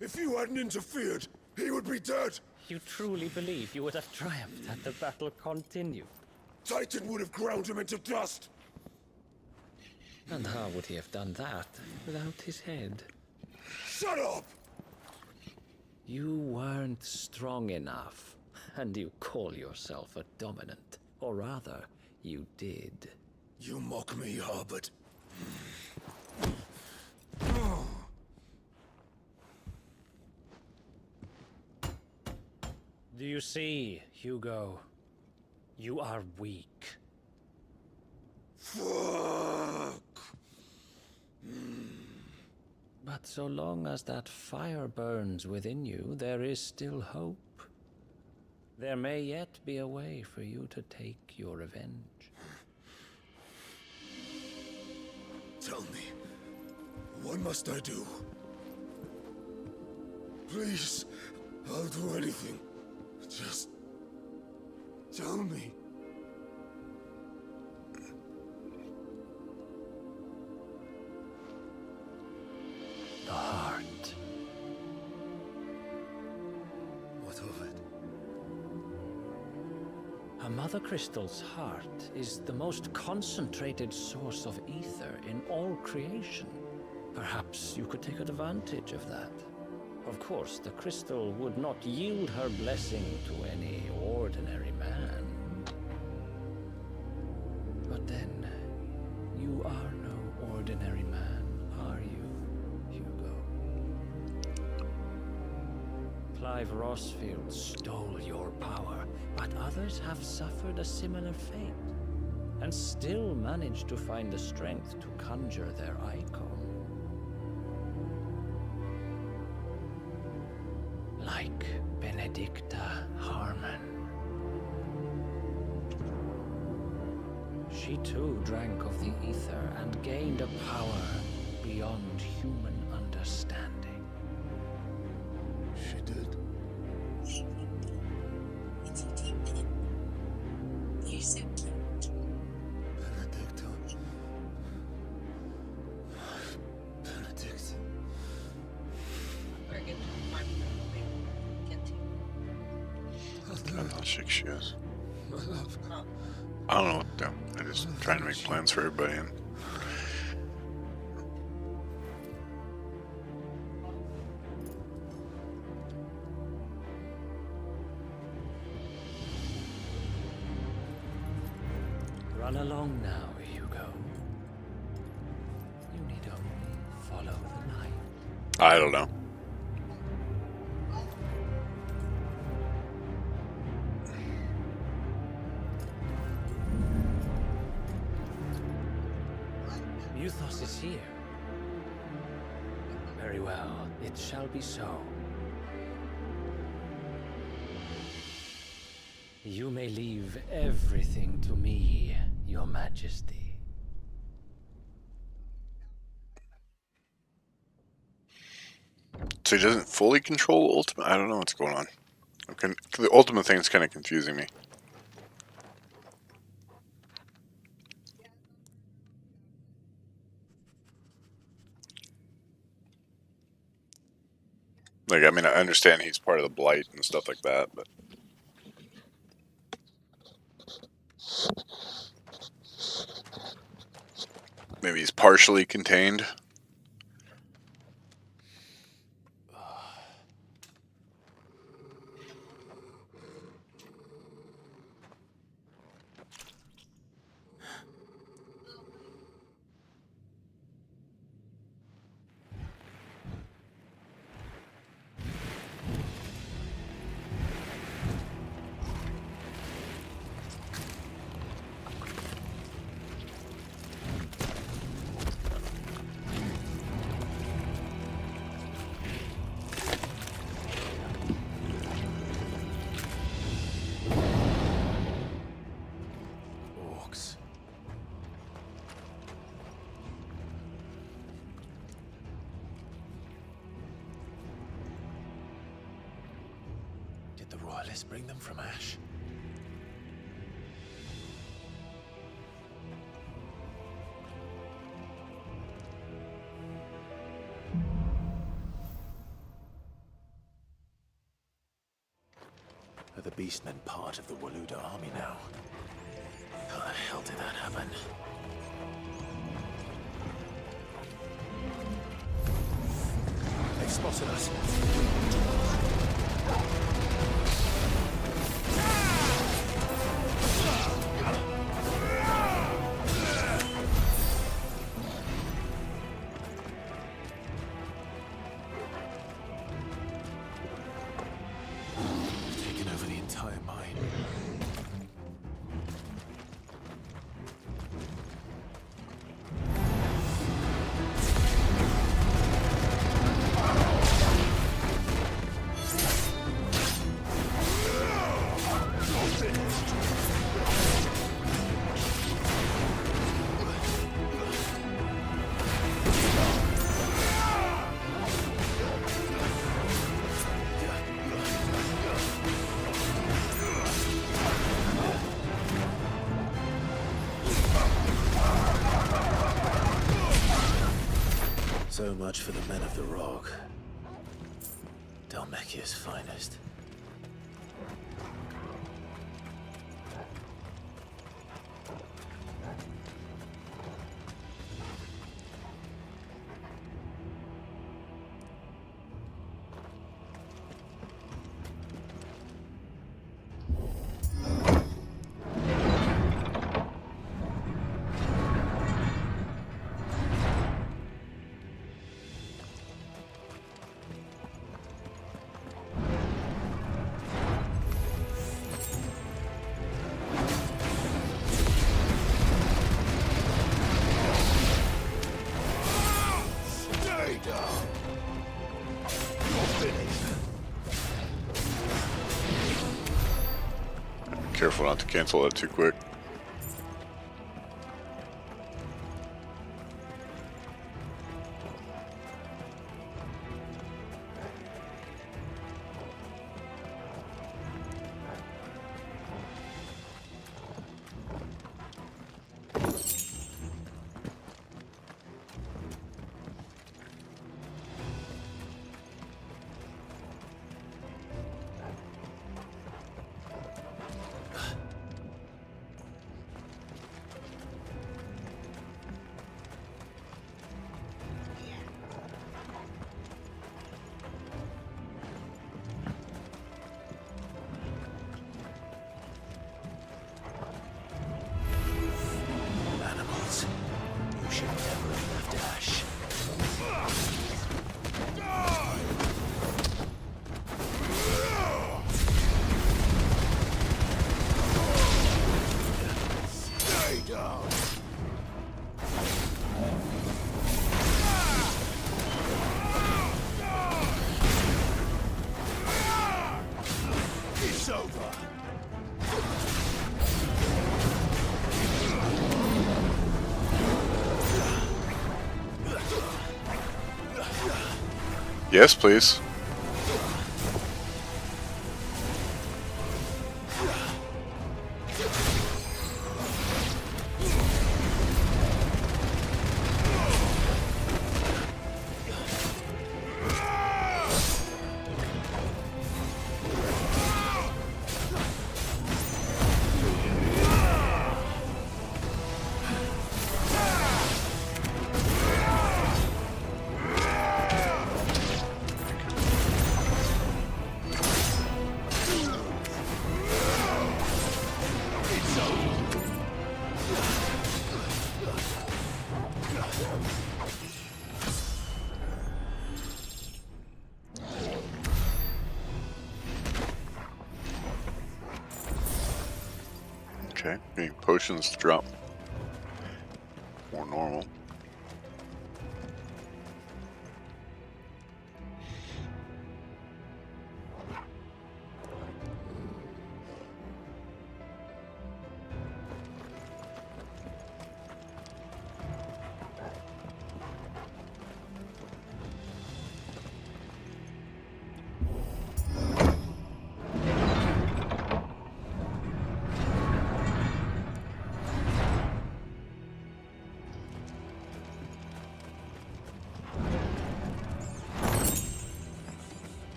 If you hadn't interfered, he would be dead! You truly believe you would have triumphed had the battle continued? Titan would have ground him into dust! And how would he have done that without his head? Shut up! You weren't strong enough, and you call yourself a dominant. Or rather, you did. You mock me, Harbert. Do you see, Hugo? You are weak. Fuck! But so long as that fire burns within you, there is still hope. There may yet be a way for you to take your revenge. Tell me, what must I do? Please, I'll do anything. Just tell me. The heart. What of it? A Mother Crystal's heart is the most concentrated source of ether in all creation. Perhaps you could take advantage of that. Of course, the crystal would not yield her blessing to any ordinary man. But then, you are no ordinary man, are you, Hugo? Clive Rossfield stole your power, but others have suffered a similar fate, and still managed to find the strength to conjure their icon. Like Benedicta Harmon. She too drank of the ether and gained a power beyond human understanding. She did. Benedicta. Benedict. I'm not sure she is. I don't know what to do. I'm just trying to make plans for everybody. And Run along now, Hugo. You need only follow the light. I don't know. Euthos is here. Very well, it shall be so. You may leave everything to me, Your Majesty. So he doesn't fully control Ultimate? I don't know what's going on. The Ultimate thing is kind of confusing me. Like, I mean, I understand he's part of the Blight and stuff like that, but... Maybe he's partially contained. Orcs. Did the royalists bring them from Ash? Are the Beastmen part of the Waluda army now? How the hell did that happen? They've spotted us. Taken over the entire mine. So much for the men of the Rock. Dhalmekia's finest. Careful not to cancel it too quick. Yes, please. Okay, getting potions to drop. More normal.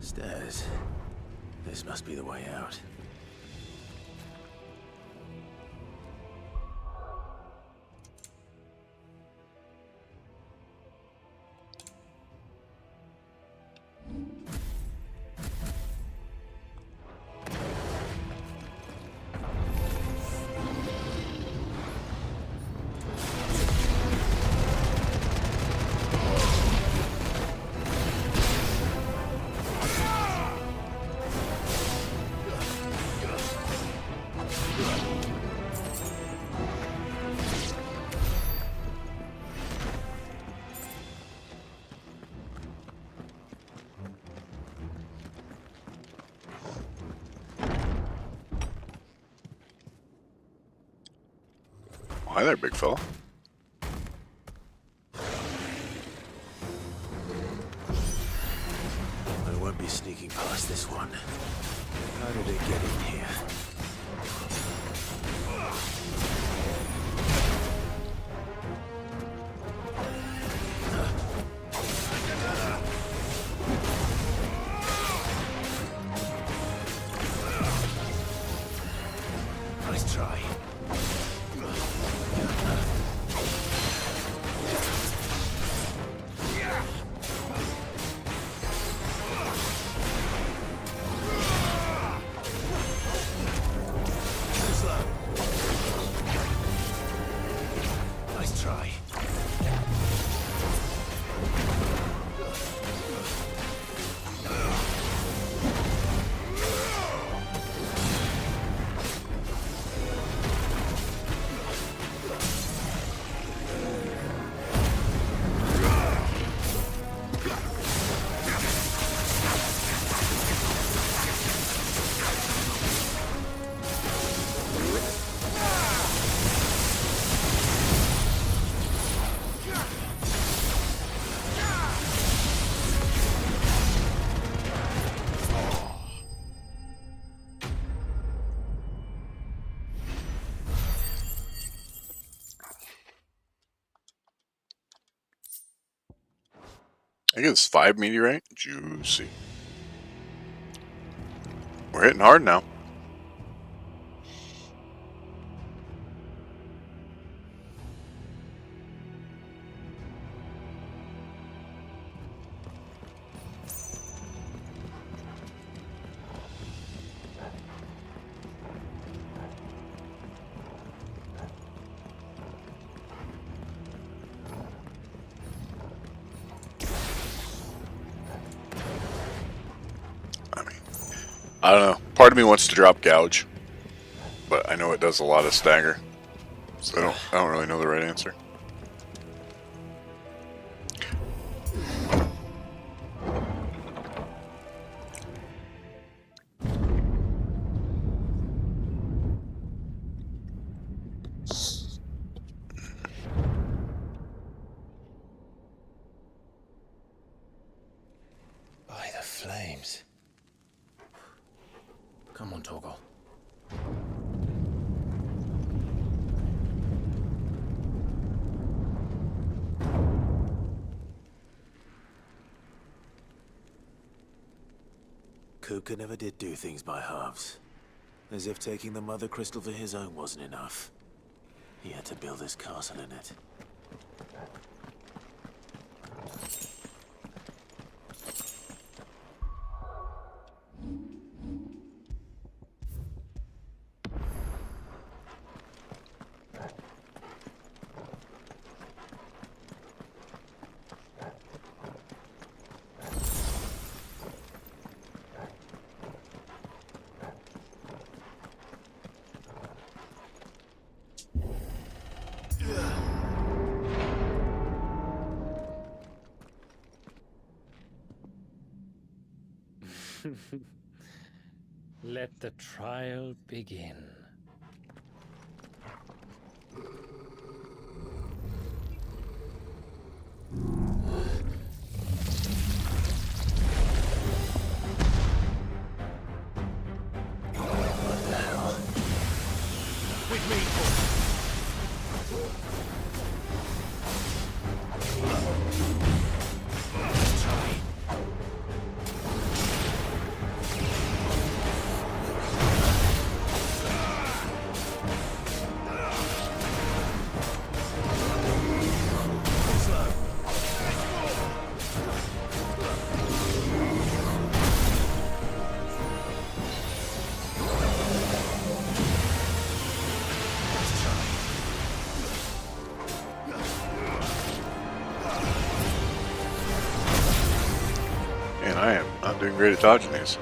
Stairs. This must be the way out. Hi there, big fella. I won't be sneaking past this one. How did it get in here? Nice try. Nice try. I think it's 5 meteorite. Juicy. We're hitting hard now. I don't know. Part of me wants to drop gouge, but I know it does a lot of stagger, so I don't really know the right answer. By the flames. Come on, Torgal. Kuka never did do things by halves. As if taking the Mother Crystal for his own wasn't enough. He had to build his castle in it. Let the trial begin. What the hell? With me, And I am not doing great at dodging these.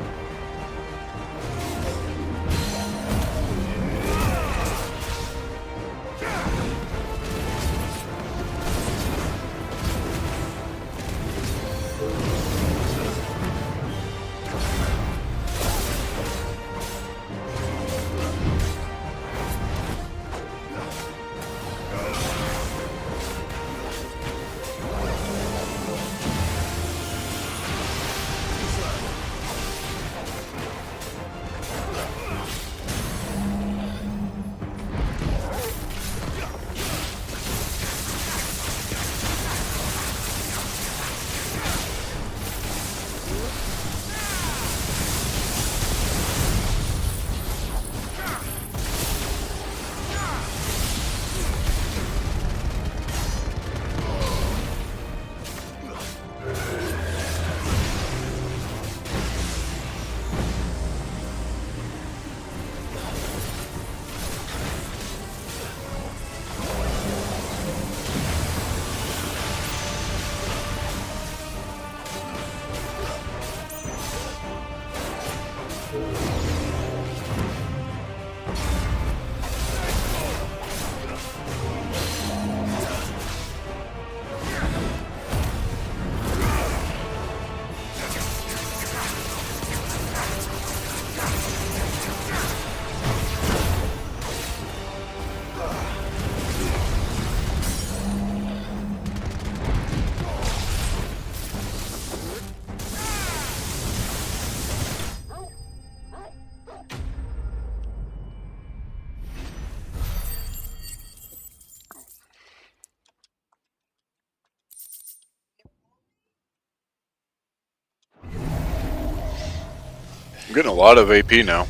I'm getting a lot of AP now.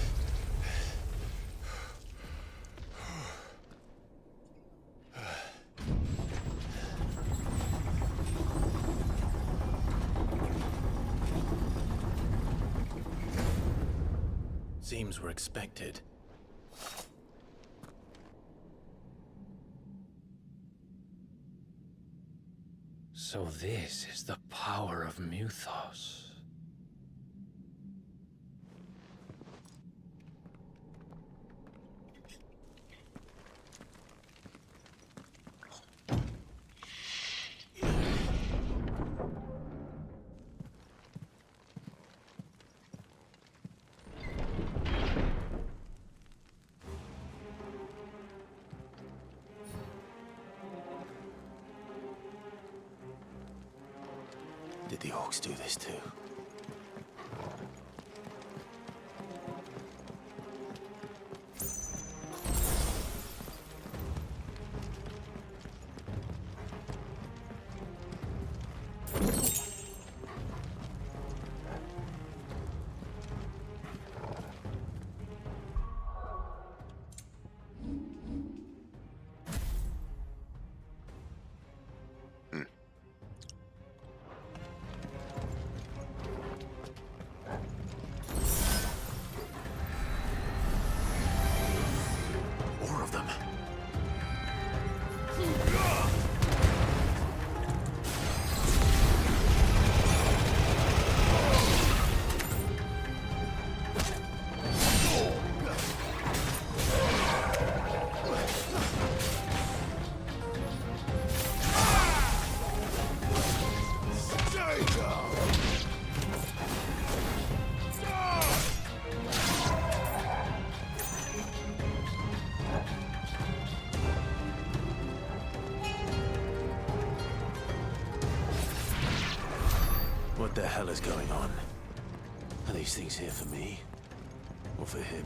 Seems we're expected. So this is the power of Muthos. Did the orcs do this too? the hell is going on? Are these things here for me? Or for him?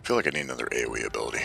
I feel like I need another AoE ability.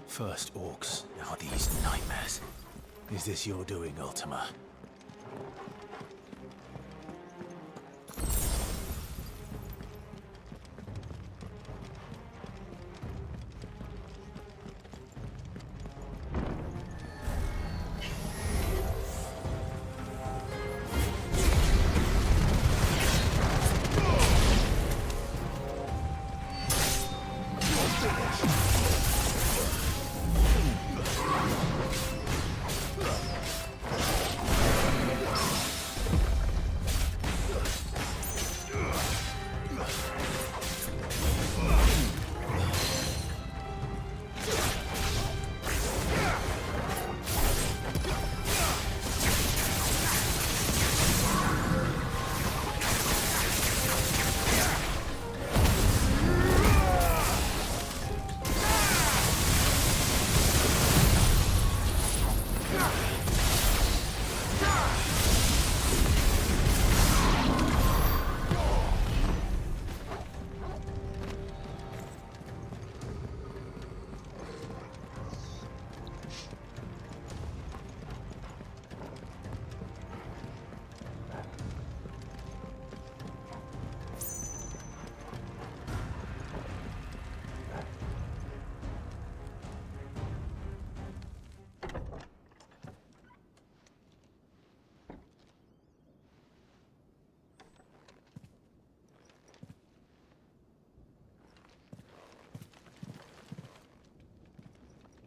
First orcs, now these nightmares. Is this your doing, Ultima?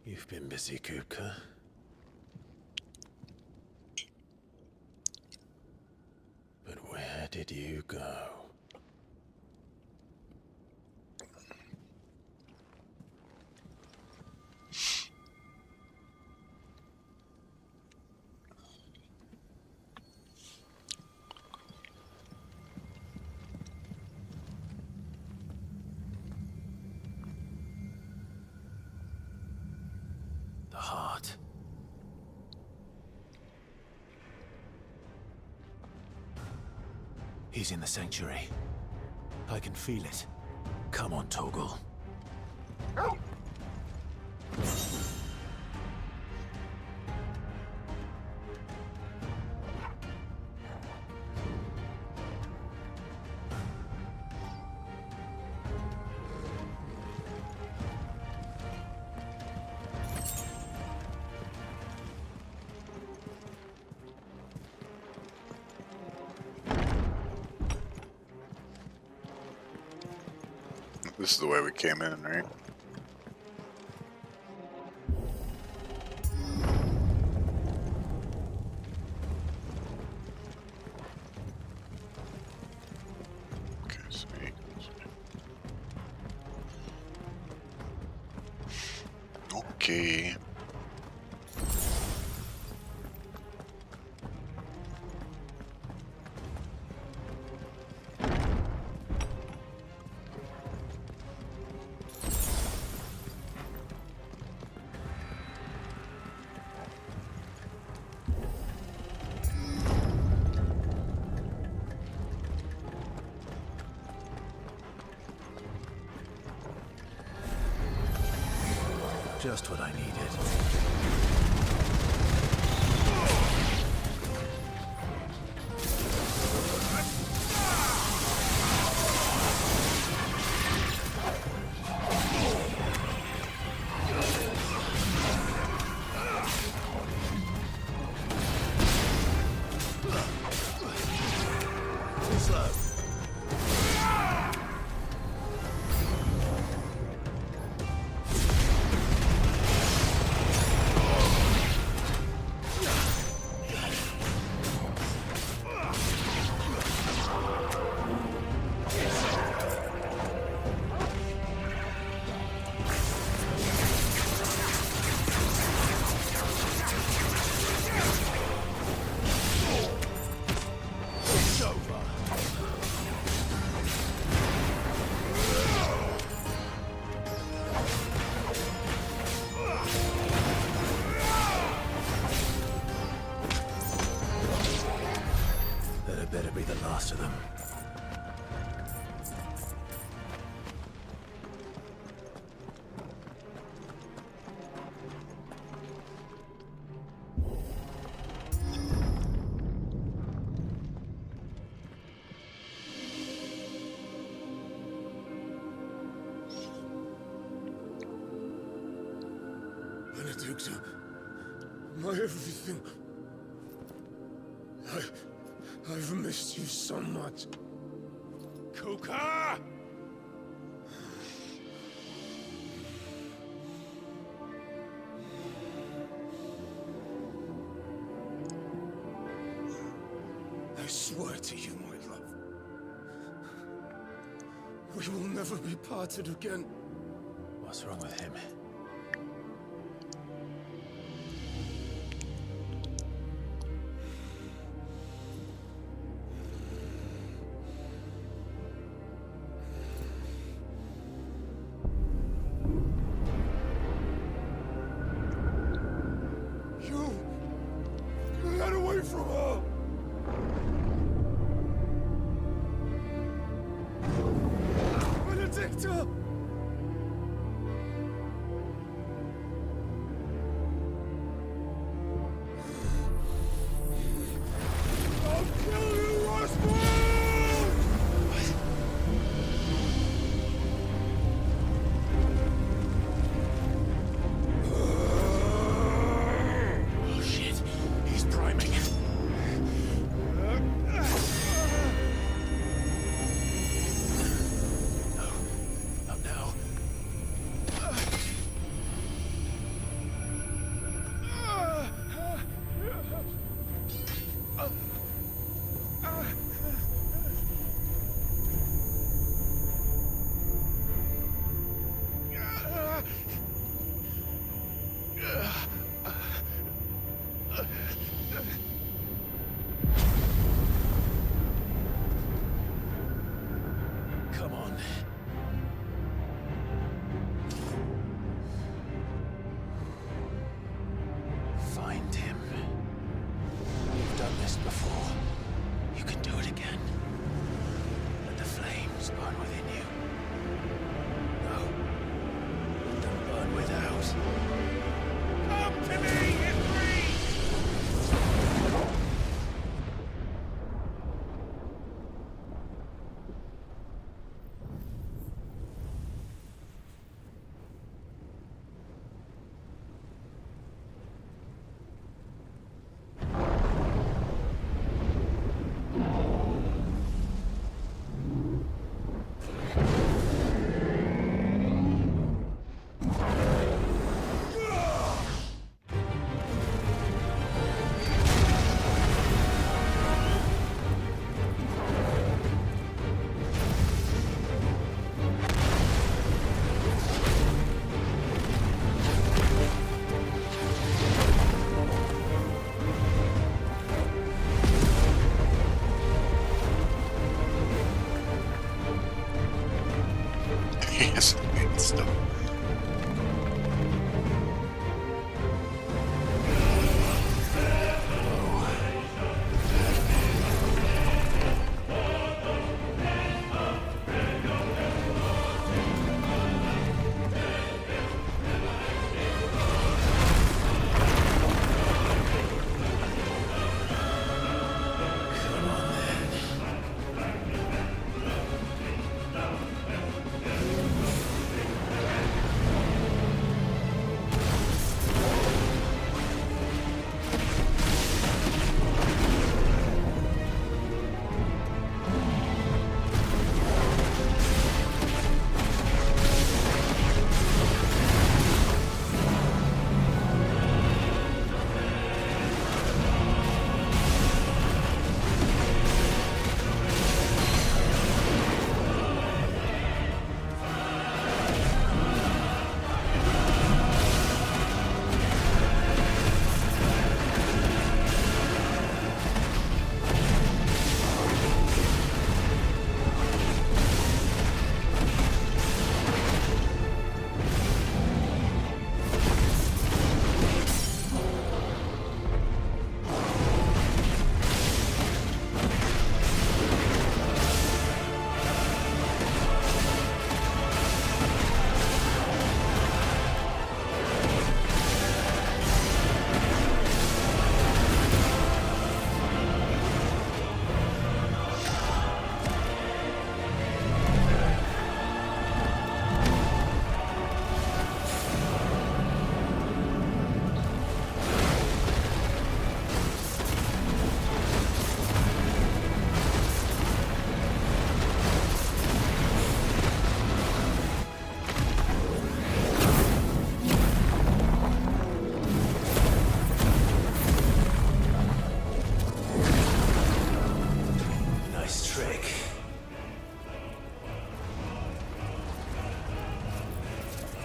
You've been busy, Kupka. But where did you go? The heart. He's in the sanctuary. I can feel it. Come on, Torgal. This is the way we came in, right? Okay, sweet. Okay. Just what I needed. Better be the last of them. Benedicta, my everything. I've missed you so much. Kuka! I swear to you, my love, we will never be parted again. What's wrong with him? Get away from her! Benedicta!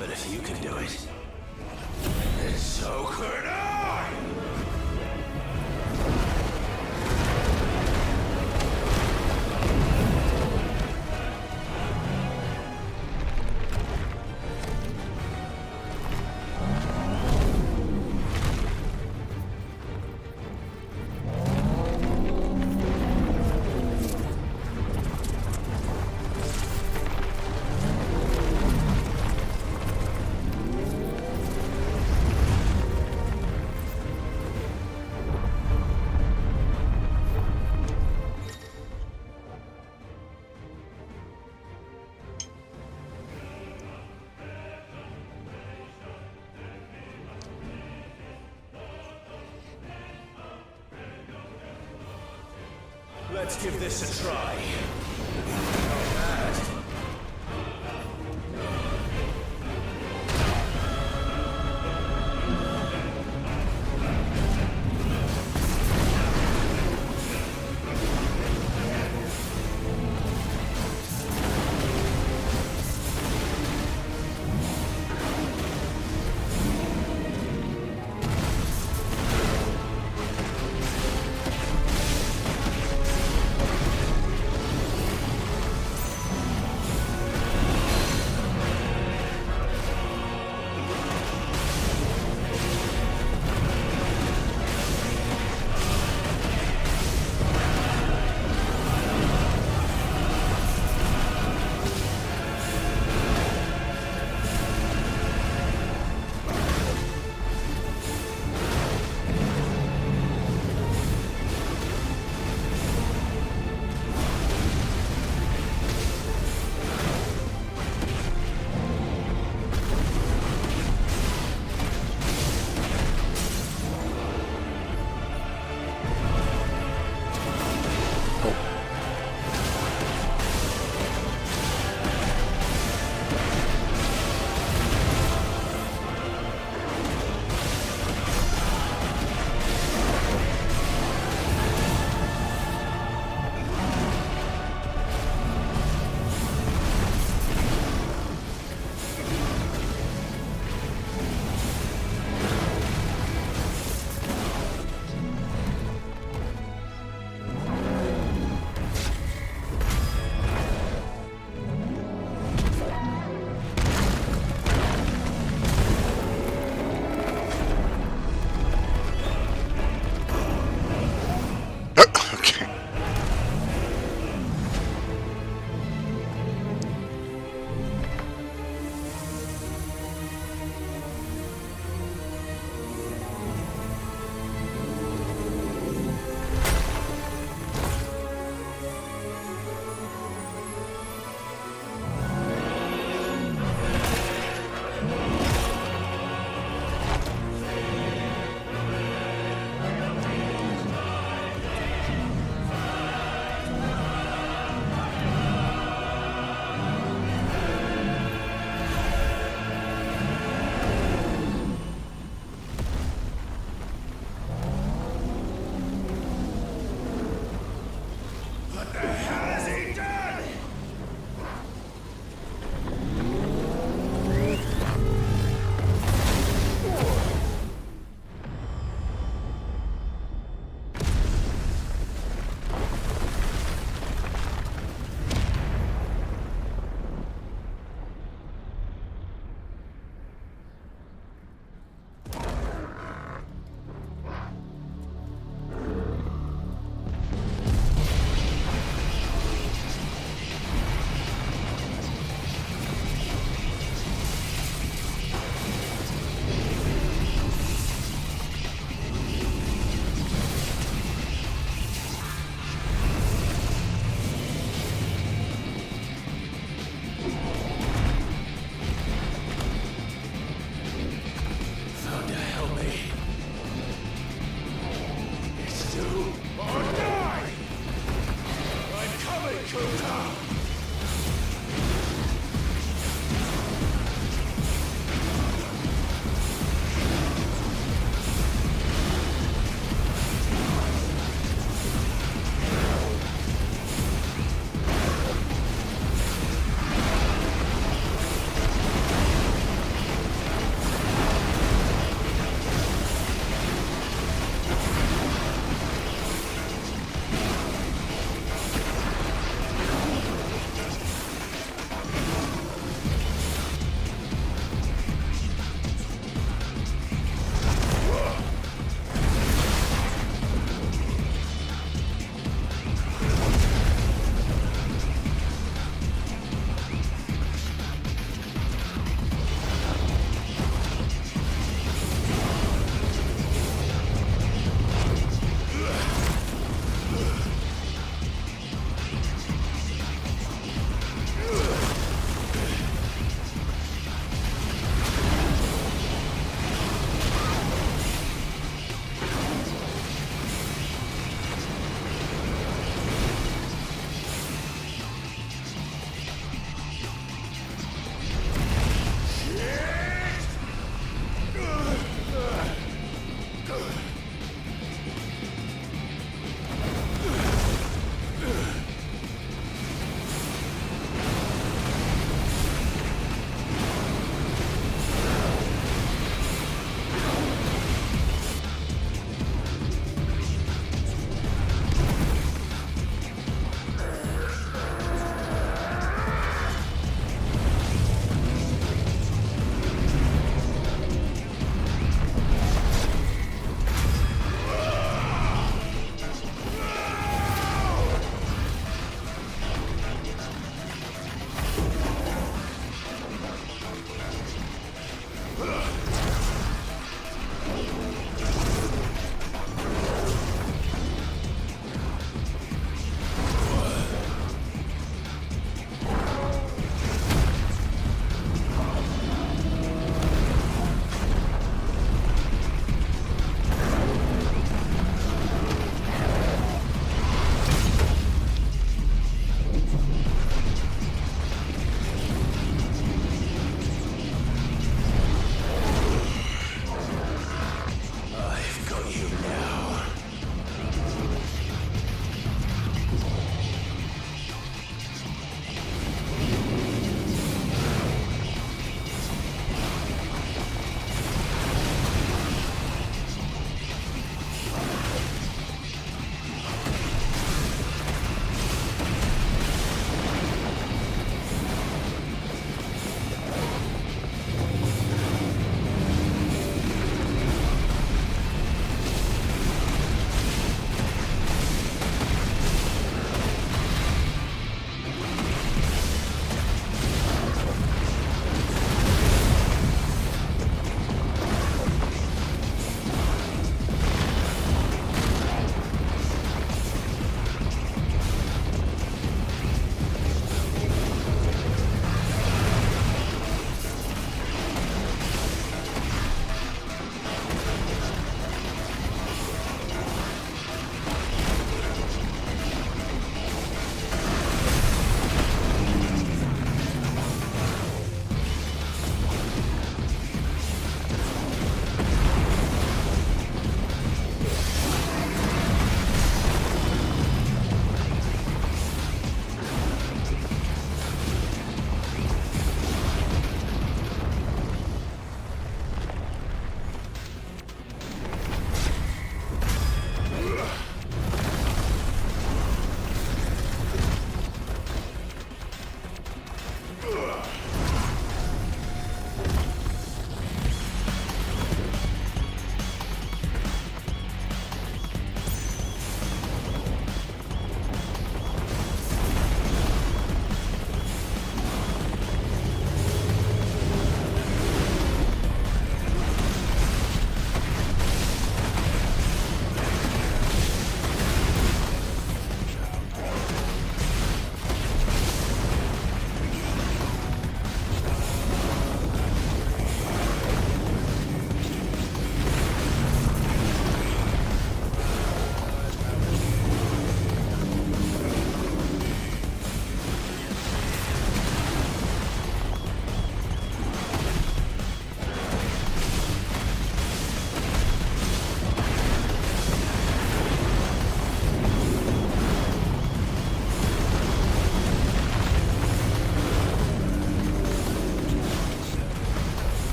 But if you can do it, then so could I! Let's give this a try. Not bad.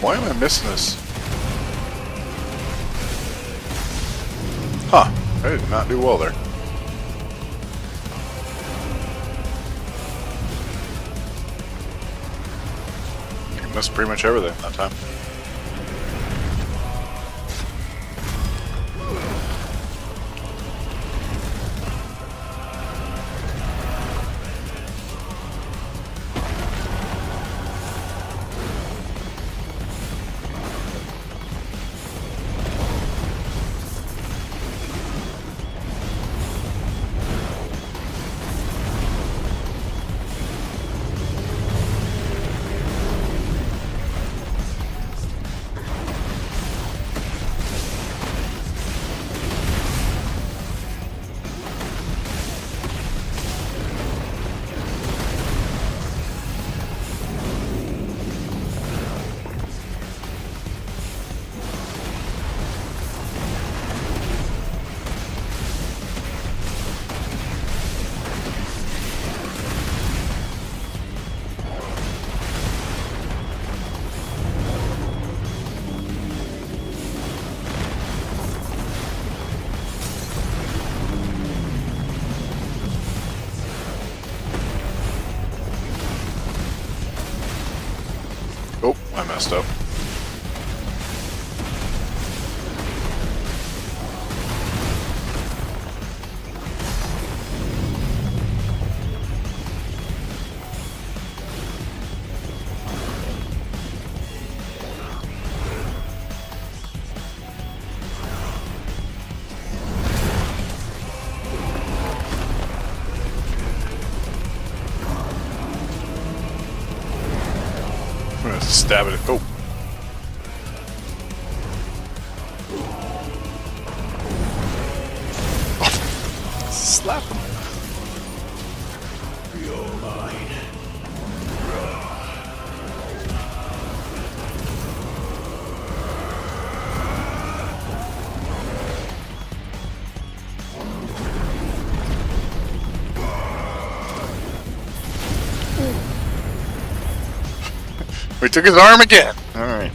Why am I missing this? Huh. I did not do well there. I missed pretty much everything that time. Oh, I messed up. I'm gonna stab it. Oh. Slap him. You're mine. We took his arm again. All right.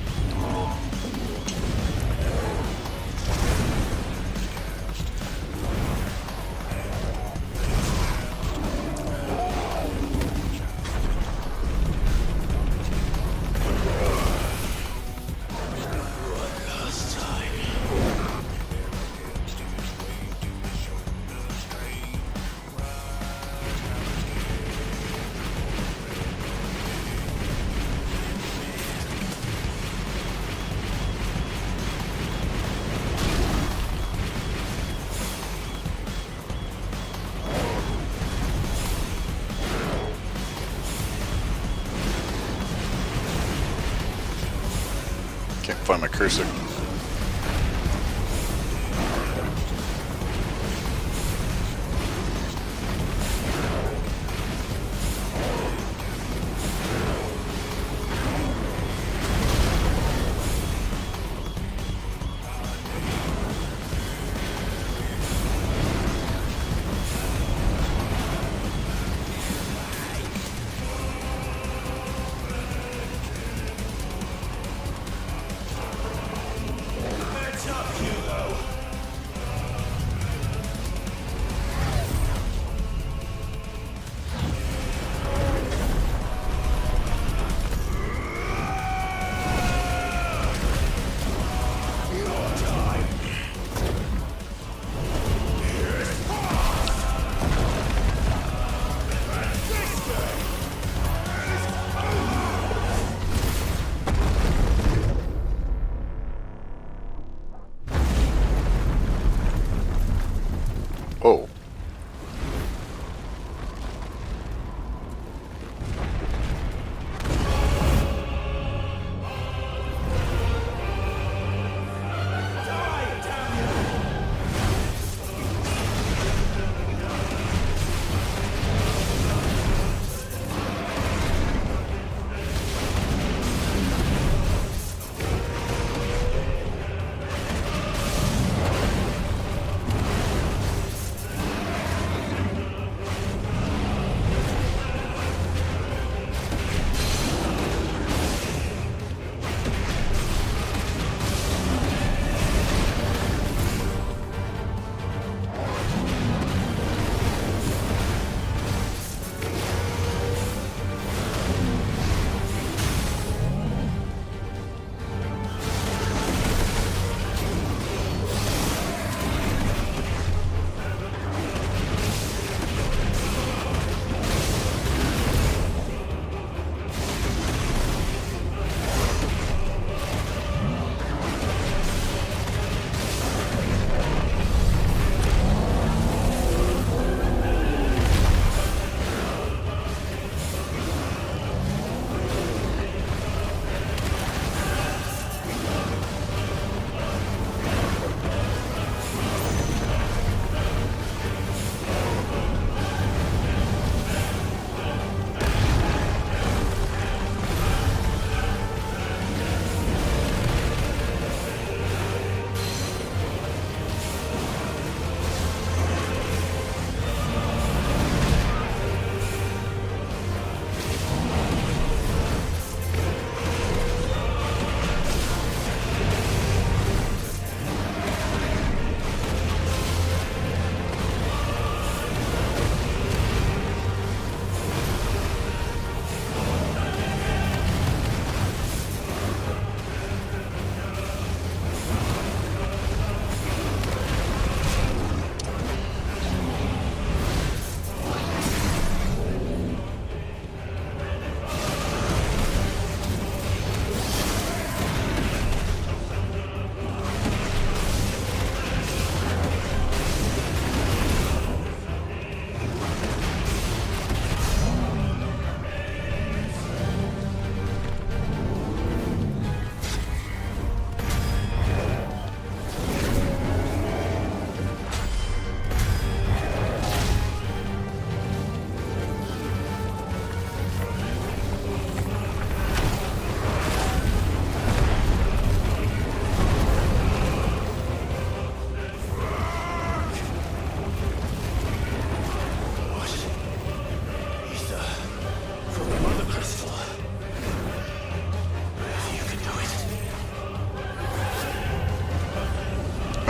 Can't find my cursor.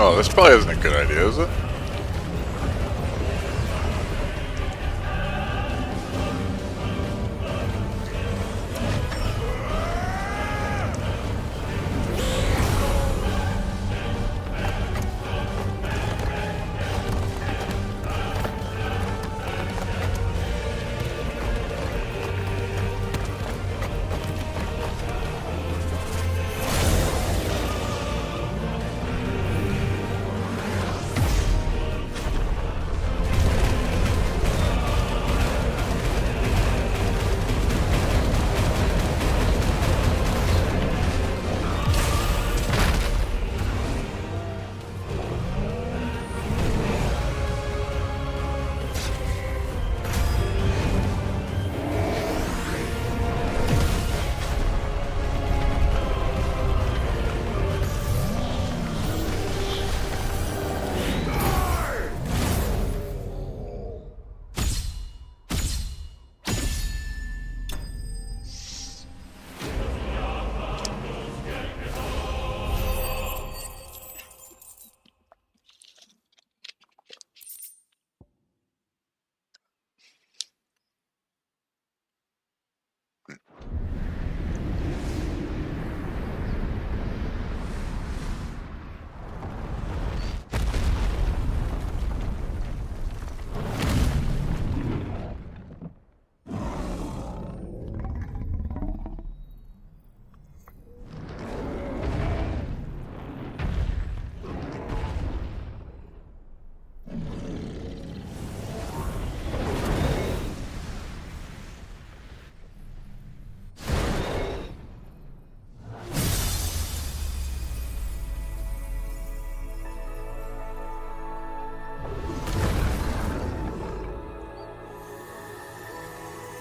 Oh, this probably isn't a good idea, is it?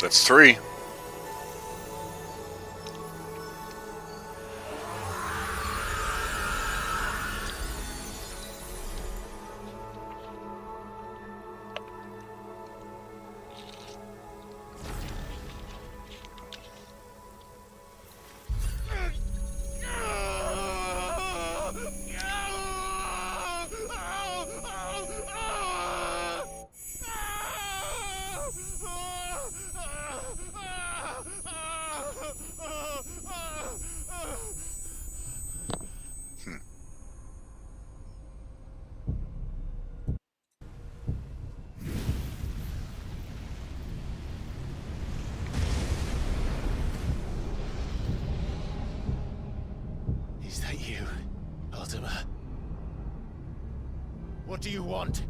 That's 3. Is that you, Ultima? What do you want?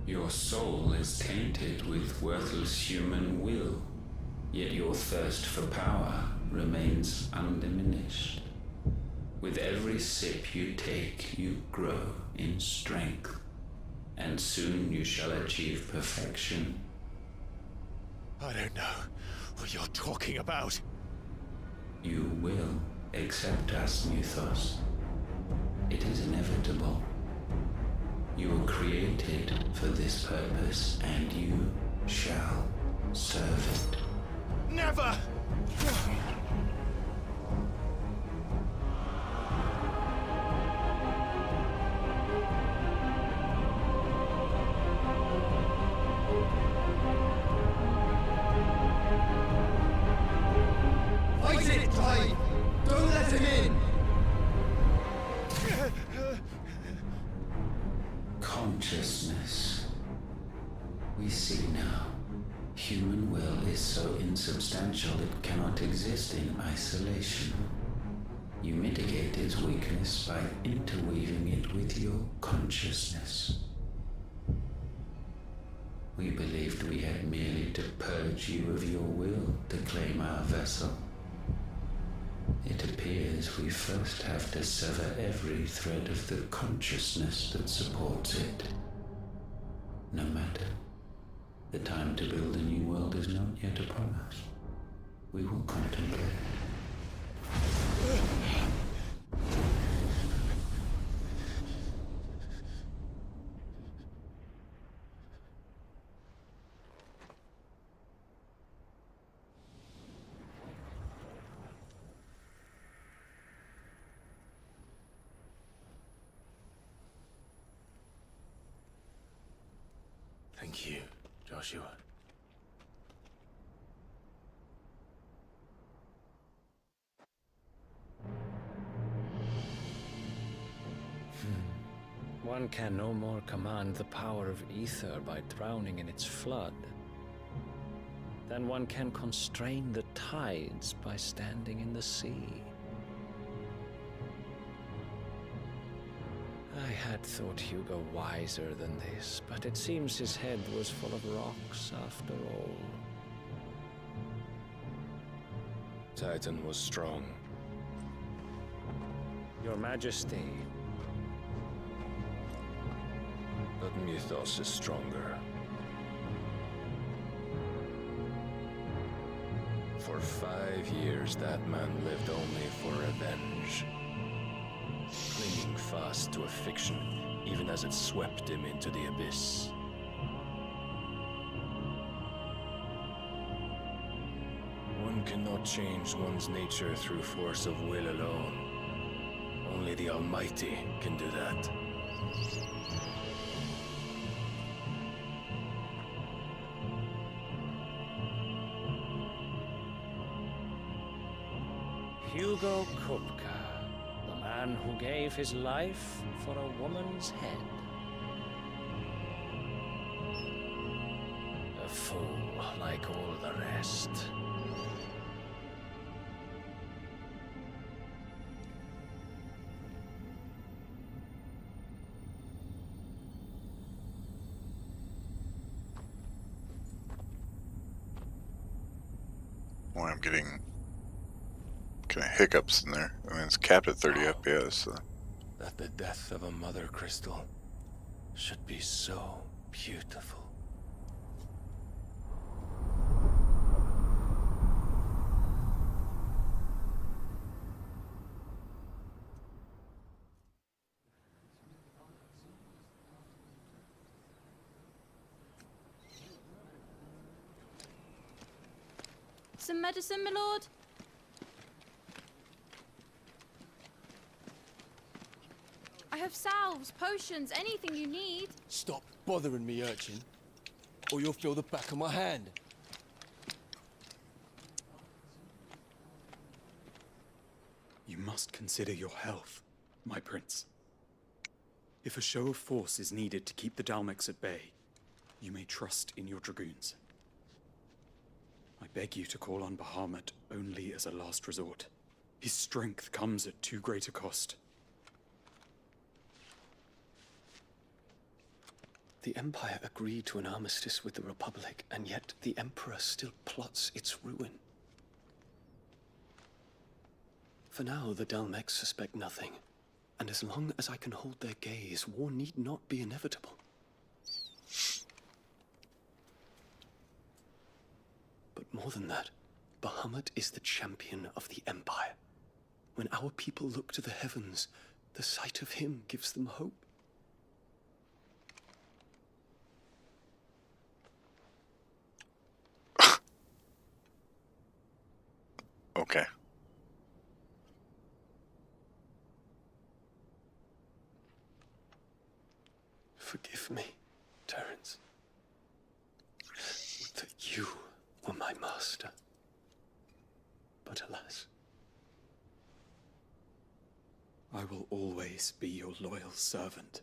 Your soul is tainted with worthless human will, yet your thirst for power remains undiminished. With every sip you take, you grow in strength, and soon you shall achieve perfection. I don't know what you're talking about. You will accept us, Muthos. It is inevitable. You were created for this purpose, and you shall serve it. Never! Fight it, Clive! Don't let him in! Consciousness. We see now. Human will is so insubstantial it cannot exist in isolation. You mitigate its weakness by interweaving it with your consciousness. We believed we had merely to purge you of your will to claim our vessel. It appears we first have to sever every thread of the consciousness that supports it. No matter. The time to build a new world is not yet upon us. We will contemplate. Thank you, Joshua. One can no more command the power of ether by drowning in its flood than one can constrain the tides by standing in the sea. I had thought Hugo wiser than this, but it seems his head was full of rocks after all. Titan was strong. Your Majesty. But Mythos is stronger. For 5 years, that man lived only for revenge. Clinging fast to a fiction, even as it swept him into the abyss. One cannot change one's nature through force of will alone. Only the Almighty can do that. Hugo Kupka, the man who gave his life for a woman's head. A fool like all the rest. Boy, I'm getting kind of hiccups in there. I mean, it's capped at 30 FPS. So. That the death of a mother crystal should be so beautiful. Some medicine, my lord? I have salves, potions, anything you need. Stop bothering me, urchin, or you'll feel the back of my hand. You must consider your health, my prince. If a show of force is needed to keep the Dalmex at bay, you may trust in your dragoons. I beg you to call on Bahamut only as a last resort. His strength comes at too great a cost. The Empire agreed to an armistice with the Republic, and yet the Emperor still plots its ruin. For now, the Dalmex suspect nothing, and as long as I can hold their gaze, war need not be inevitable. But more than that, Bahamut is the champion of the Empire. When our people look to the heavens, the sight of him gives them hope. Okay. Forgive me, Terence. Would that you were my master. But alas. I will always be your loyal servant.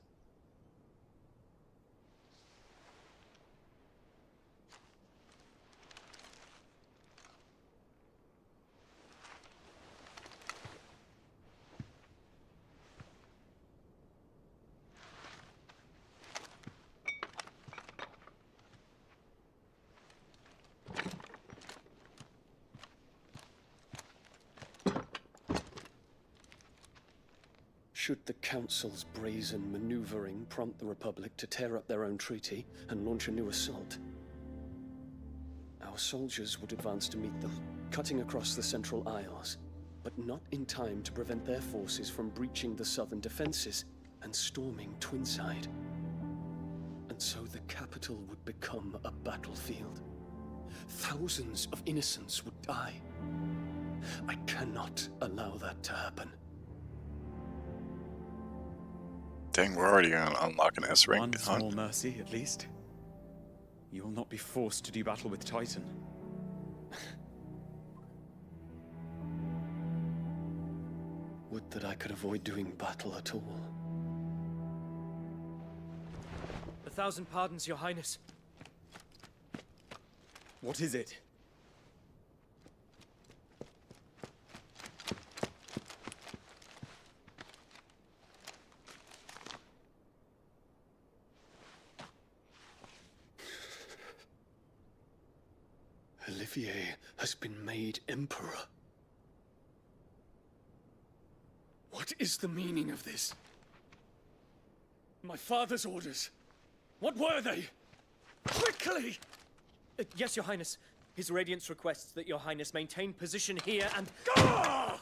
Should the Council's brazen maneuvering prompt the Republic to tear up their own treaty and launch a new assault, our soldiers would advance to meet them, cutting across the Central Isles, but not in time to prevent their forces from breaching the southern defenses and storming Twinside. And so the capital would become a battlefield. Thousands of innocents would die. I cannot allow that to happen. Dang, we're already gonna unlock an S rank. One small mercy, at least. You will not be forced to do battle with Titan. Would that I could avoid doing battle at all. 1,000 pardons, Your Highness. What is it? Olivier has been made Emperor. What is the meaning of this? My father's orders. What were they? Quickly! Yes, Your Highness. His Radiance requests that Your Highness maintain position here and... Ah!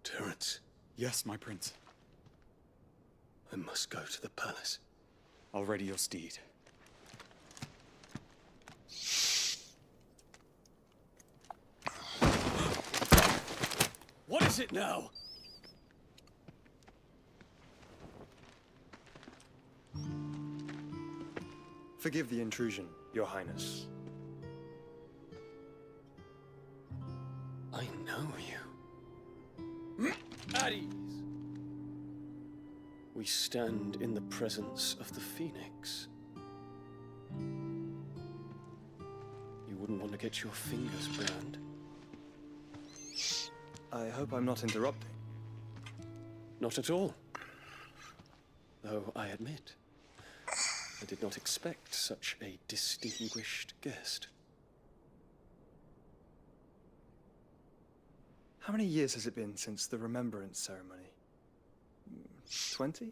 Terence. Yes, my prince. I must go to the palace. I'll ready your steed. What is it now? Forgive the intrusion, Your Highness. I know you. At ease. We stand in the presence of the Phoenix. You wouldn't want to get your fingers burned. I hope I'm not interrupting. Not at all. Though I admit, I did not expect such a distinguished guest. How many years has it been since the Remembrance ceremony? 20?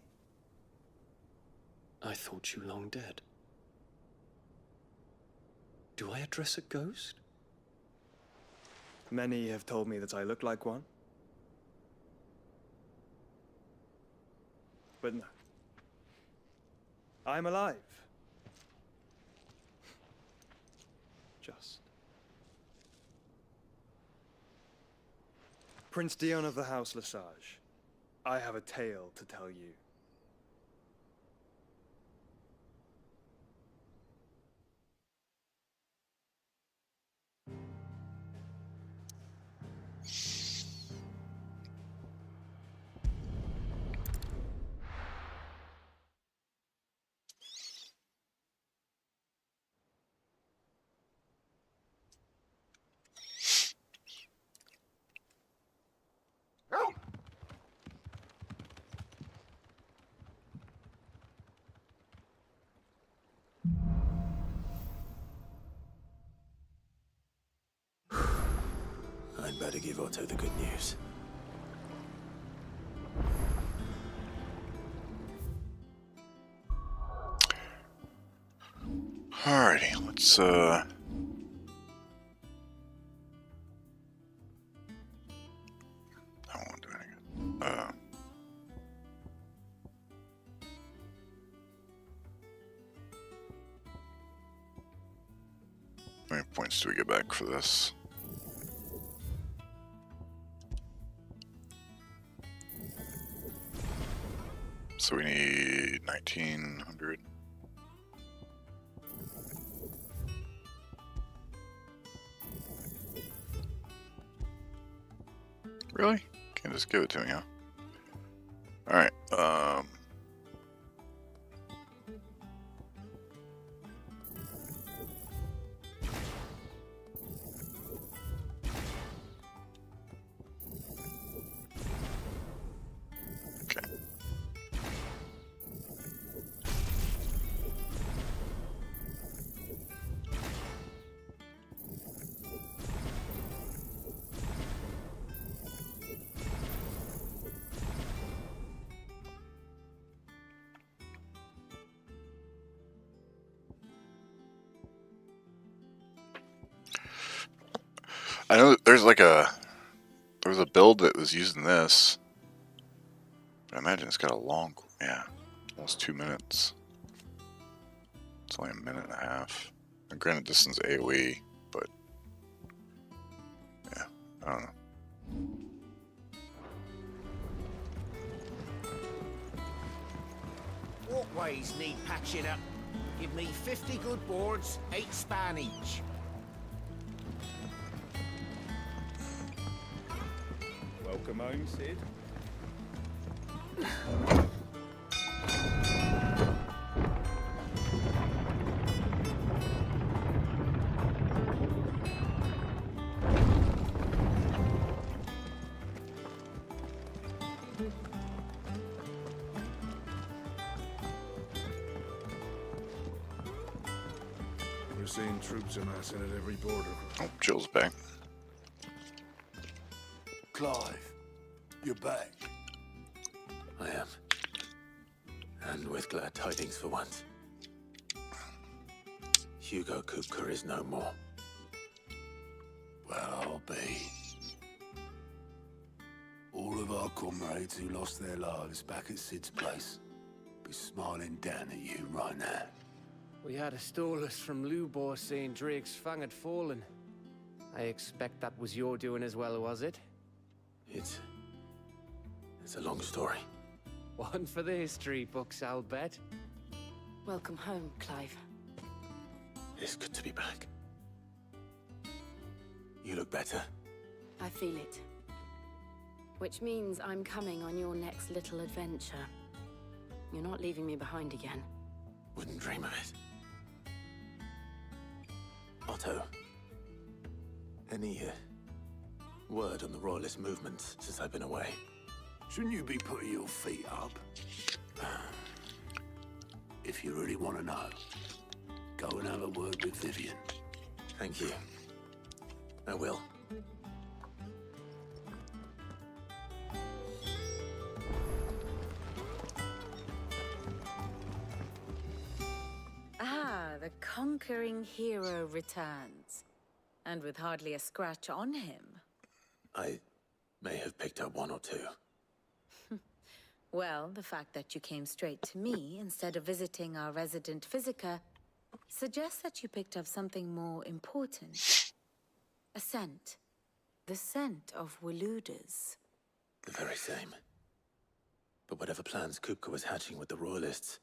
I thought you long dead. Do I address a ghost? Many have told me that I look like one. But no. I'm alive. Just. Prince Dion of the House Lesage, I have a tale to tell you. I'd better give Otto the good news. Alrighty, let's I won't do anything. How many points do we get back for this? So we need 1900. Really? Can't just give it to me, huh? Alright, okay. I know there's like there was a build that was using this, but I imagine it's got a long, yeah, almost 2 minutes. It's only a minute and a half. And granted, distance AoE, but yeah, I don't know. Walkways need patching up. Give me 50 good boards, 8 span each. Welcome home, Sid. We're seeing troops amassing at every border. Oh, Jill's back. Clive, you're back. I am. And with glad tidings for once. Hugo Kupka is no more. Well, I'll be. All of our comrades who lost their lives back at Sid's place be smiling down at you right now. We had a stolus from Lubor saying Drake's Fang had fallen. I expect that was your doing as well, was it? It's a long story. One for the history books, I'll bet. Welcome home, Clive. It's good to be back. You look better. I feel it. Which means I'm coming on your next little adventure. You're not leaving me behind again. Wouldn't dream of it. Otto, any word on the Royalist movement since I've been away? Shouldn't you be putting your feet up? If you really want to know, go and have a word with Vivian. Thank you. I will. Ah, the conquering hero returns. And with hardly a scratch on him. I may have picked up one or two. Well, the fact that you came straight to me instead of visiting our resident physiker suggests that you picked up something more important. A scent. The scent of Waludas. The very same. But whatever plans Kupka was hatching with the Royalists,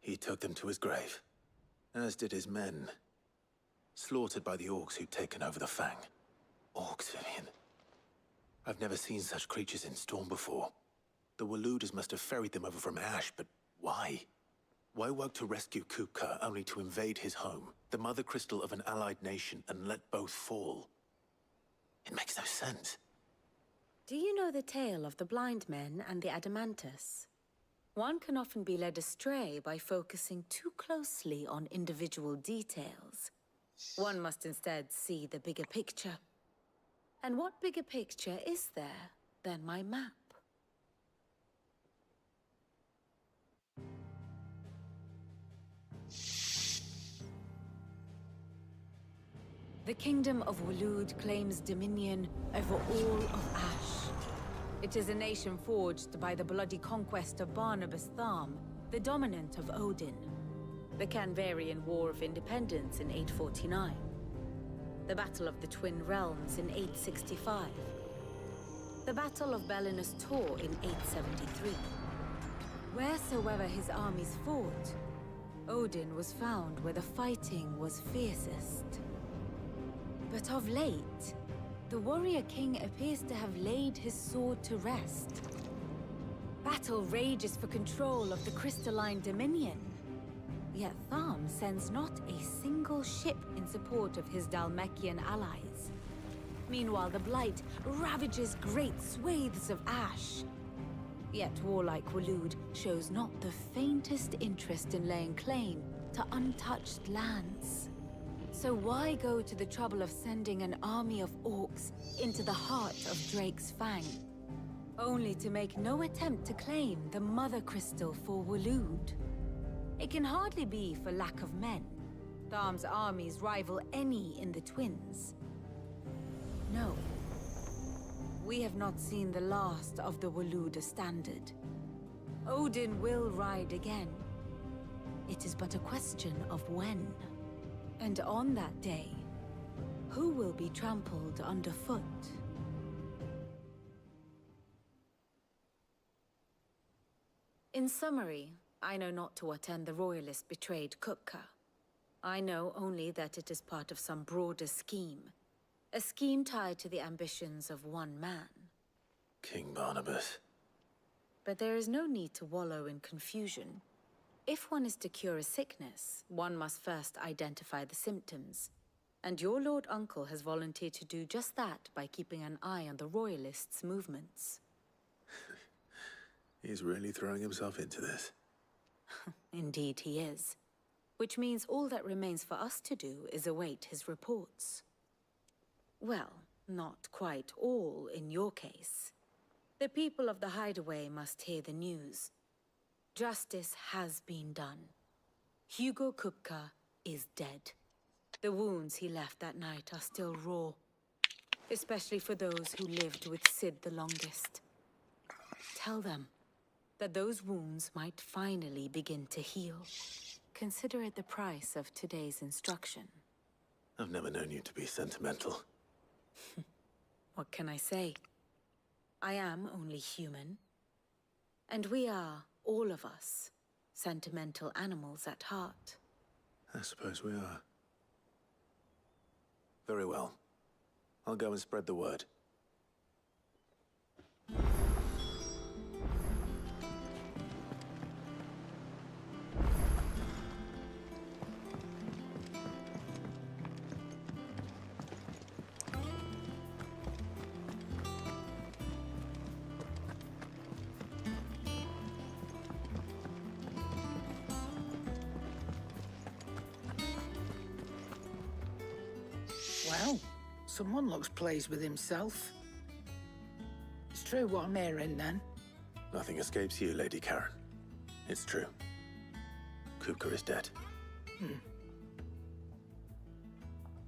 he took them to his grave. As did his men. Slaughtered by the orcs who'd taken over the Fang. Orcs, Vivian. I've never seen such creatures in Storm before. The Waludas must have ferried them over from Ash, but why? Why work to rescue Kupka only to invade his home, the mother crystal of an allied nation, and let both fall? It makes no sense. Do you know the tale of the blind men and the Adamantus? One can often be led astray by focusing too closely on individual details. One must instead see the bigger picture. And what bigger picture is there than my map? The Kingdom of Waloed claims dominion over all of Ash. It is a nation forged by the bloody conquest of Barnabas Tharm, the dominant of Odin. The Canvarian War of Independence in 849. The Battle of the Twin Realms in 865. The Battle of Belinus Tor in 873. Wheresoever his armies fought, Odin was found where the fighting was fiercest. But of late, the warrior king appears to have laid his sword to rest. Battle rages for control of the crystalline dominion. Yet Tharm sends not a single ship in support of his Dhalmekian allies. Meanwhile, the Blight ravages great swathes of Ash. Yet warlike Waloed shows not the faintest interest in laying claim to untouched lands. So why go to the trouble of sending an army of orcs into the heart of Drake's Fang? Only to make no attempt to claim the Mother Crystal for Waloed. It can hardly be for lack of men. Tharm's armies rival any in the Twins. No. We have not seen the last of the Waluda standard. Odin will ride again. It is but a question of when. And on that day, who will be trampled underfoot? In summary, I know not to what end the Royalist betrayed Kupka. I know only that it is part of some broader scheme. A scheme tied to the ambitions of one man. King Barnabas. But there is no need to wallow in confusion. If one is to cure a sickness, one must first identify the symptoms. And your Lord Uncle has volunteered to do just that by keeping an eye on the Royalists' movements. He's really throwing himself into this. Indeed he is. Which means all that remains for us to do is await his reports. Well, not quite all in your case. The people of the Hideaway must hear the news. Justice has been done. Hugo Kupka is dead. The wounds he left that night are still raw, especially for those who lived with Sid the longest. Tell them that those wounds might finally begin to heal. Consider it the price of today's instruction. I've never known you to be sentimental. What can I say? I am only human. And we are, all of us, sentimental animals at heart. I suppose we are. Very well. I'll go and spread the word. Well, someone looks pleased with himself. It's true what I'm hearing, then. Nothing escapes you, Lady Karen. It's true. Kupka is dead.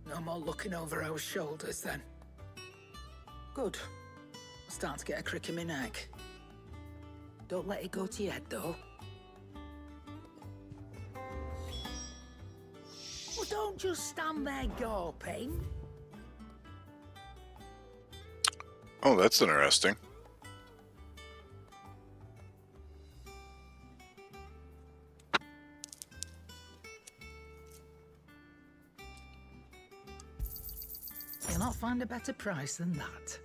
No more looking over our shoulders, then. Good. I'm starting to get a crick in my neck. Don't let it go to your head, though. Well, don't just stand there gawping. Oh, that's interesting. You'll not find a better price than that.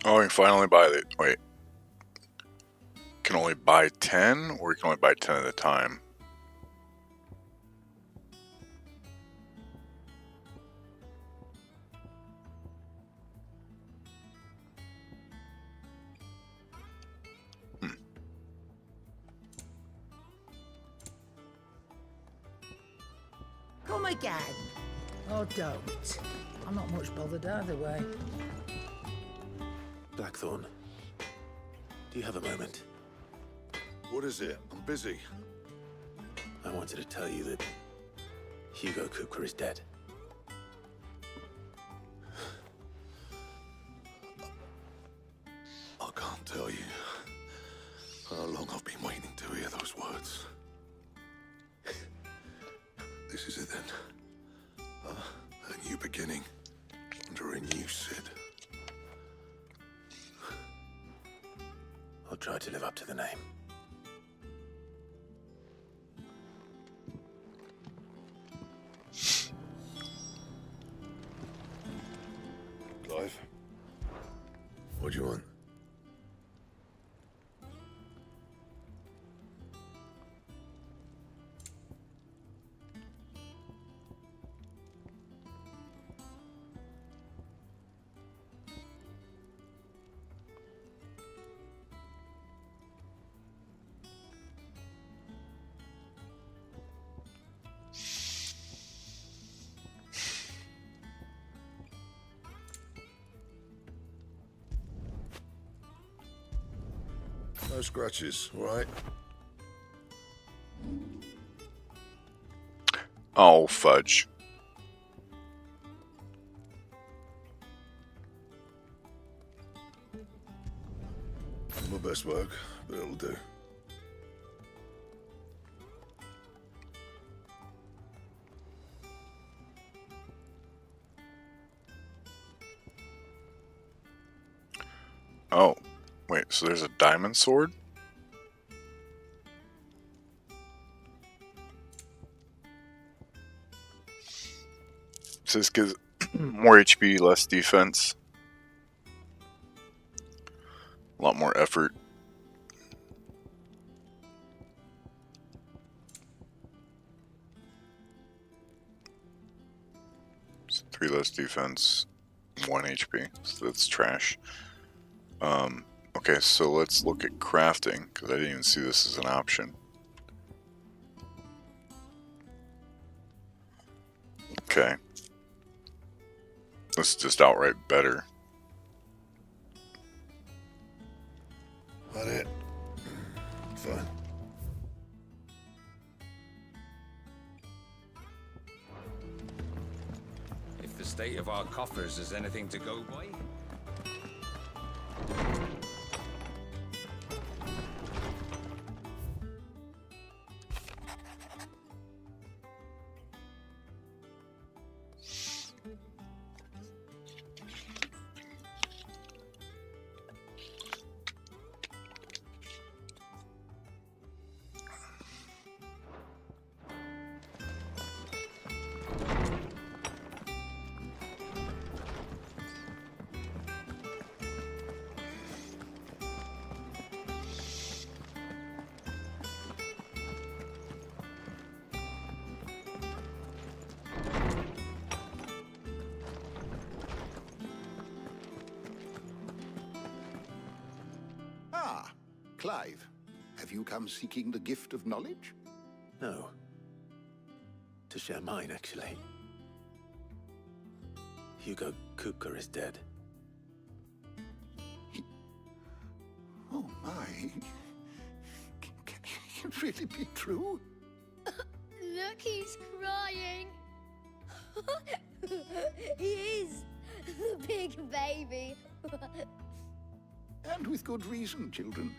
Oh, you can finally buy the... Wait. Can only buy 10? Or you can only buy 10 at a time? Come again. Oh, don't. I'm not much bothered either way. Blackthorn, do you have a moment? What is it? I'm busy. I wanted to tell you that Hugo Kupka is dead. I can't tell you how long I've been waiting to hear those words. This is it then. A new beginning under a new Sid. I'll try to live up to the name. Clive, what do you want? No scratches, right? Oh, fudge. My best work, but it'll do. Oh, wait, so there's a diamond sword? So this gives more HP, less defense. A lot more effort. So 3 less defense, 1 HP. So that's trash. Okay, so let's look at crafting, because I didn't even see this as an option. Okay. This is just outright better. That it? Fine. If the state of our coffers is anything to go by. Clive, have you come seeking the gift of knowledge? No. To share mine, actually. Hugo Kupka is dead. Oh my. Can it really be true? Look, he's crying. He is. The big baby. And with good reason, children.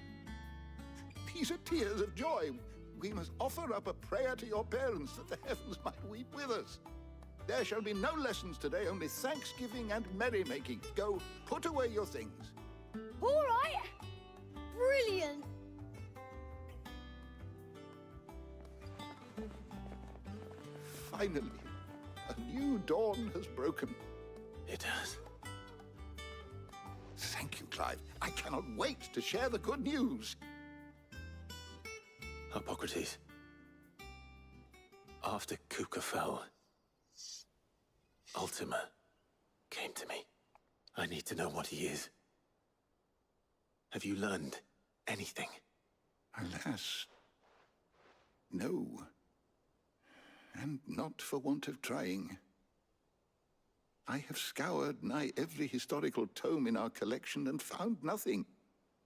These are tears of joy. We must offer up a prayer to your parents that the heavens might weep with us. There shall be no lessons today, only thanksgiving and merrymaking. Go, put away your things. All right. Brilliant. Finally, a new dawn has broken. It has. Thank you, Clive. I cannot wait to share the good news. Hippocrates. After Kupka fell, Ultima came to me. I need to know what he is. Have you learned anything? Alas, no. And not for want of trying. I have scoured nigh every historical tome in our collection and found nothing.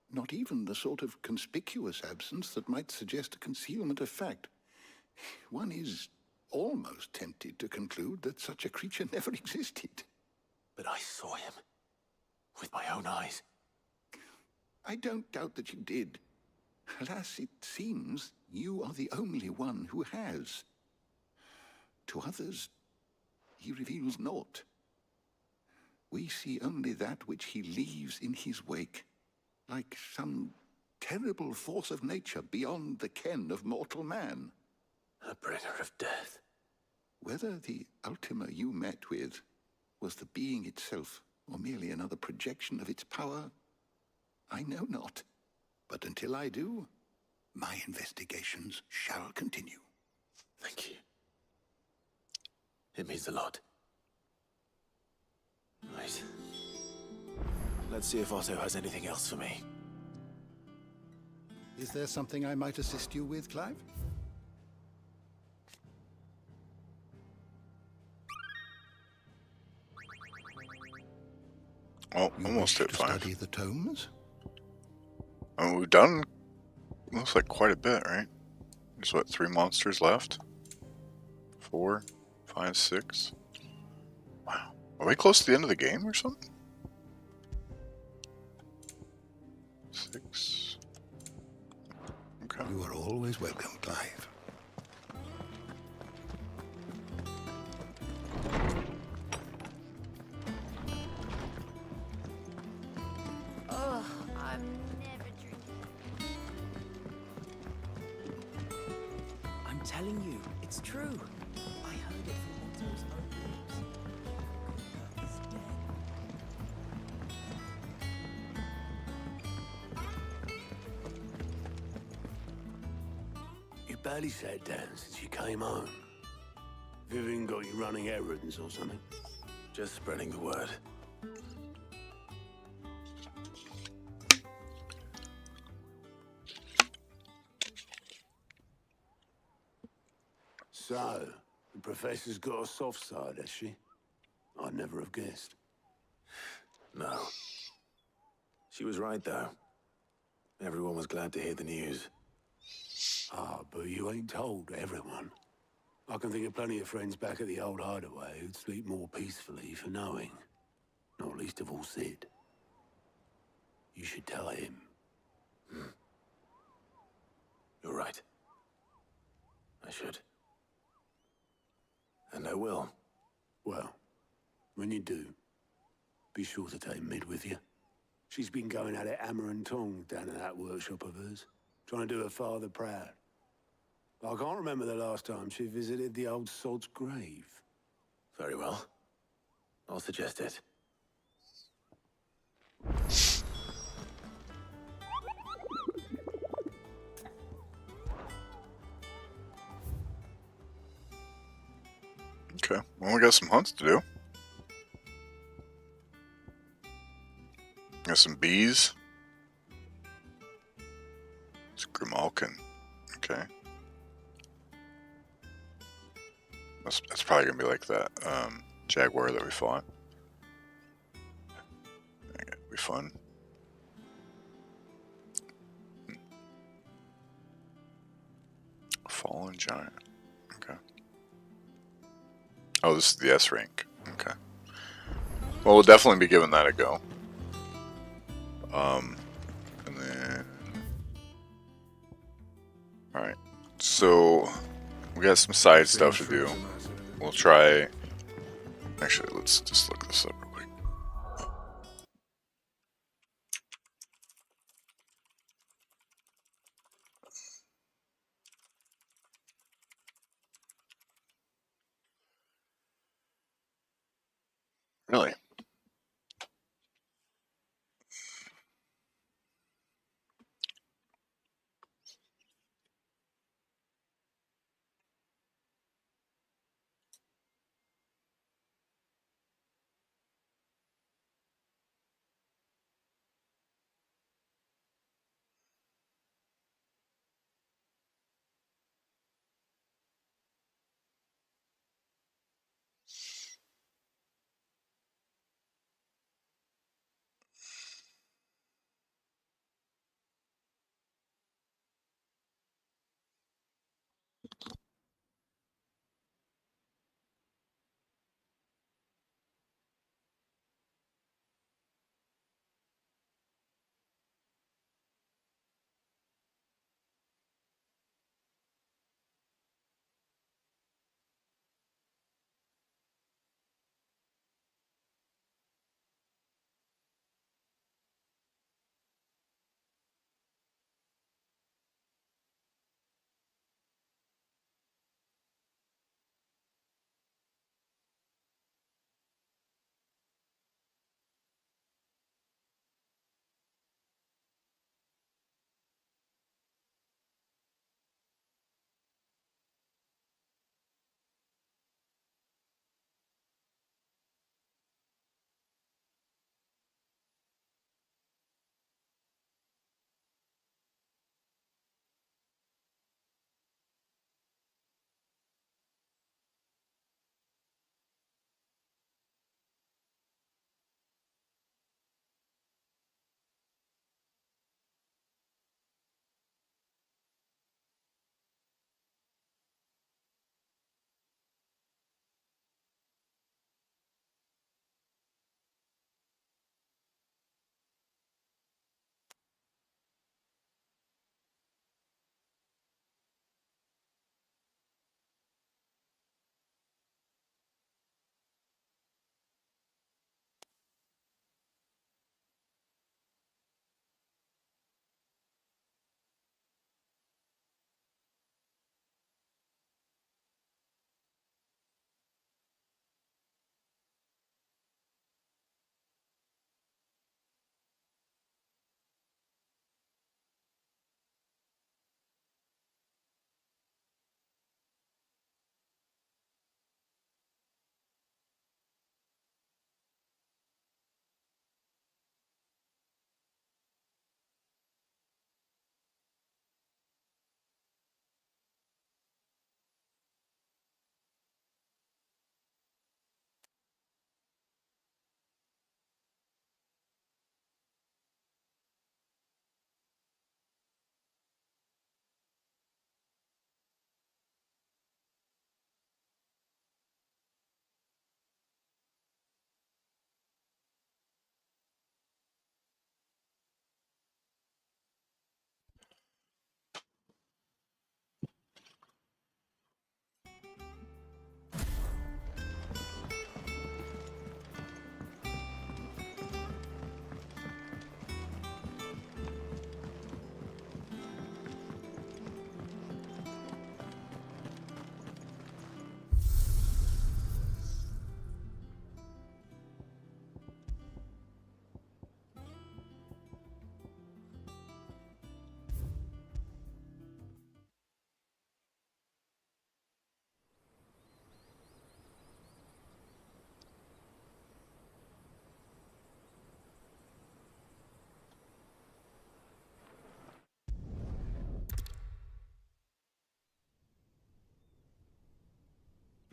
Not even the sort of conspicuous absence that might suggest a concealment of fact. One is almost tempted to conclude that such a creature never existed. But I saw him. With my own eyes. I don't doubt that you did. Alas, it seems you are the only one who has. To others, he reveals naught. We see only that which he leaves in his wake. Like some terrible force of nature beyond the ken of mortal man. A bringer of death. Whether the Ultima you met with was the being itself, or merely another projection of its power, I know not. But until I do, my investigations shall continue. Thank you. It means a lot. Right. Let's see if Otto has anything else for me. Is there something I might assist you with, Clive? Oh, almost hit 5. Study the tomes? And we've done Looks like quite a bit, right? There's what, 3 monsters left? 4, 5, 6. Wow. Are we close to the end of the game or something? 6. Okay. You are always welcome, Clive. Oh, I'm never drinking. I'm telling you, it's true. I heard it from Otto's own lips. He's dead. You barely sat down since you came home. Vivian got you running errands or something? Just spreading the word. So, the professor's got a soft side, has she? I'd never have guessed. No. She was right, though. Everyone was glad to hear the news. Ah, but you ain't told everyone. I can think of plenty of friends back at the old hideaway who'd sleep more peacefully for knowing. Not least of all Sid. You should tell him. You're right. I should. And I will. Well, when you do, be sure to take Mid with you. She's been going at it hammer and tong down at that workshop of hers, trying to do her father proud. I can't remember the last time she visited the old sod's grave. Very well. I'll suggest it. Okay, well, we got some hunts to do. Got some bees. It's Grimalkin. Okay. That's probably gonna be like that jaguar that we fought. It'll be fun. Fallen giant. Okay. Oh, this is the S rank. Okay. Well, we'll definitely be giving that a go. And then... Alright. So, we got some side stuff to do. We'll try... Actually, let's just look this up real quick. Really?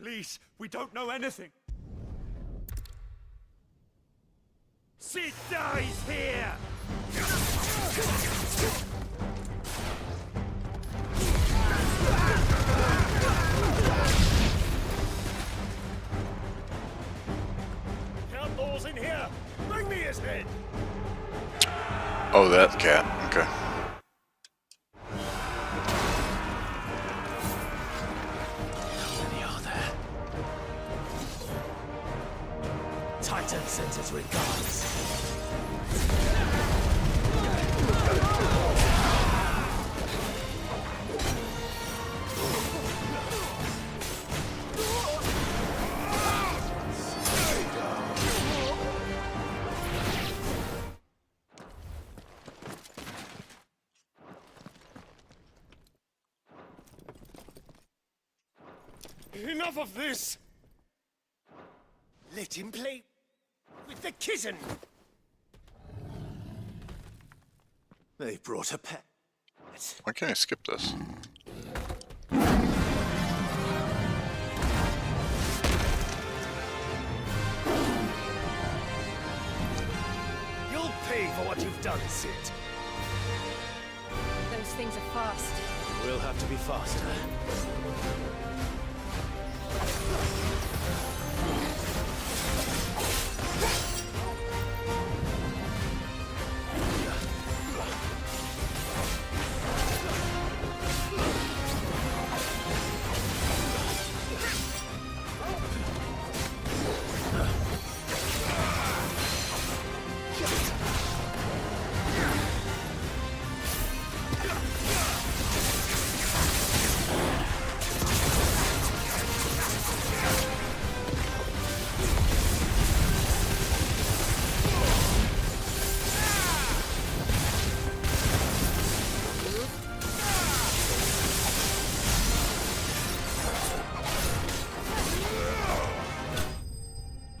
Please, we don't know anything. Sid dies here! Outlaws in here! Bring me his head! Oh, that cat. Okay. Titan sends his regards. Enough of this! Let him play with the kitten. They brought a pet. Why can't I skip this? You'll pay for what you've done, Sid. Those things are fast. We'll have to be faster.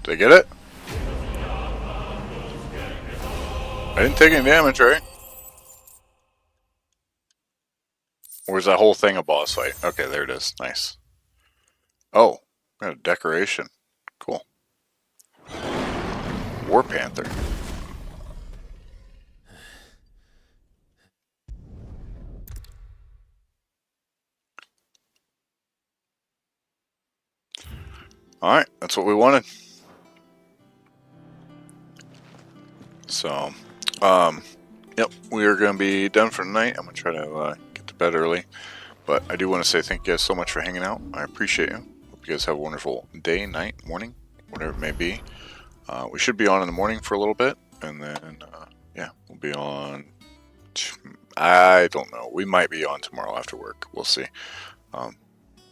Did I get it? I didn't take any damage, right? Or is that whole thing a boss fight? Okay, there it is. Nice. Oh, got a decoration. Cool. War Panther. Alright, that's what we wanted. So, yep, we are going to be done for tonight. I'm going to try to get to bed early. But I do want to say thank you guys so much for hanging out. I appreciate you. Hope you guys have a wonderful day, night, morning, whatever it may be. We should be on in the morning for a little bit. And then, yeah, we'll be on... I don't know. We might be on tomorrow after work. We'll see. Got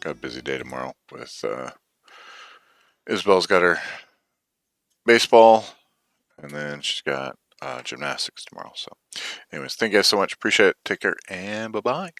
a busy day tomorrow with... Isabel's got her baseball, and then she's got gymnastics tomorrow. So anyways, thank you guys so much. Appreciate it. Take care, and bye-bye.